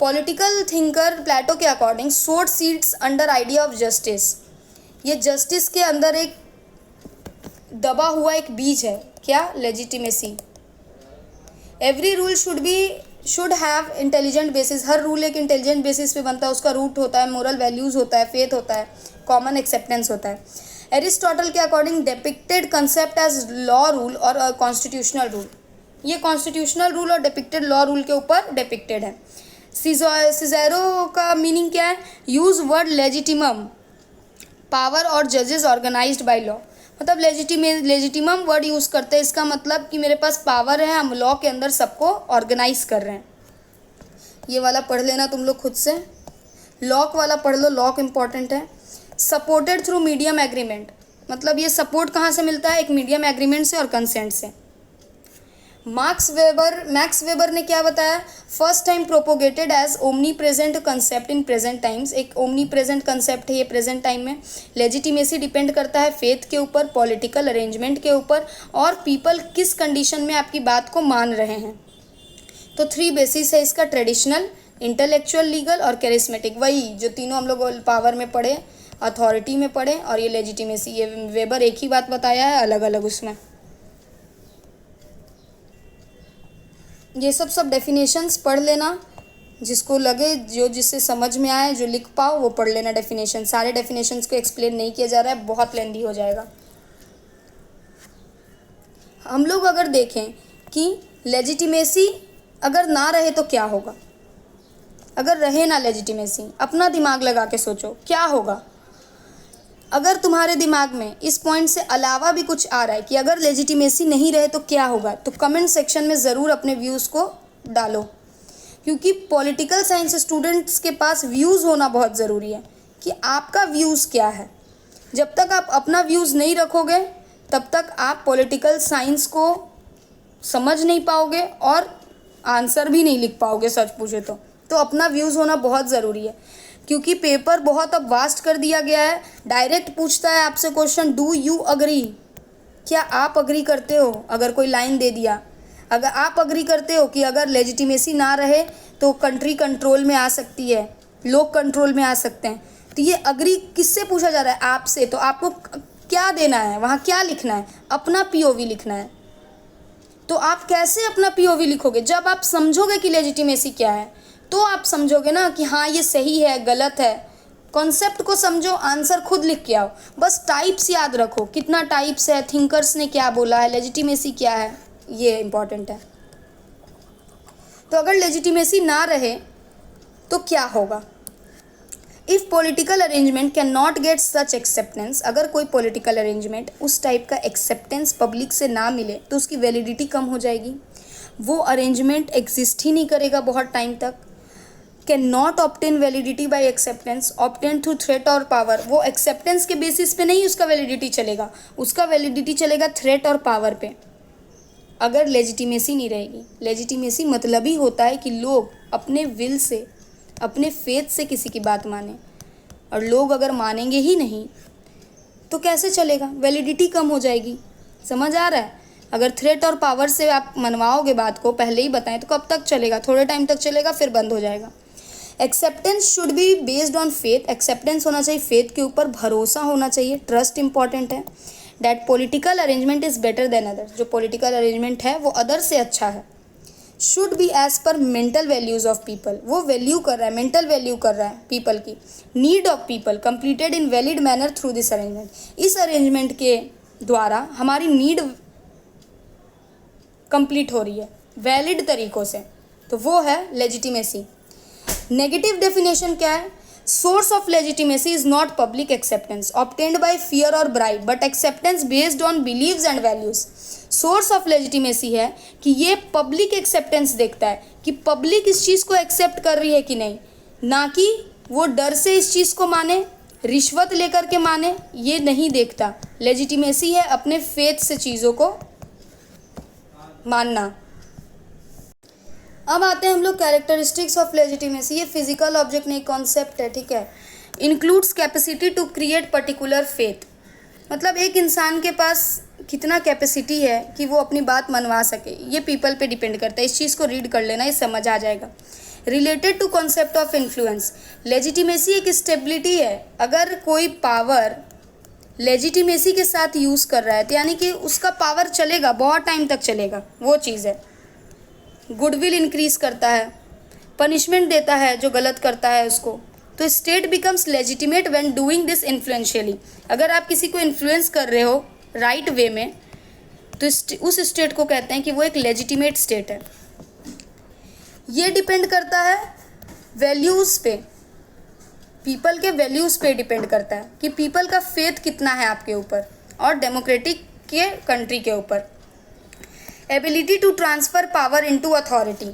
पॉलिटिकल थिंकर प्लेटो के अकॉर्डिंग सोड seeds under idea of justice. ये जस्टिस के अंदर एक दबा हुआ एक बीज है, क्या, legitimacy. Every rule should have intelligent basis. Her rule एक इंटेलिजेंट बेसिस पे बनता है, उसका रूट होता है, मोरल वैल्यूज़ होता है, फेथ होता है, कॉमन एक्सेप्टेंस होता है। एरिस्टोटल के according depicted concept as law rule और कॉन्स्टिट्यूशनल रूल। ये कॉन्स्टिट्यूशनल रूल और डिपिक्टेड लॉ रूल के ऊपर डिपिक्टेड है। सिज़ेरो का मीनिंग क्या है, यूज़ वर्ड लेजिटिमम, पावर और जजेस ऑर्गेनाइज्ड बाय लॉ। मतलब लेजिटिमम वर्ड यूज़ करते हैं, इसका मतलब कि मेरे पास पावर है, हम लॉ के अंदर सबको ऑर्गेनाइज कर रहे हैं। ये वाला पढ़ लेना तुम लोग खुद से। लॉक वाला पढ़ लो, लॉक इम्पॉर्टेंट है। सपोर्टेड थ्रू मीडियम एग्रीमेंट, मतलब ये सपोर्ट कहाँ से मिलता है, एक मीडियम एग्रीमेंट से और कंसेंट से। मैक्स वेबर ने क्या बताया, first time propagated as omnipresent concept in present times. एक ओमनी प्रेजेंट कंसेप्ट है ये प्रेजेंट टाइम में। लेजिटिमेसी डिपेंड करता है फेथ के ऊपर, पॉलिटिकल अरेंजमेंट के ऊपर, और पीपल किस कंडीशन में आपकी बात को मान रहे हैं। तो 3 बेसिस है इसका, ट्रेडिशनल, इंटेलेक्चुअल, लीगल और कैरिस्मेटिक। वही जो तीनों हम लोग पावर में पढ़े, अथॉरिटी में पढ़े और ये लेजिटिमेसी। ये वेबर एक ही बात बताया है, अलग अलग उसमें। ये सब डेफिनेशंस पढ़ लेना, जिसको लगे, जो जिससे समझ में आए, जो लिख पाओ वो पढ़ लेना डेफिनेशन। सारे डेफिनेशंस को एक्सप्लेन नहीं किया जा रहा है, बहुत लेंदी हो जाएगा। हम लोग अगर देखें कि लेजिटिमेसी अगर ना रहे तो क्या होगा, अगर रहे ना लेजिटिमेसी, अपना दिमाग लगा के सोचो क्या होगा। अगर तुम्हारे दिमाग में इस पॉइंट से अलावा भी कुछ आ रहा है कि अगर लेजिटिमेसी नहीं रहे तो क्या होगा, तो कमेंट सेक्शन में ज़रूर अपने व्यूज़ को डालो, क्योंकि पॉलिटिकल साइंस स्टूडेंट्स के पास व्यूज़ होना बहुत ज़रूरी है कि आपका व्यूज़ क्या है। जब तक आप अपना व्यूज़ नहीं रखोगे तब तक आप पॉलिटिकल साइंस को समझ नहीं पाओगे और आंसर भी नहीं लिख पाओगे, सच पूछे तो अपना व्यूज़ होना बहुत ज़रूरी है। क्योंकि पेपर बहुत अब वास्ट कर दिया गया है, डायरेक्ट पूछता है आपसे क्वेश्चन, डू यू अग्री, क्या आप अग्री करते हो। अगर कोई लाइन दे दिया, अगर आप अग्री करते हो कि अगर लेजिटिमेसी ना रहे तो कंट्री कंट्रोल में आ सकती है, लोग कंट्रोल में आ सकते हैं, तो ये अग्री किससे पूछा जा रहा है, आपसे। तो आपको क्या देना है, वहाँ क्या लिखना है, अपना पीओवी लिखना है। तो आप कैसे अपना पीओवी लिखोगे, जब आप समझोगे कि लेजिटिमेसी क्या है, तो आप समझोगे ना कि हाँ ये सही है गलत है। कॉन्सेप्ट को समझो, आंसर खुद लिख के आओ। बस टाइप्स याद रखो, कितना टाइप्स है, थिंकर्स ने क्या बोला है, लेजिटिमेसी क्या है, ये इम्पॉर्टेंट है। तो अगर लेजिटिमेसी ना रहे तो क्या होगा। If political arrangement can not get such acceptance, अगर कोई पॉलिटिकल अरेंजमेंट उस टाइप का एक्सेप्टेंस पब्लिक से ना मिले तो उसकी वैलिडिटी कम हो जाएगी, वो अरेंजमेंट एग्जिस्ट ही नहीं करेगा बहुत टाइम तक। Can not obtain validity by acceptance obtain through threat और पावर, वो एक्सेप्टेंस के बेसिस पे नहीं उसका वैलिडिटी चलेगा, उसका वैलिडिटी चलेगा थ्रेट और पावर पे, अगर लेजिटिमेसी नहीं रहेगी। लेजिटिमेसी मतलब ही होता है कि लोग अपने विल से, अपने फेथ से किसी की बात माने, और लोग अगर मानेंगे ही नहीं तो कैसे चलेगा, वैलिडिटी कम हो जाएगी। समझ आ रहा है। अगर थ्रेट और पावर से आप मनवाओगे बात को, पहले ही बताएं, तो कब तक चलेगा, थोड़े टाइम तक चलेगा, फिर बंद हो जाएगा। Acceptance should be based on faith, acceptance होना चाहिए फेथ के ऊपर, भरोसा होना चाहिए, ट्रस्ट इंपॉर्टेंट है। That political arrangement is better than other, जो पॉलिटिकल अरेंजमेंट है वो अदर से अच्छा है। Should be as per mental values of people, वो वैल्यू कर रहा है, मेंटल वैल्यू कर रहा है पीपल की। Need of people completed in valid manner through this arrangement, इस अरेंजमेंट के द्वारा हमारी नीड कंप्लीट हो रही है वैलिड तरीक़ों से, तो वो है लेजिटिमेसी। नेगेटिव डेफिनेशन क्या है? Source of legitimacy is not public acceptance obtained by fear और bribe but acceptance based on beliefs and values. Source of legitimacy है कि ये पब्लिक एक्सेप्टेंस देखता है कि पब्लिक इस चीज़ को एक्सेप्ट कर रही है कि नहीं, ना कि वो डर से इस चीज़ को माने, रिश्वत लेकर के माने, ये नहीं देखता। लेजिटिमेसी है अपने फेथ से चीज़ों को मानना। अब आते हैं हम लोग कैरेक्टरिस्टिक्स ऑफ लेजिटिमेसी। ये फिजिकल ऑब्जेक्ट नहीं, कॉन्सेप्ट है, ठीक है। Includes capacity to create particular faith, मतलब एक इंसान के पास कितना कैपेसिटी है कि वो अपनी बात मनवा सके, ये पीपल पे डिपेंड करता है। इस चीज़ को रीड कर लेना, ये समझ आ जाएगा। Related to concept of influence, legitimacy एक स्टेबिलिटी है। अगर कोई पावर लेजिटिमेसी के साथ यूज़ कर रहा है तो यानी कि उसका पावर चलेगा, बहुत टाइम तक चलेगा, वो चीज़ है। गुडविल इंक्रीज करता है, पनिशमेंट देता है जो गलत करता है उसको। तो state becomes legitimate when doing this influentially. अगर आप किसी को इन्फ्लुएंस कर रहे हो राइट वे में तो उस स्टेट को कहते हैं कि वो एक लेजिटिमेट स्टेट है। ये डिपेंड करता है वैल्यूज़ पे, पीपल के वैल्यूज़ पे डिपेंड करता है कि पीपल का फेथ कितना है आपके ऊपर और डेमोक्रेटिक के कंट्री के ऊपर। Ability to transfer power into authority,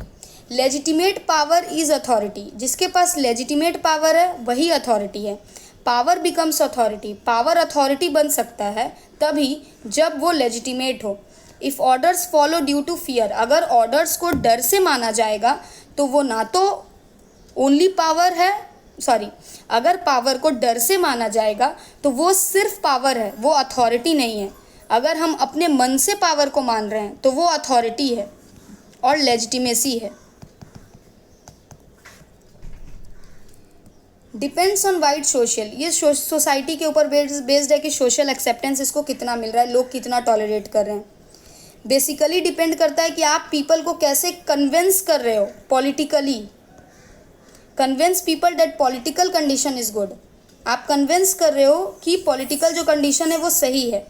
legitimate power is authority. जिसके पास लेजिटिमेट पावर है वही अथॉरिटी है। Power becomes authority, power authority बन सकता है तभी जब वो लेजिटिमेट हो। If orders follow due to fear, अगर ऑर्डर्स को डर से माना जाएगा तो वो ना तो ओनली पावर है, अगर पावर को डर से माना जाएगा तो वो सिर्फ पावर है, वो अथॉरिटी नहीं है। अगर हम अपने मन से पावर को मान रहे हैं तो वो अथॉरिटी है और लेजिटिमेसी है। डिपेंड्स ऑन वाइड सोशल, ये सोसाइटी के ऊपर बेस्ड है कि सोशल एक्सेप्टेंस इसको कितना मिल रहा है, लोग कितना टॉलरेट कर रहे हैं। बेसिकली डिपेंड करता है कि आप पीपल को कैसे कन्विंस कर रहे हो politically. Convince people that political condition is good, आप कन्विंस कर रहे हो कि पॉलिटिकल जो कंडीशन है वो सही है।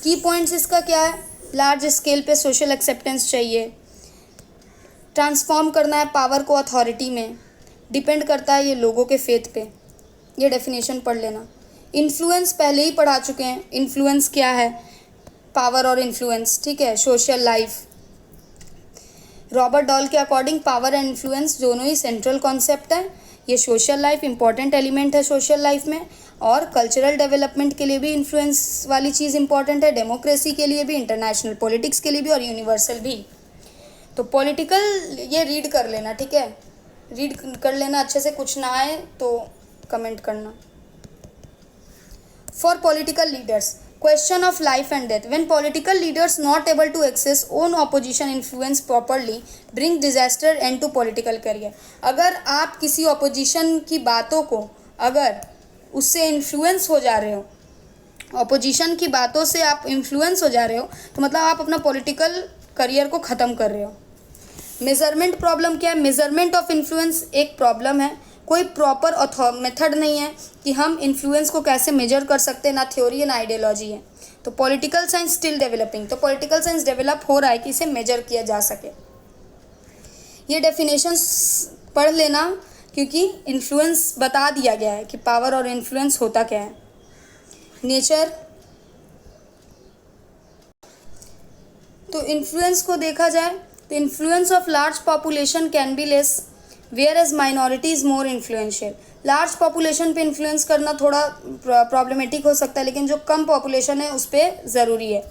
की पॉइंट्स इसका क्या है? लार्ज स्केल पे सोशल एक्सेप्टेंस चाहिए, ट्रांसफॉर्म करना है पावर को अथॉरिटी में, डिपेंड करता है ये लोगों के फेथ पे। ये डेफिनेशन पढ़ लेना। इन्फ्लुएंस पहले ही पढ़ा चुके हैं, इन्फ्लुएंस क्या है, पावर और इन्फ्लुएंस, ठीक है। सोशल लाइफ, रॉबर्ट डॉल के अकॉर्डिंग पावर एंड इन्फ्लुएंस दोनों ही सेंट्रल कॉन्सेप्ट है। ये सोशल लाइफ इंपॉर्टेंट एलिमेंट है सोशल लाइफ में, और कल्चरल डेवलपमेंट के लिए भी इन्फ्लुएंस वाली चीज़ इंपॉर्टेंट है, डेमोक्रेसी के लिए भी, इंटरनेशनल पॉलिटिक्स के लिए भी और यूनिवर्सल भी। तो पॉलिटिकल ये रीड कर लेना, ठीक है, रीड कर लेना अच्छे से, कुछ ना आए तो कमेंट करना। For political leaders, question of life and death, when political leaders not able to access own opposition influence properly bring disaster end to political career। अगर आप किसी opposition की बातों को अगर उससे इन्फ्लुएंस हो जा रहे हो, opposition की बातों से आप इन्फ्लुएंस हो जा रहे हो, तो मतलब आप अपना पॉलिटिकल करियर को ख़त्म कर रहे हो। मेजरमेंट प्रॉब्लम क्या है? मेजरमेंट ऑफ इन्फ्लुएंस एक प्रॉब्लम है, कोई प्रॉपर मेथड नहीं है कि हम इन्फ्लुएंस को कैसे मेजर कर सकते हैं, ना थ्योरी है ना आइडियोलॉजी है। तो पॉलिटिकल साइंस स्टिल डेवलपिंग, तो पॉलिटिकल साइंस डेवलप हो रहा है कि इसे मेजर किया जा सके। ये डेफिनेशंस पढ़ लेना क्योंकि इन्फ्लुएंस बता दिया गया है कि पावर और इन्फ्लुएंस होता क्या है। नेचर, तो इन्फ्लुएंस को देखा जाए तो influence of large population can be less whereas minority is more influential. Large population पे इन्फ्लुएंस करना थोड़ा प्रॉब्लमेटिक हो सकता है, लेकिन जो कम पॉपुलेशन है उस पर ज़रूरी है।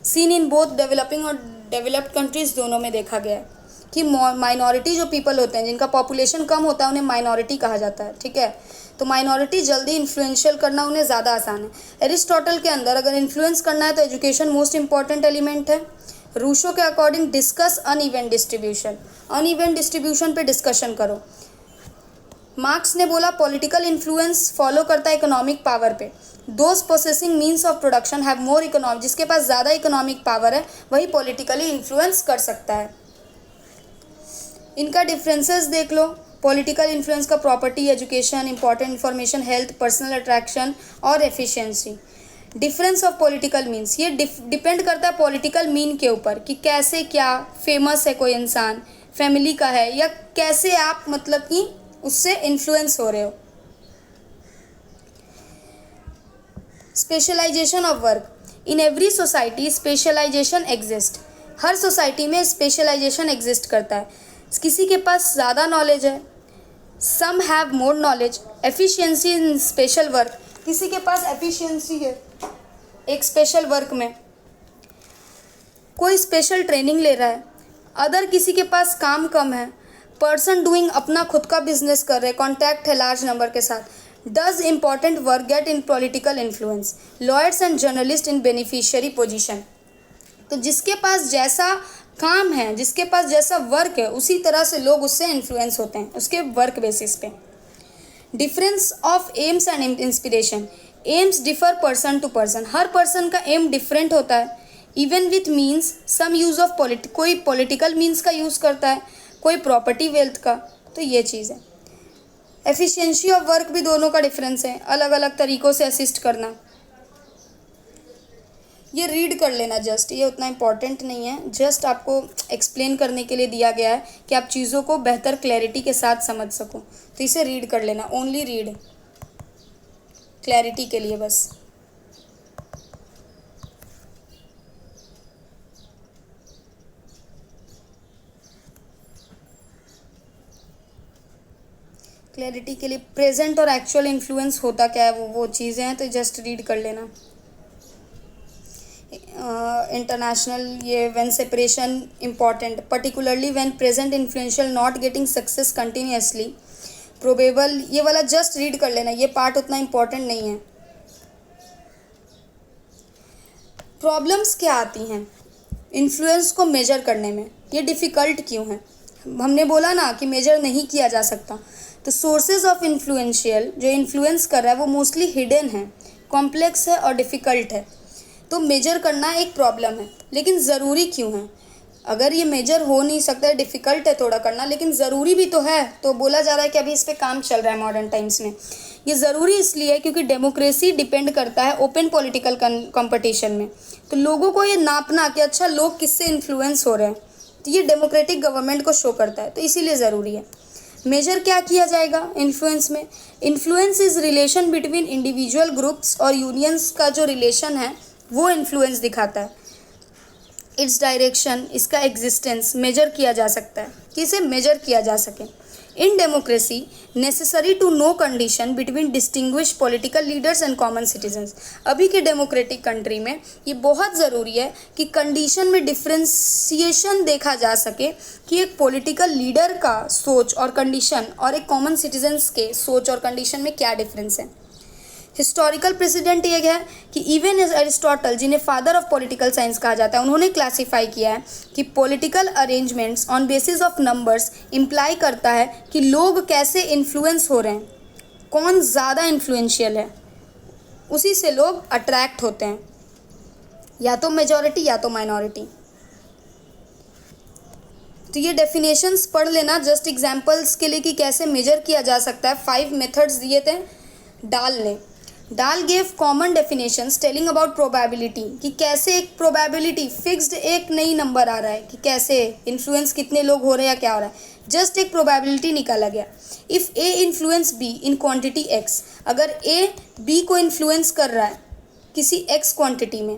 सीन इन बोथ डेवलपिंग और डेवलप्ड कंट्रीज़ दोनों में देखा गया है कि माइनॉरिटी जो पीपल होते हैं जिनका पॉपुलेशन कम होता है उन्हें माइनॉरिटी कहा जाता है, ठीक है। तो माइनॉरिटी जल्दी इन्फ्लुएंशियल करना उन्हें ज़्यादा आसान है। एरिस्टोटल के अंदर अगर इन्फ्लुएंस करना है तो एजुकेशन मोस्ट इंपॉर्टेंट एलिमेंट है। रूशो के according discuss uneven distribution, uneven distribution पे डिस्कशन करो। मार्क्स ने बोला पॉलिटिकल इन्फ्लुएंस फॉलो करता है इकोनॉमिक पावर पे। Those processing means of production have more economic, जिसके पास ज़्यादा इकोनॉमिक पावर है वही पॉलिटिकली इन्फ्लुएंस कर सकता है। इनका डिफरेंसेस देख लो। पॉलिटिकल इन्फ्लुएंस का property, education, important information, health, personal attraction और efficiency. Difference of political means, ये डिपेंड करता है पॉलिटिकल मीन के ऊपर कि कैसे, क्या फेमस है कोई इंसान, फैमिली का है, या कैसे आप मतलब कि उससे इन्फ्लुएंस हो रहे हो। Specialization of work, in every society specialization exist. हर सोसाइटी में स्पेशलाइजेशन एग्जिस्ट करता है। किसी के पास ज़्यादा नॉलेज है, some have more knowledge, efficiency in special work, किसी के पास एफिशिएंसी है एक स्पेशल वर्क में, कोई स्पेशल ट्रेनिंग ले रहा है, अदर किसी के पास काम कम है, पर्सन डूइंग अपना खुद का बिजनेस कर रहे हैं, कॉन्टैक्ट है लार्ज नंबर के साथ, does important work, get in political influence, lawyers and journalist in beneficiary position. तो जिसके पास जैसा काम है, जिसके पास जैसा वर्क है, उसी तरह से लोग उससे इन्फ्लुएंस होते हैं उसके वर्क बेसिस पे। Difference of aims and inspiration, aims differ person to person, हर पर्सन का एम डिफरेंट होता है। Even with means, some use of कोई पॉलिटिकल मीन्स का यूज़ करता है, कोई प्रॉपर्टी वेल्थ का, तो ये चीज़ है। एफिशिएंसी ऑफ वर्क भी दोनों का डिफरेंस है, अलग अलग तरीक़ों से असिस्ट करना। ये रीड कर लेना जस्ट, ये उतना इम्पॉर्टेंट नहीं है, जस्ट आपको एक्सप्लेन करने के लिए दिया गया है कि आप चीज़ों को बेहतर क्लैरिटी के साथ समझ सको, तो इसे रीड कर लेना, ओनली रीड, क्लैरिटी के लिए बस। क्लैरिटी के लिए प्रेजेंट और एक्चुअल इन्फ्लुएंस होता क्या है, वो चीज़ें हैं, तो जस्ट रीड कर लेना। इंटरनेशनल ये when separation important, particularly when present influential not getting success continuously, probable, ये वाला जस्ट रीड कर लेना, ये पार्ट उतना इम्पॉर्टेंट नहीं है। प्रॉब्लम्स क्या आती हैं इन्फ्लुएंस को मेजर करने में, ये डिफ़िकल्ट क्यों है? हमने बोला ना कि मेजर नहीं किया जा सकता। तो सोर्सेज ऑफ इन्फ्लुएंशियल, जो इन्फ्लुएंस कर रहा है वो मोस्टली हिडन है, कॉम्प्लेक्स है और डिफ़िकल्ट है, तो मेजर करना एक प्रॉब्लम है। लेकिन ज़रूरी क्यों है? अगर ये मेजर हो नहीं सकता है, डिफ़िकल्ट है थोड़ा करना, लेकिन ज़रूरी भी तो है, तो बोला जा रहा है कि अभी इस पर काम चल रहा है मॉडर्न टाइम्स में। ये ज़रूरी इसलिए क्योंकि डेमोक्रेसी डिपेंड करता है ओपन पॉलिटिकल कंपटीशन में, तो लोगों को ये नापना कि अच्छा लोग किससे इन्फ्लुएंस हो रहे हैं, तो ये डेमोक्रेटिक गवर्नमेंट को शो करता है, तो इसीलिए ज़रूरी है। मेजर क्या किया जाएगा इन्फ्लुएंस में? Influence is relation between individual groups और यूनियंस का जो रिलेशन है वो इन्फ्लुएंस दिखाता है। इट्स डायरेक्शन, इसका एग्जिस्टेंस मेजर किया जा सकता है कि इसे मेजर किया जा सके। In democracy necessary to no condition between distinguish political leaders and common citizens. अभी के डेमोक्रेटिक कंट्री में ये बहुत ज़रूरी है कि कंडीशन में डिफ्रेंसिएशन देखा जा सके कि एक पॉलिटिकल लीडर का सोच और कंडीशन और एक कॉमन सिटीजन्स के सोच और कंडीशन में क्या डिफरेंस है। हिस्टोरिकल प्रेसिडेंट ये है कि इवन एरिस्टोटल, जिन्हें फादर ऑफ पॉलिटिकल साइंस कहा जाता है, उन्होंने क्लासीफाई किया है कि political arrangements on basis of numbers imply करता है कि लोग कैसे इन्फ्लुएंस हो रहे हैं, कौन ज़्यादा इन्फ्लुएंशियल है, उसी से लोग अट्रैक्ट होते हैं, या तो मेजॉरिटी या तो माइनॉरिटी। तो ये डेफिनेशंस पढ़ लेना जस्ट एग्जांपल्स के लिए कि कैसे मेजर किया जा सकता है। 5 मेथड्स दिए थे डाल ने। डाल gave common definitions telling about probability, कि कैसे एक प्रोबेबिलिटी फिक्स्ड एक नई नंबर आ रहा है कि कैसे इन्फ्लुएंस कितने लोग हो रहे हैं या क्या हो रहा है, जस्ट एक प्रोबेबिलिटी निकाला गया। If A influence B in quantity X, अगर ए बी को इन्फ्लुएंस कर रहा है किसी एक्स क्वांटिटी में,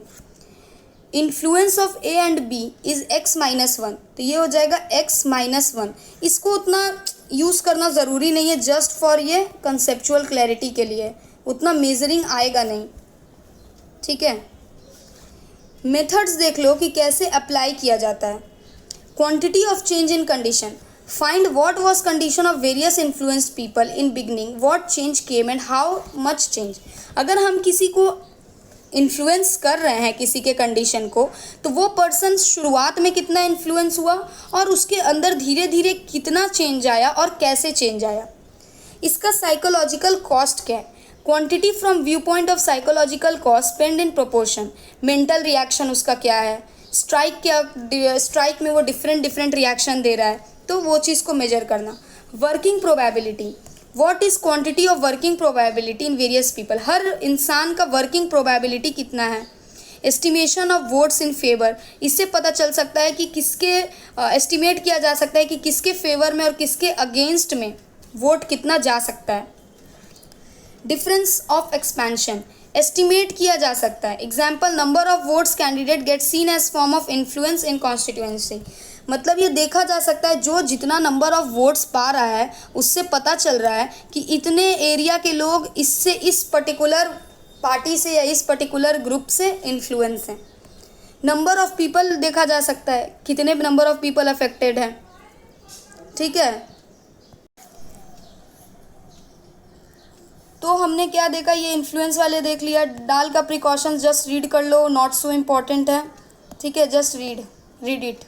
influence of A and B is X minus 1, तो ये हो जाएगा एक्स माइनस 1। इसको उतना यूज़ करना ज़रूरी नहीं है, जस्ट फॉर ये कंसेप्चुअल क्लैरिटी के लिए, उतना मेजरिंग आएगा नहीं, ठीक है। मेथड्स देख लो कि कैसे अप्लाई किया जाता है। Quantity of change in condition, find what was condition of various influenced people in beginning, what change came and how much change. अगर हम किसी को इन्फ्लुएंस कर रहे हैं किसी के कंडीशन को, तो वो पर्सन शुरुआत में कितना इन्फ्लुएंस हुआ और उसके अंदर धीरे धीरे कितना चेंज आया और कैसे चेंज आया। इसका साइकोलॉजिकल कॉस्ट क्या है? Quantity from view point of psychological cost spend in proportion, mental reaction उसका क्या है, स्ट्राइक में वो डिफरेंट रिएक्शन दे रहा है, तो वो चीज़ को मेजर करना। Working probability, what is quantity of working probability in various people, हर इंसान का वर्किंग प्रोबेबिलिटी कितना है। Estimation of votes in favour, इससे पता चल सकता है कि किसके एस्टिमेट किया जा सकता है कि किसके फेवर में और किसके अगेंस्ट में वोट कितना जा सकता है। डिफरेंस ऑफ एक्सपेंशन, एस्टिमेट किया जा सकता है। Example, number of votes candidate get seen as form of influence in constituency, मतलब ये देखा जा सकता है जो जितना नंबर ऑफ वोट्स पा रहा है उससे पता चल रहा है कि इतने एरिया के लोग इससे, इस पर्टिकुलर पार्टी से या इस पर्टिकुलर ग्रुप से इन्फ्लुएंस हैं। नंबर ऑफ पीपल देखा जा सकता है, कितने नंबर ऑफ पीपल अफेक्टेड हैं, ठीक है। तो हमने क्या देखा, ये इन्फ्लुएंस वाले देख लिया। डाल का प्रिकॉशंस जस्ट रीड कर लो, नॉट सो इम्पॉर्टेंट है, ठीक है, जस्ट रीड इट।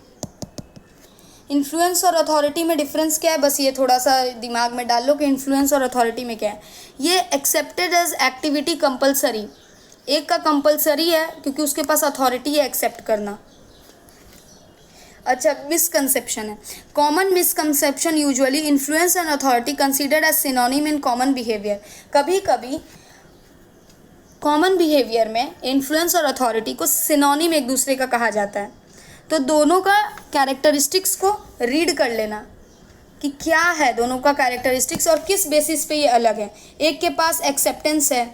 इन्फ्लुएंस और अथॉरिटी में डिफरेंस क्या है, बस ये थोड़ा सा दिमाग में डाल लो कि इन्फ्लुएंस और अथॉरिटी में क्या है। ये एक्सेप्टेड एज एक्टिविटी कंपलसरी, एक का कंपलसरी है क्योंकि उसके पास अथॉरिटी है एक्सेप्ट करना। अच्छा, मिसकंसेप्शन है। Common misconception, usually influence and authority considered as synonym in common behaviour, कभी कभी कॉमन बिहेवियर में इन्फ्लुएंस और अथॉरिटी को सिनोनिम एक दूसरे का कहा जाता है। तो दोनों का कैरेक्टरिस्टिक्स को रीड कर लेना कि क्या है दोनों का कैरेक्टरिस्टिक्स और किस बेसिस पे ये अलग है। एक के पास एक्सेप्टेंस है,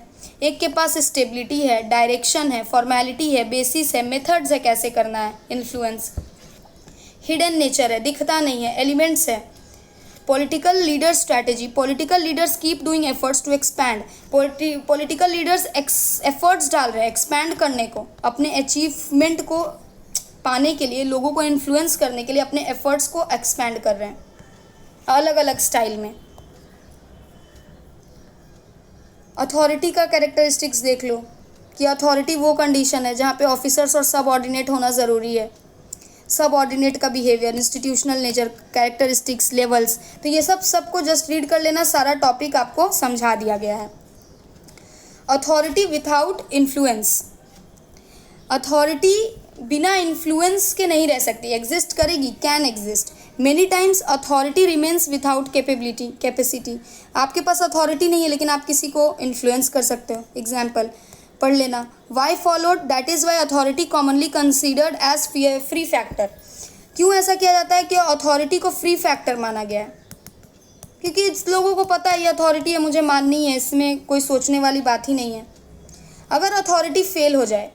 एक के पास स्टेबिलिटी है, डायरेक्शन है, फॉर्मेलिटी है, बेसिस है, मेथड्स है कैसे करना है इन्फ्लुएंस। हिडन नेचर है, दिखता नहीं है, एलिमेंट्स है। Political leader strategy, political leaders keep doing efforts to expand, political leaders efforts डाल रहे हैं एक्सपैंड करने को, अपने अचीवमेंट को पाने के लिए, लोगों को इन्फ्लुएंस करने के लिए अपने एफर्ट्स को एक्सपैंड कर रहे हैं अलग अलग स्टाइल में। अथॉरिटी का कैरेक्टरिस्टिक्स देख लो कि अथॉरिटी वो कंडीशन है जहाँ पे ऑफिसर्स और सबऑर्डिनेट होना ज़रूरी है। सबऑर्डिनेट का behaviour, institutional nature, characteristics, levels, तो ये सबको जस्ट रीड कर लेना, सारा टॉपिक आपको समझा दिया गया है। अथॉरिटी विथआउट इन्फ्लुएंस, अथॉरिटी बिना इन्फ्लुएंस के नहीं रह सकती, एग्जिस्ट करेगी, can exist. Many times authority remains without capacity, आपके पास अथॉरिटी नहीं है लेकिन आप किसी को इन्फ्लुएंस कर सकते हो। एग्जाम्पल पढ़ लेना, why followed, that is why authority commonly considered as free factor, क्यों ऐसा किया जाता है कि अथॉरिटी को फ्री फैक्टर माना गया है, क्योंकि लोगों को पता है ये अथॉरिटी है, मुझे माननी है, इसमें कोई सोचने वाली बात ही नहीं है। अगर अथॉरिटी फेल हो जाए,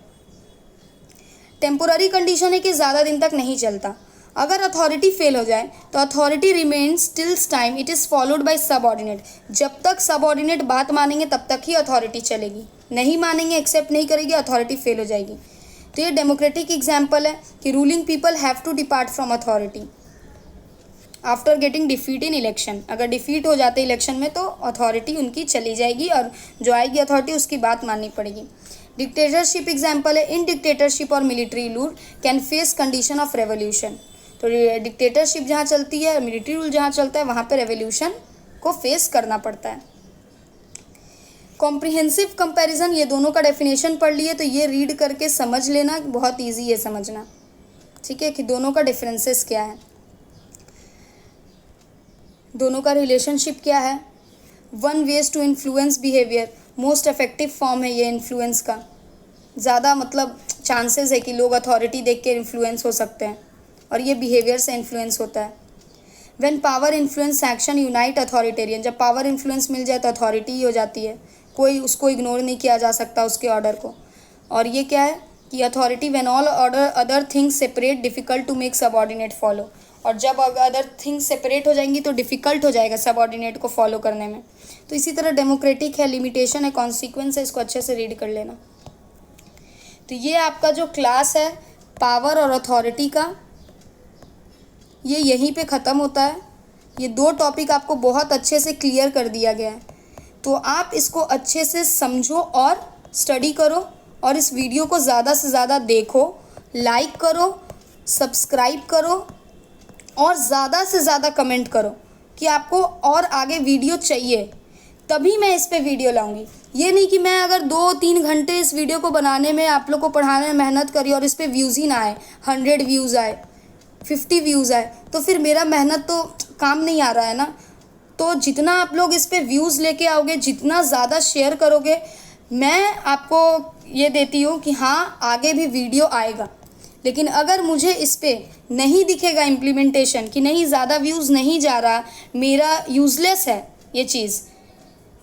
टेम्पोररी कंडीशन है कि ज़्यादा दिन तक नहीं चलता, अगर अथॉरिटी फेल हो जाए तो authority remains tills time it is followed by subordinate, जब तक सबऑर्डिनेट बात मानेंगे तब तक ही अथॉरिटी चलेगी, नहीं मानेंगे, एक्सेप्ट नहीं करेगी, अथॉरिटी फेल हो जाएगी। तो ये डेमोक्रेटिक एग्जाम्पल है कि ruling people have to depart from authority after getting defeat in election, अगर डिफीट हो जाते इलेक्शन में तो अथॉरिटी उनकी चली जाएगी और जो आएगी अथॉरिटी उसकी बात माननी पड़ेगी। डिक्टेटरशिप एग्जाम्पल है, इन डिक्टेटरशिप और military rule can face condition of revolution, तो डिक्टेटरशिप जहाँ चलती है, मिलिट्री रूल जहाँ चलता है, वहाँ पे रेवोल्यूशन को फेस करना पड़ता है। कॉम्प्रिहेंसिव कंपैरिजन, ये दोनों का डेफिनेशन पढ़ लिए तो ये रीड करके समझ लेना, बहुत ईजी है समझना, ठीक है, कि दोनों का डिफरेंसेस क्या है, दोनों का रिलेशनशिप क्या है। One ways to influence behaviour, most effective form है ये इन्फ्लुएंस का, ज़्यादा मतलब चांसेस है कि लोग अथॉरिटी देख के इन्फ्लुएंस हो सकते हैं और ये बिहेवियर से इन्फ्लुएंस होता है। When power influence action unite authoritarian, जब पावर इन्फ्लुएंस मिल जाए तो अथॉरिटी ही हो जाती है, कोई उसको इग्नोर नहीं किया जा सकता उसके ऑर्डर को। और ये क्या है कि authority when all order other things separate difficult to make subordinate follow, और जब अदर थिंग्स सेपरेट हो जाएंगी तो डिफ़िकल्ट हो जाएगा सबऑर्डिनेट को फॉलो करने में। तो इसी तरह डेमोक्रेटिक है, लिमिटेशन है, कॉन्सिक्वेंस है, इसको अच्छे से रीड कर लेना। तो ये आपका जो क्लास है पावर और अथॉरिटी का, ये यहीं पे ख़त्म होता है। ये दो टॉपिक आपको बहुत अच्छे से क्लियर कर दिया गया है, तो आप इसको अच्छे से समझो और स्टडी करो और इस वीडियो को ज़्यादा से ज़्यादा देखो, लाइक करो, सब्सक्राइब करो और ज़्यादा से ज़्यादा कमेंट करो कि आपको और आगे वीडियो चाहिए, तभी मैं इस पे वीडियो लाऊंगी। ये नहीं कि मैं अगर 2-3 घंटे इस वीडियो को बनाने में, आप लोग को पढ़ाने में मेहनत करी और इस पे व्यूज़ ही ना आए, 100 व्यूज़ आए, 50 व्यूज़ आए तो फिर मेरा मेहनत तो काम नहीं आ रहा है ना। तो जितना आप लोग इस पे व्यूज़ लेके आओगे, जितना ज़्यादा शेयर करोगे, मैं आपको ये देती हूँ कि हाँ आगे भी वीडियो आएगा। लेकिन अगर मुझे इस पे नहीं दिखेगा इम्प्लीमेंटेशन कि नहीं ज़्यादा व्यूज़ नहीं जा रहा, मेरा यूज़लेस है ये चीज़,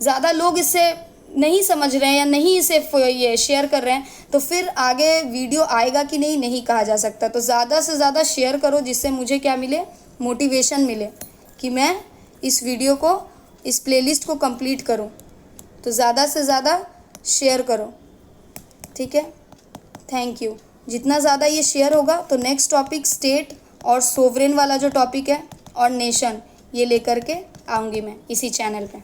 ज़्यादा लोग इससे नहीं समझ रहे हैं या नहीं इसे ये शेयर कर रहे हैं, तो फिर आगे वीडियो आएगा कि नहीं कहा जा सकता। तो ज़्यादा से ज़्यादा शेयर करो जिससे मुझे क्या मिले, मोटिवेशन मिले कि मैं इस वीडियो को, इस प्लेलिस्ट को कंप्लीट करूं। तो ज़्यादा से ज़्यादा शेयर करो, ठीक है। Thank you. जितना ज़्यादा ये शेयर होगा तो नेक्स्ट टॉपिक स्टेट और सोवरेन वाला जो टॉपिक है और नेशन, ये लेकर के आऊँगी मैं इसी चैनल पे।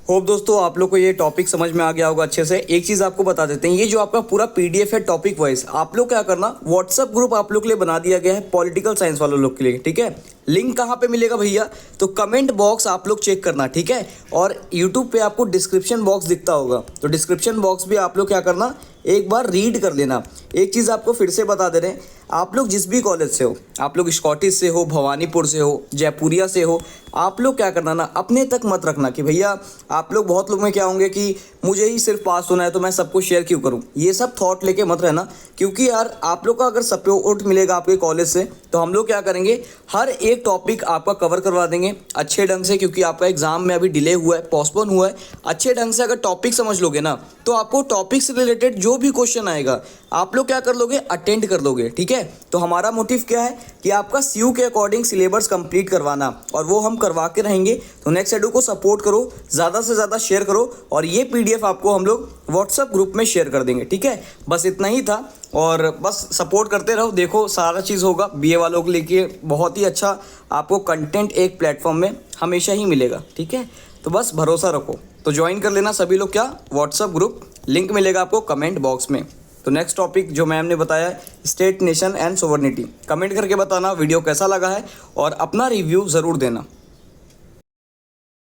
होप दोस्तों आप लोग को ये टॉपिक समझ में आ गया होगा अच्छे से। एक चीज़ आपको बता देते हैं, ये जो आपका पूरा पीडीएफ है टॉपिक वाइज, आप लोग क्या करना, व्हाट्सएप ग्रुप आप लोग के लिए बना दिया गया है पॉलिटिकल साइंस वालों लोग के लिए, ठीक है। लिंक कहाँ पे मिलेगा भैया, तो कमेंट बॉक्स आप लोग चेक करना, ठीक है। और यूट्यूब पे आपको डिस्क्रिप्शन बॉक्स दिखता होगा, तो डिस्क्रिप्शन बॉक्स भी आप लोग क्या करना, एक बार रीड कर लेना। एक चीज़ आपको फिर से बता दे रहे हैं, आप लोग जिस भी कॉलेज से हो, आप लोग स्कॉटिश से हो, भवानीपुर से हो, जयपुरिया से हो, आप लोग क्या करना ना, अपने तक मत रखना कि भैया आप लोग, बहुत लोग में क्या होंगे कि मुझे ही सिर्फ पास होना है तो मैं सबको शेयर क्यों करूं, ये सब थॉट लेके मत रहना। क्योंकि यार आप लोग का अगर सपोर्ट मिलेगा आपके कॉलेज से, तो हम लोग क्या करेंगे, हर एक टॉपिक आपका कवर करवा देंगे अच्छे ढंग से। क्योंकि आपका एग्जाम में अभी डिले हुआ है, पोस्टपोन हुआ है, अच्छे ढंग से अगर टॉपिक समझ लोगे ना, तो आपको टॉपिक से रिलेटेड जो भी क्वेश्चन आएगा आप लोग क्या कर लोगे, अटेंड कर लोगे, ठीक है। तो हमारा मोटिव क्या है कि आपका सीयू के अकॉर्डिंग सिलेबस कंप्लीट करवाना, और वो हम करवा के रहेंगे। तो नेक्स्ट एडू को सपोर्ट करो, ज़्यादा से ज़्यादा शेयर करो, और ये पीडीएफ आपको हम लोग व्हाट्सएप ग्रुप में शेयर कर देंगे, ठीक है। बस इतना ही था, और बस सपोर्ट करते रहो, देखो सारा चीज़ होगा। बीए वालों के लिए बहुत ही अच्छा आपको कंटेंट एक प्लेटफॉर्म में हमेशा ही मिलेगा, ठीक है। तो बस भरोसा रखो, तो ज्वाइन कर लेना सभी लोग क्या, व्हाट्सएप ग्रुप, लिंक मिलेगा आपको कमेंट बॉक्स में। तो नेक्स्ट टॉपिक जो मैम ने बताया है, state, nation and sovereignty, comment करके बताना वीडियो कैसा लगा है, और अपना रिव्यू ज़रूर देना।